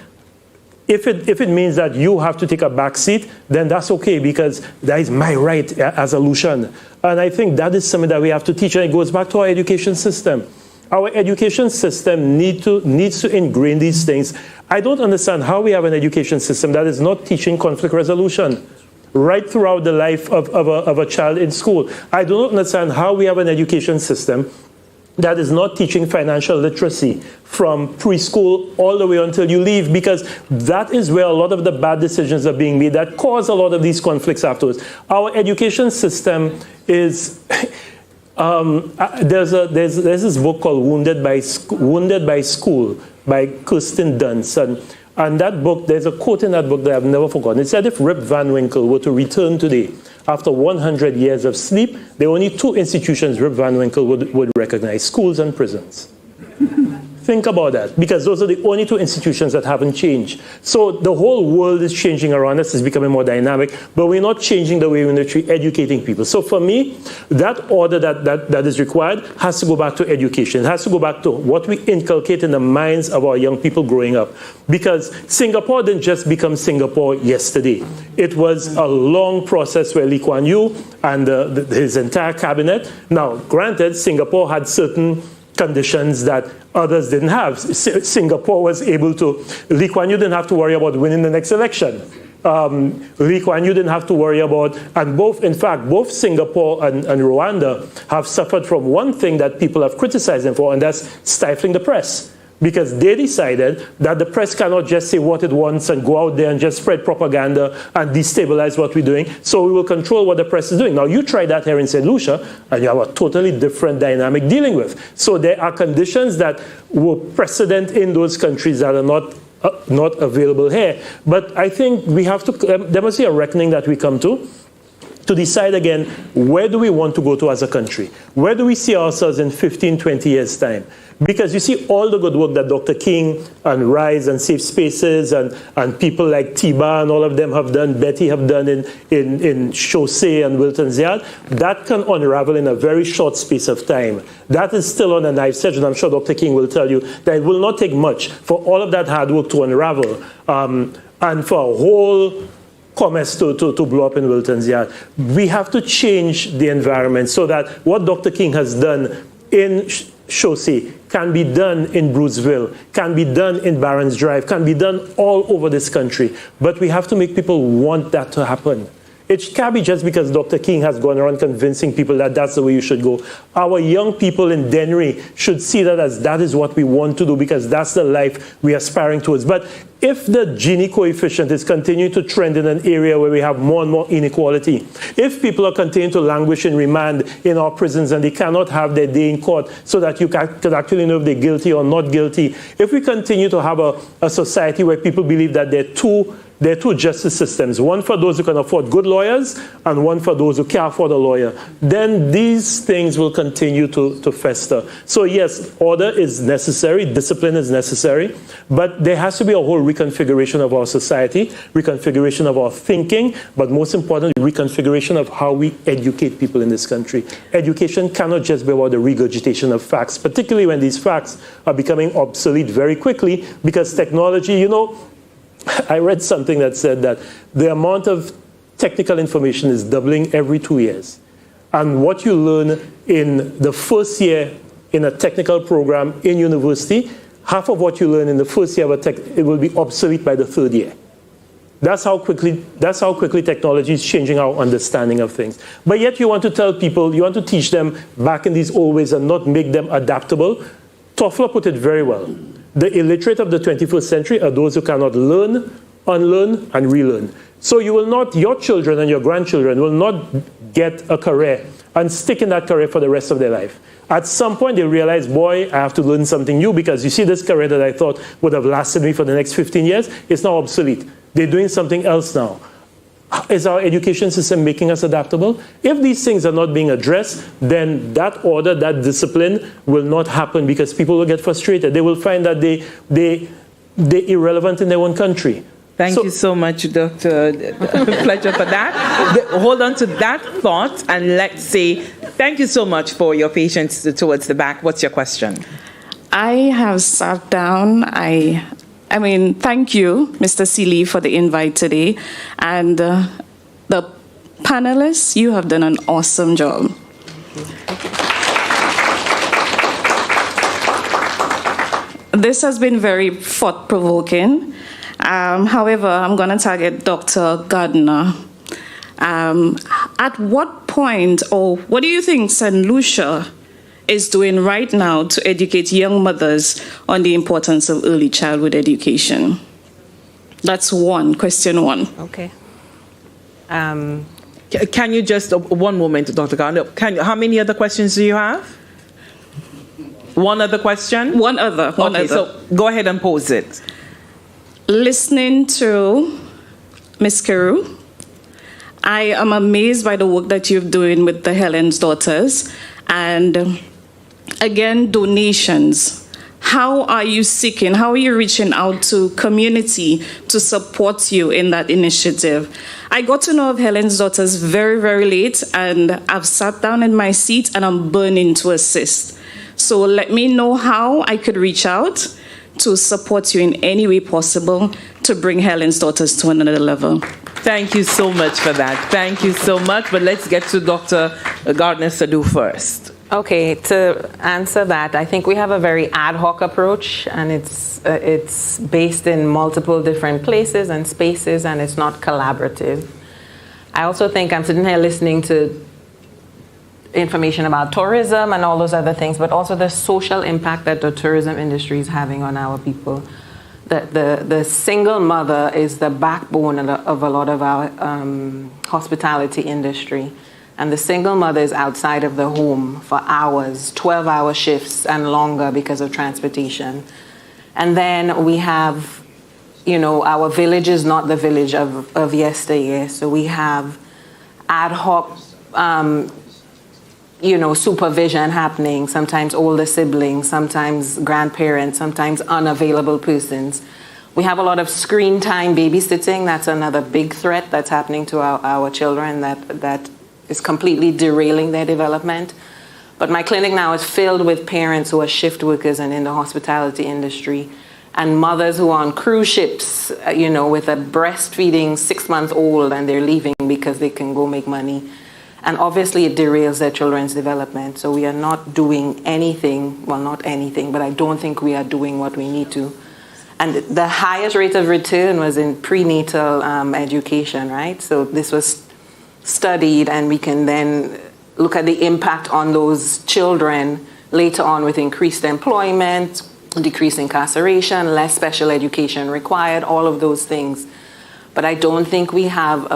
if it means that you have to take a back seat, then that's okay because that is my right as a Lucian. And I think that is something that we have to teach, and it goes back to our education system. Our education system needs to ingrain these things. I don't understand how we have an education system that is not teaching conflict resolution right throughout the life of a child in school. I do not understand how we have an education system that is not teaching financial literacy from preschool all the way until you leave, because that is where a lot of the bad decisions are being made that cause a lot of these conflicts afterwards. Our education system is, there's this book called Wounded by School by Kirsten Dunst. And that book, there's a quote in that book that I've never forgotten. It said if Rip Van Winkle were to return today, after 100 years of sleep, there are only 2 institutions Rip Van Winkle would recognize, schools and prisons. Think about that, because those are the only 2 institutions that haven't changed. So the whole world is changing around us, it's becoming more dynamic, but we're not changing the way we're educating people. So for me, that order that is required has to go back to education. It has to go back to what we inculcate in the minds of our young people growing up. Because Singapore didn't just become Singapore yesterday. It was a long process where Lee Kuan Yew and his entire cabinet, now granted, Singapore had certain conditions that others didn't have. Singapore was able to, Lee Kuan Yew didn't have to worry about winning the next election. Lee Kuan Yew didn't have to worry about, and both Singapore and Rwanda have suffered from one thing that people have criticized them for, and that's stifling the press. because they decided that the press cannot just say what it wants and go out there and just spread propaganda and destabilize what we're doing. So we will control what the press is doing. Now, you try that here in St. Lucia, and you have a totally different dynamic dealing with. So there are conditions that were precedent in those countries that are not available here. But I think we have to, there must be a reckoning that we come to decide again, where do we want to go to as a country? Where do we see ourselves in 15, 20 years' time? Because you see all the good work that Dr. King and Rise and Safe Spaces and people like Tiba and all of them have done, Betty have done in Chaussee and Wilton's Yard, that can unravel in a very short space of time. That is still on a knife's edge, and I'm sure Dr. King will tell you that it will not take much for all of that hard work to unravel and for a whole commerce to blow up in Wilton's Yard. We have to change the environment so that what Dr. King has done in Chaussee can be done in Bruceville, can be done in Barron's Drive, can be done all over this country. But we have to make people want that to happen. It can't be just because Dr. King has gone around convincing people that that's the way you should go. Our young people in Dennery should see that as that is what we want to do, because that's the life we are aspiring towards. But if the Gini coefficient is continuing to trend in an area where we have more and more inequality, if people are continuing to languish in remand in our prisons and they cannot have their day in court so that you can actually know if they're guilty or not guilty, if we continue to have a society where people believe that there are two justice systems, one for those who can afford good lawyers and one for those who can't afford a lawyer, then these things will continue to fester. So yes, order is necessary, discipline is necessary, but there has to be a whole reconfiguration of our society, reconfiguration of our thinking, but most importantly, reconfiguration of how we educate people in this country. Education cannot just be about the regurgitation of facts, particularly when these facts are becoming obsolete very quickly, because technology, I read something that said that the amount of technical information is doubling every 2 years. And what you learn in the first year in a technical program in university, half of what you learn in the first year of it will be obsolete by the third year. That's how quickly technology is changing our understanding of things. But yet you want to tell people, you want to teach them back in these old ways and not make them adaptable. Toffler put it very well. The illiterate of the 21st century are those who cannot learn, unlearn, and relearn. So you will not, your children and your grandchildren will not get a career and stick in that career for the rest of their life. At some point they'll realize, boy, I have to learn something new, because you see this career that I thought would have lasted me for the next 15 years, it's now obsolete. They're doing something else now. Is our education system making us adaptable? If these things are not being addressed, then that order, that discipline will not happen, because people will get frustrated. They will find that they're irrelevant in their own country. Thank you so much, Dr. Fletcher, for that. Hold on to that thought, and let's say thank you so much for your patience towards the back. What's your question? I have sat down. I mean, thank you, Mr. Seeley, for the invite today. And the panelists, you have done an awesome job. This has been very thought-provoking. However, I'm going to target Dr. Gardner. At what point, or what do you think St. Lucia is doing right now to educate young mothers on the importance of early childhood education? That's question one. Okay. Can you just, one moment, Dr. Gardner, how many other questions do you have? One other question? One other. So go ahead and pose it. Listening to Ms. Carew, I am amazed by the work that you're doing with the Helen's Daughters. And again, donations. How are you seeking, how are you reaching out to community to support you in that initiative? I got to know of Helen's Daughters very, very late, and I've sat down in my seat and I'm burning to assist. So let me know how I could reach out to support you in any way possible to bring Helen's Daughters to another level. Thank you so much for that. Thank you so much. But let's get to Dr. Gardner-Sadu first. Okay, to answer that, I think we have a very ad hoc approach, and it's based in multiple different places and spaces, and it's not collaborative. I also think I'm sitting here listening to information about tourism and all those other things, but also the social impact that the tourism industry is having on our people. The single mother is the backbone of a lot of our hospitality industry. And the single mother is outside of the home for hours, 12-hour shifts and longer because of transportation. And then we have, our village is not the village of yesteryear. So we have ad hoc, supervision happening, sometimes older siblings, sometimes grandparents, sometimes unavailable persons. We have a lot of screen time babysitting. That's another big threat that's happening to our children that is completely derailing their development. But my clinic now is filled with parents who are shift workers and in the hospitality industry, and mothers who are on cruise ships, with a breastfeeding 6-month-old, and they're leaving because they can go make money. And obviously it derails their children's development. So we are not doing anything, well, not anything, but I don't think we are doing what we need to. And the highest rate of return was in prenatal education, right? So this was studied, and we can then look at the impact on those children later on with increased employment, decreased incarceration, less special education required, all of those things. But I don't think we have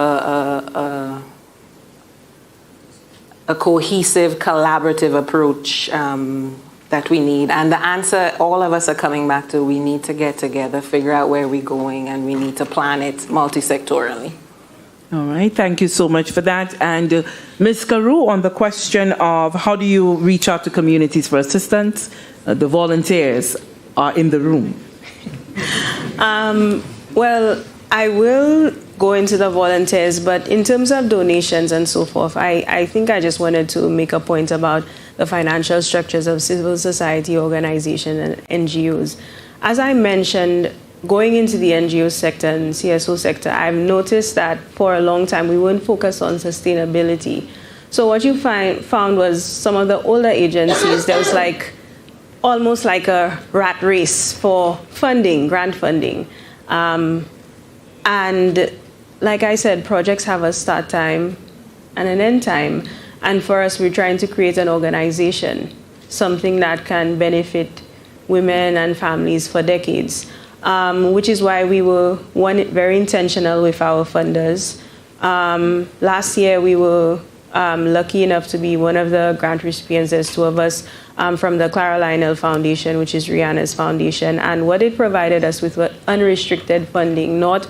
a cohesive, collaborative approach that we need. And the answer all of us are coming back to, we need to get together, figure out where we're going, and we need to plan it multi-sectorally. All right, thank you so much for that. And Ms. Carew, on the question of how do you reach out to communities for assistance, the volunteers are in the room. Well, I will go into the volunteers, but in terms of donations and so forth, I think I just wanted to make a point about the financial structures of civil society organizations and NGOs. As I mentioned, going into the NGO sector and CSO sector, I've noticed that for a long time we weren't focused on sustainability. So what you found was some of the older agencies, there was almost like a rat race for funding, grant funding. And like I said, projects have a start time and an end time. And for us, we're trying to create an organization, something that can benefit women and families for decades, which is why we were very intentional with our funders. Last year, we were lucky enough to be one of the grant recipients. There's 2 of us from the Clara Lionel Foundation, which is Rihanna's foundation. And what it provided us with was unrestricted funding, not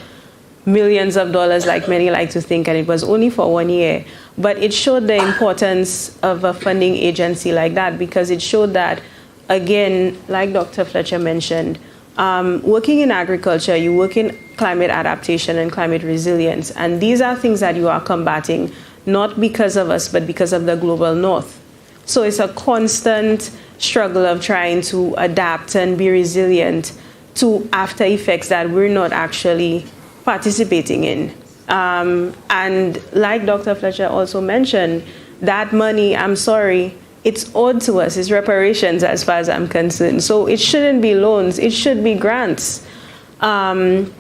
millions of dollars like many like to think, and it was only for 1 year. But it showed the importance of a funding agency like that, because it showed that, again, like Dr. Fletcher mentioned, working in agriculture, you work in climate adaptation and climate resilience, and these are things that you are combating, not because of us, but because of the global north. So it's a constant struggle of trying to adapt and be resilient to after effects that we're not actually participating in. And like Dr. Fletcher also mentioned, that money, I'm sorry, it's owed to us. It's reparations as far as I'm concerned. So it shouldn't be loans. It should be grants. And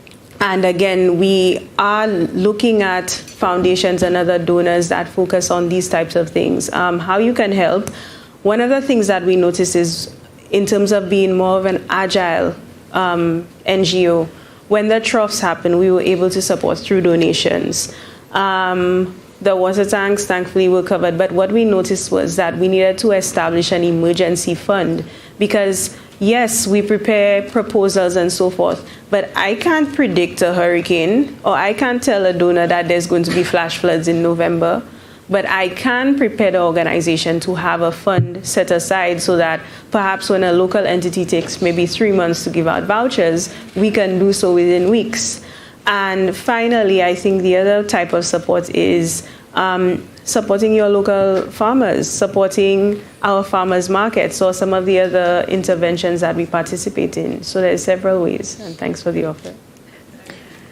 again, we are looking at foundations and other donors that focus on these types of things. How you can help. One of the things that we notice is in terms of being more of an agile NGO, when the troughs happened, we were able to support through donations. The water tanks, thankfully, were covered. But what we noticed was that we needed to establish an emergency fund because, yes, we prepare proposals and so forth, but I can't predict a hurricane, or I can't tell a donor that there's going to be flash floods in November. But I can prepare the organization to have a fund set aside so that perhaps when a local entity takes maybe 3 months to give out vouchers, we can do so within weeks. And finally, I think the other type of support is supporting your local farmers, supporting our farmers markets, or some of the other interventions that we participate in. So there's several ways, and thanks for the offer.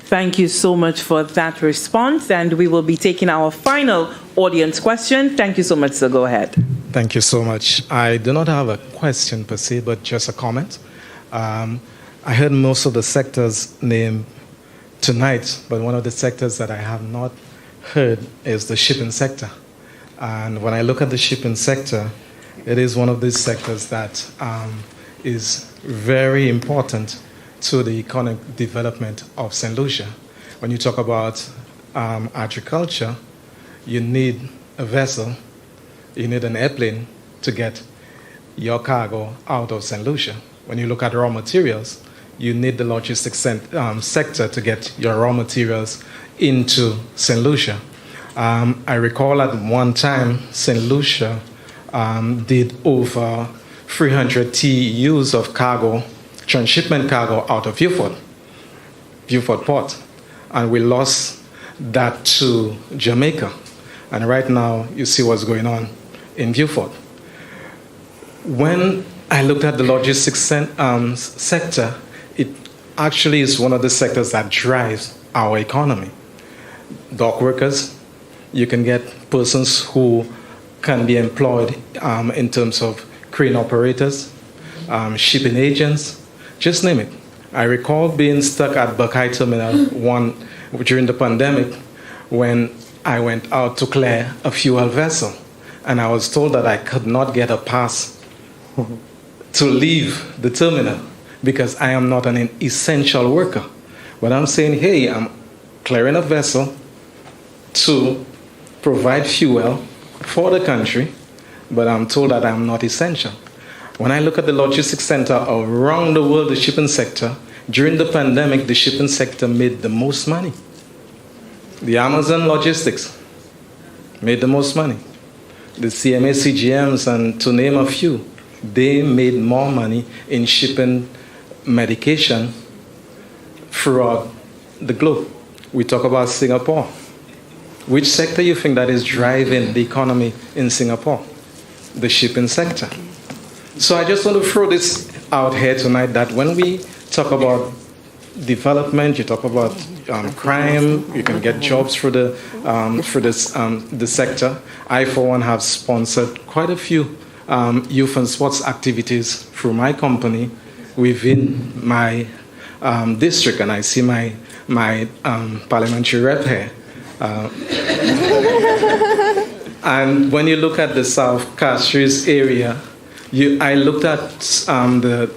Thank you so much for that response, and we will be taking our final audience question. Thank you so much, sir. Go ahead. Thank you so much. I do not have a question per se, but just a comment. I heard most of the sectors named tonight, but one of the sectors that I have not heard is the shipping sector. And when I look at the shipping sector, it is one of these sectors that is very important to the economic development of St. Lucia. When you talk about agriculture, you need a vessel, you need an airplane to get your cargo out of St. Lucia. When you look at raw materials, you need the logistics sector to get your raw materials into St. Lucia. I recall at one time, St. Lucia did over 300 TEUs of cargo, transshipment cargo out of Beaufort Port. And we lost that to Jamaica. And right now, you see what's going on in Beaufort. When I looked at the logistics sector, it actually is one of the sectors that drives our economy. Dock workers, you can get persons who can be employed in terms of crane operators, shipping agents, just name it. I recall being stuck at Buckeye Terminal 1 during the pandemic when I went out to clear a fuel vessel, and I was told that I could not get a pass to leave the terminal because I am not an essential worker. But I'm saying, hey, I'm clearing a vessel to provide fuel for the country, but I'm told that I'm not essential. When I look at the logistics center around the world, the shipping sector, during the pandemic, the shipping sector made the most money. The Amazon logistics made the most money. The CMA, CGMs, and to name a few, they made more money in shipping medication throughout the globe. We talk about Singapore. Which sector you think that is driving the economy in Singapore? The shipping sector. So I just want to throw this out here tonight that when we talk about development, you talk about crime, you can get jobs for the sector. I, for one, have sponsored quite a few youth and sports activities through my company within my district, and I see my parliamentary rep here. And when you look at the South Castries area, I looked at the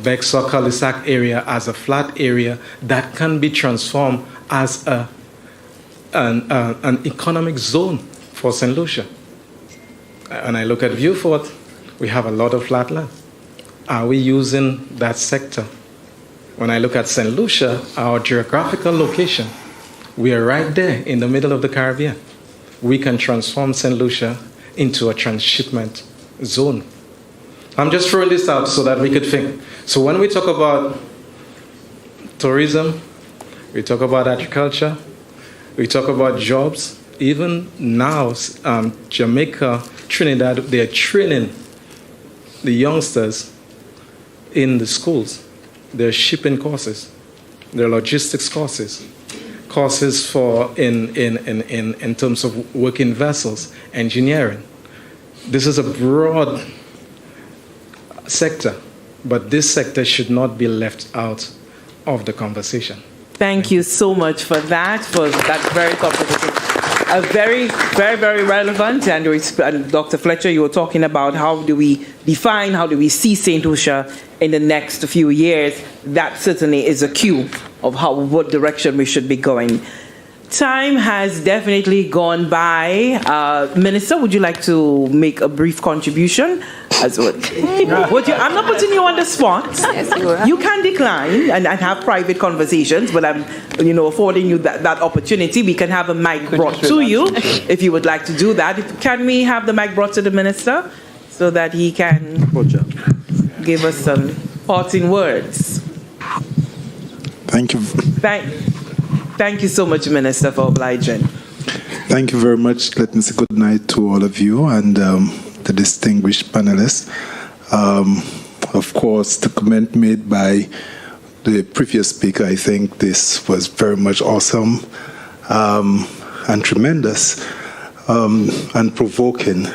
Bexar-Cul-de-Sac area as a flat area that can be transformed as an economic zone for St. Lucia. And I look at Beaufort, we have a lot of flat land. Are we using that sector? When I look at St. Lucia, our geographical location, we are right there in the middle of the Caribbean. We can transform St. Lucia into a transshipment zone. I'm just throwing this out so that we could think. So when we talk about tourism, we talk about agriculture, we talk about jobs. Even now, Jamaica, Trinidad, they're training the youngsters in the schools. They're shipping courses, they're logistics courses for in terms of working vessels, engineering. This is a broad sector, but this sector should not be left out of the conversation. Thank you so much for that very comprehensive, very, very, very relevant. And Dr. Fletcher, you were talking about how do we define, how do we see St. Lucia in the next few years. That certainly is a cue of what direction we should be going. Time has definitely gone by. Minister, would you like to make a brief contribution? I'm not putting you on the spot. Yes, you are. You can decline and have private conversations, but I'm affording you that opportunity. We can have a mic brought to you if you would like to do that. Can we have the mic brought to the minister so that he can give us some parting words? Thank you. Thank you so much, Minister, for obliging. Thank you very much. Let me say good night to all of you and the distinguished panelists. Of course, the comment made by the previous speaker, I think this was very much awesome and tremendous and provoking.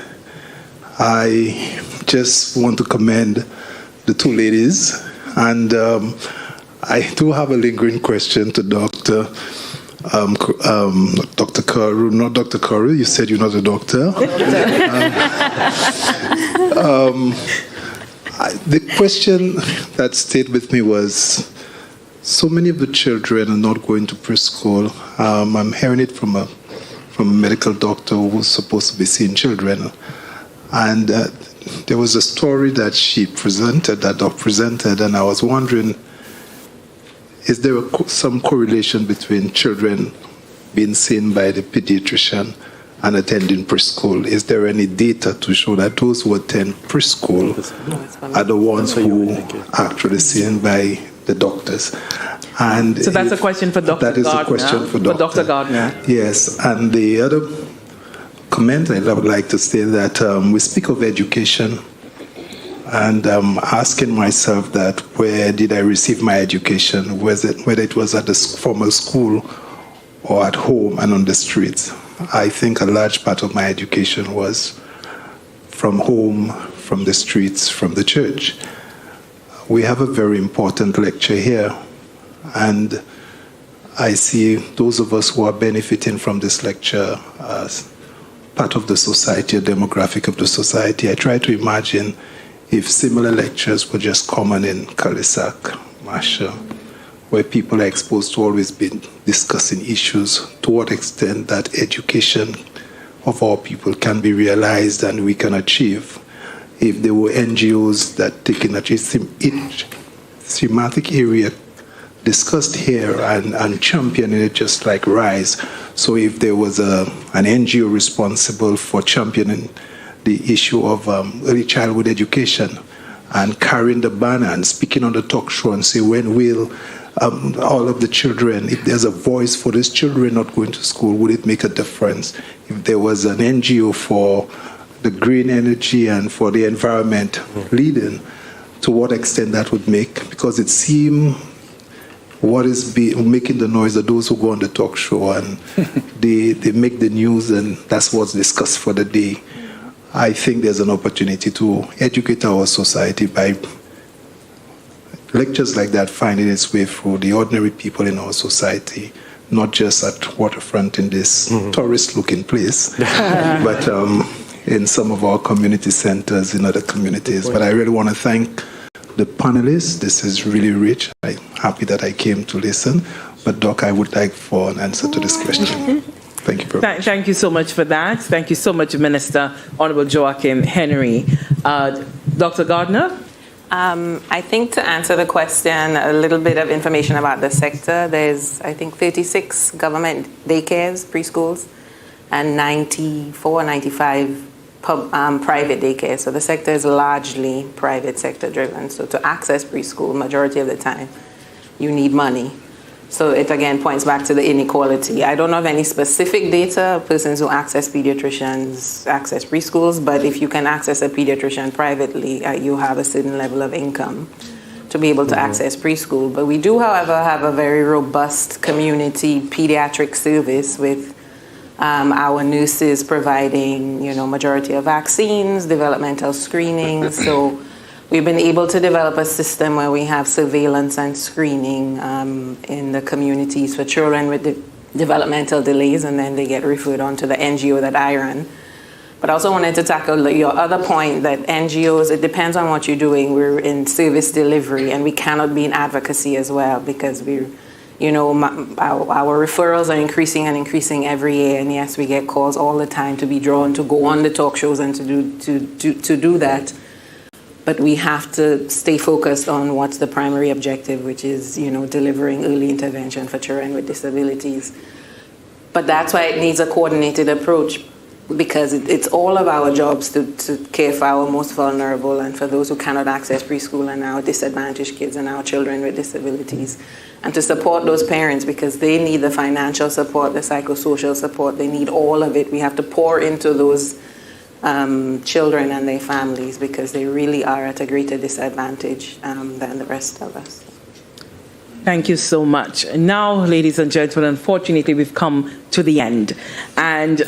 I just want to commend the two ladies, and I do have a lingering question to Dr. Dr. Karu, not Dr. Karu, you said you're not a doctor. The question that stayed with me was, so many of the children are not going to preschool. I'm hearing it from a medical doctor who's supposed to be seeing children. And there was a story that Doc presented, and I was wondering, is there some correlation between children being seen by the pediatrician and attending preschool? Is there any data to show that those who attend preschool are the ones who are actually seen by the doctors? And so that's a question for Dr. Gardner. That is a question for Dr. Gardner. Yes, and the other comment I would like to say that we speak of education, and I'm asking myself that where did I receive my education, whether it was at the formal school or at home and on the streets. I think a large part of my education was from home, from the streets, from the church. We have a very important lecture here, and I see those of us who are benefiting from this lecture as part of the society, a demographic of the society. I try to imagine if similar lectures were just common in Kalisak, Masha, where people are exposed to always be discussing issues, to what extent that education of our people can be realized and we can achieve. If there were NGOs that take in each thematic area discussed here and championing it, just like RISE. So if there was an NGO responsible for championing the issue of early childhood education and carrying the banner and speaking on the talk show and say, when will all of the children, if there's a voice for these children not going to school, would it make a difference? If there was an NGO for the green energy and for the environment leading, to what extent that would make, because it seemed what is making the noise are those who go on the talk show and they make the news and that's what's discussed for the day. I think there's an opportunity to educate our society by lectures like that finding its way through the ordinary people in our society, not just at Waterfront in this tourist-looking place, but in some of our community centers in other communities. But I really want to thank the panelists. This is really rich. I'm happy that I came to listen. But Doc, I would like for an answer to this question. Thank you very much. Thank you so much for that. Thank you so much, Minister Honorable Joachim Henry. Dr. Gardner? I think to answer the question, a little bit of information about the sector. There's, I think, 36 government daycares, preschools, and 94, 95 private daycare. So the sector is largely private sector driven. So to access preschool, majority of the time, you need money. So it again points back to the inequality. I don't have any specific data, persons who access pediatricians access preschools, but if you can access a pediatrician privately, you have a certain level of income to be able to access preschool. But we do, however, have a very robust community pediatric service with our nurses providing, majority of vaccines, developmental screening. So we've been able to develop a system where we have surveillance and screening in the communities for children with developmental delays, and then they get referred on to the NGO that I run. But I also wanted to tackle your other point that NGOs, it depends on what you're doing. We're in service delivery, and we cannot be in advocacy as well because we're, our referrals are increasing and increasing every year, and yes, we get calls all the time to be drawn to go on the talk shows and to do that. But we have to stay focused on what's the primary objective, which is, delivering early intervention for children with disabilities. But that's why it needs a coordinated approach, because it's all of our jobs to care for our most vulnerable and for those who cannot access preschool and our disadvantaged kids and our children with disabilities. And to support those parents, because they need the financial support, the psychosocial support, they need all of it. We have to pour into those children and their families because they really are at a greater disadvantage than the rest of us. Thank you so much. Now, ladies and gentlemen, unfortunately, we've come to the end. And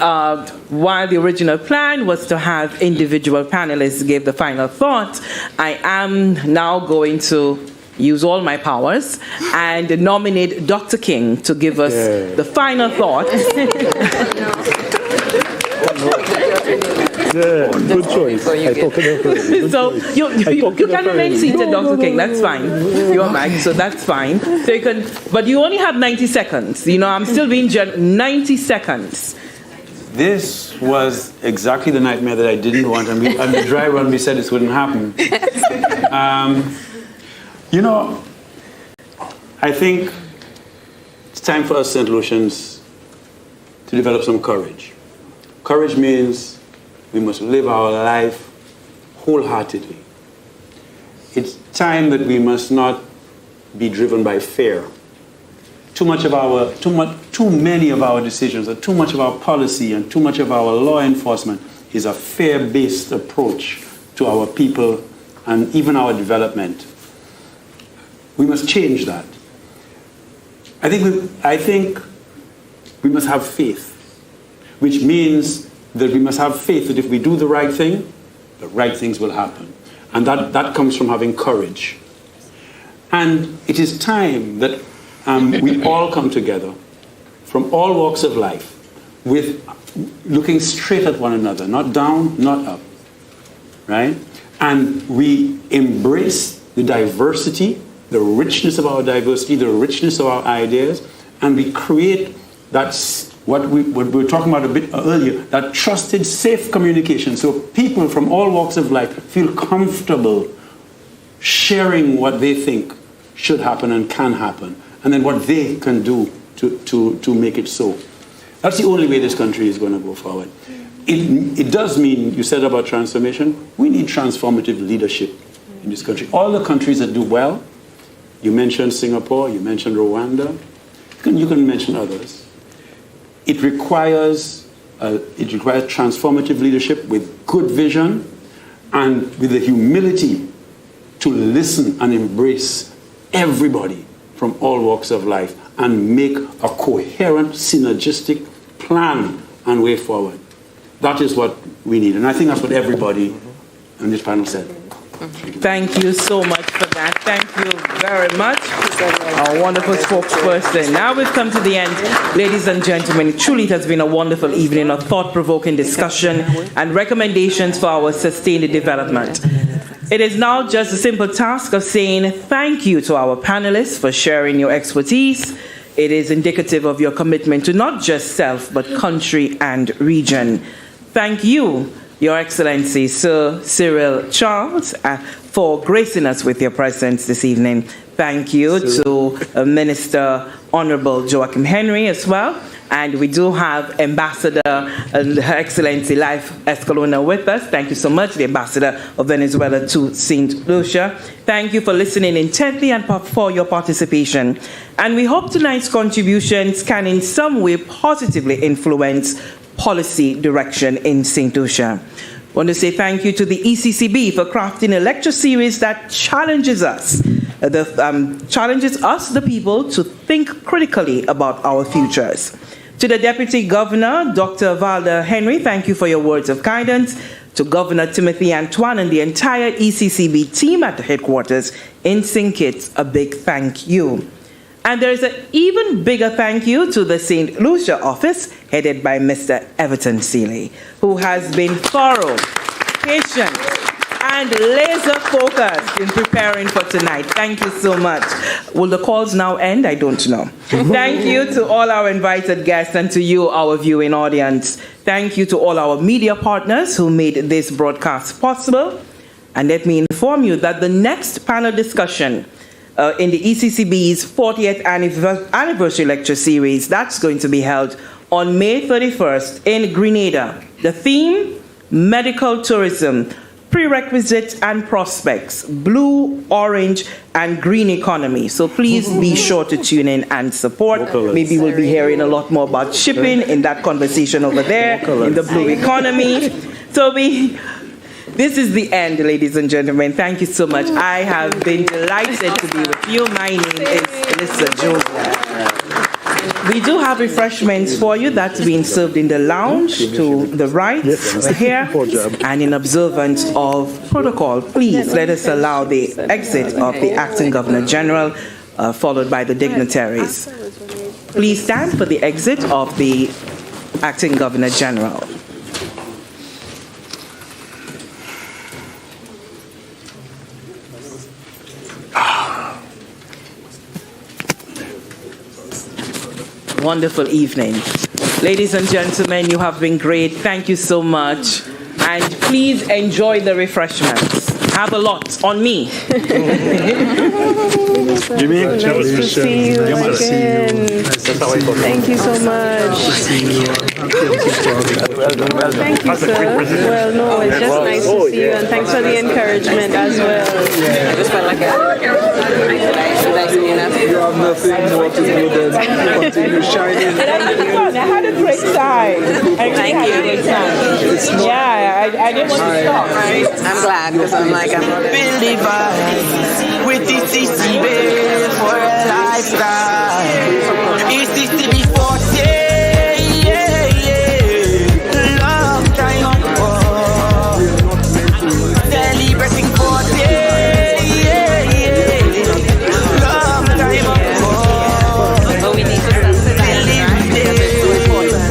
while the original plan was to have individual panelists give the final thought, I am now going to use all my powers and nominate Dr. King to give us the final thoughts. Good choice. So you can remain seated, Dr. King. That's fine. You're Mike, so that's fine. So you can, but you only have 90 seconds. You know, I'm still being 90 seconds. This was exactly the nightmare that I didn't want, and the dry run, we said this wouldn't happen. You know, I think it's time for us St. Lucians to develop some courage. Courage means we must live our life wholeheartedly. It's time that we must not be driven by fear. Too many of our decisions, or too much of our policy, and too much of our law enforcement is a fear-based approach to our people and even our development. We must change that. I think we must have faith, which means that we must have faith that if we do the right thing, the right things will happen. And that comes from having courage. And it is time that we all come together from all walks of life with looking straight at one another, not down, not up, right? And we embrace the diversity, the richness of our diversity, the richness of our ideas, and we create what we were talking about a bit earlier, that trusted, safe communication. So people from all walks of life feel comfortable sharing what they think should happen and can happen, and then what they can do to make it so. That's the only way this country is going to go forward. It does mean, you said about transformation, we need transformative leadership in this country. All the countries that do well, you mentioned Singapore, you mentioned Rwanda, you can mention others. It requires transformative leadership with good vision and with the humility to listen and embrace everybody from all walks of life and make a coherent, synergistic plan and way forward. That is what we need. And I think that's what everybody on this panel said. Thank you so much for that. Thank you very much, our wonderful spokesperson. Now we've come to the end. Ladies and gentlemen, truly it has been a wonderful evening of thought-provoking discussion and recommendations for our sustained development. It is now just a simple task of saying thank you to our panelists for sharing your expertise. It is indicative of your commitment to not just self, but country and region. Thank you, Your Excellency, Sir Cyril Charles, for gracing us with your presence this evening. Thank you to Minister Honorable Joachim Henry as well. And we do have Ambassador Her Excellency Life Escalona with us. Thank you so much, the Ambassador of Venezuela to St. Lucia. Thank you for listening intently and for your participation. And we hope tonight's contributions can in some way positively influence policy direction in St. Lucia. I want to say thank you to the ECCB for crafting a lecture series that challenges us, the people, to think critically about our futures. To the Deputy Governor, Dr. Valda Henry, thank you for your words of guidance. To Governor Timothy Antoine and the entire ECCB team at the headquarters in St. Kitts, a big thank you. And there is an even bigger thank you to the St. Lucia office, headed by Mr. Everton Seeley, who has been thorough, patient, and laser-focused in preparing for tonight. Thank you so much. Will the calls now end? I don't know. Thank you to all our invited guests and to you, our viewing audience. Thank you to all our media partners who made this broadcast possible. And let me inform you that the next panel discussion in the ECCB's 40th anniversary lecture series, that's going to be held on May 31st in Grenada. The theme, medical tourism, prerequisites and prospects, blue, orange, and green economy. So please be sure to tune in and support. Maybe we'll be hearing a lot more about shipping in that conversation over there in the blue economy. So this is the end, ladies and gentlemen. Thank you so much. I have been delighted to be with you. My name is Melissa Joseph. We do have refreshments for you that's being served in the lounge to the right here. And in observance of protocol, please let us allow the exit of the Acting Governor General, followed by the dignitaries. Please stand for the exit of the Acting Governor General. Wonderful evening. Ladies and gentlemen, you have been great. Thank you so much. And please enjoy the refreshments. Have a lot on me. Jimmy, nice to see you again. Thank you so much. Thank you, sir. Well, no, it's just nice to see you, and thanks for the encouragement as well. I just felt like You have nothing more to do than continue shining. I had a great time. Thank you. Yeah, I didn't want to stop. I'm glad because I'm like, I'm with the ECCB for a lifestyle. ECCB 40, long time ago. Celebrating 40, long time ago. but we need to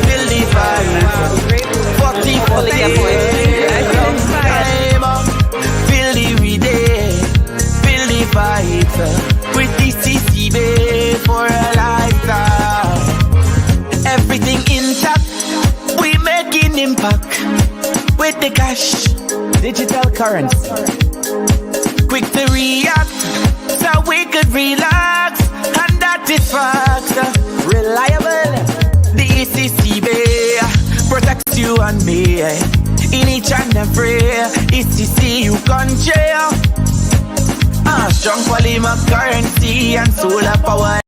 Feel the vibe. 40, 40, feel the day, feel the vibes with the ECCB for a lifetime. Everything intact, we making impact with the cash, digital currency. Quick to react, so we could relax, and that is fact. Reliable, the ECCB protects you and me in each and every ECCU country. Strong polymer currency and solar power.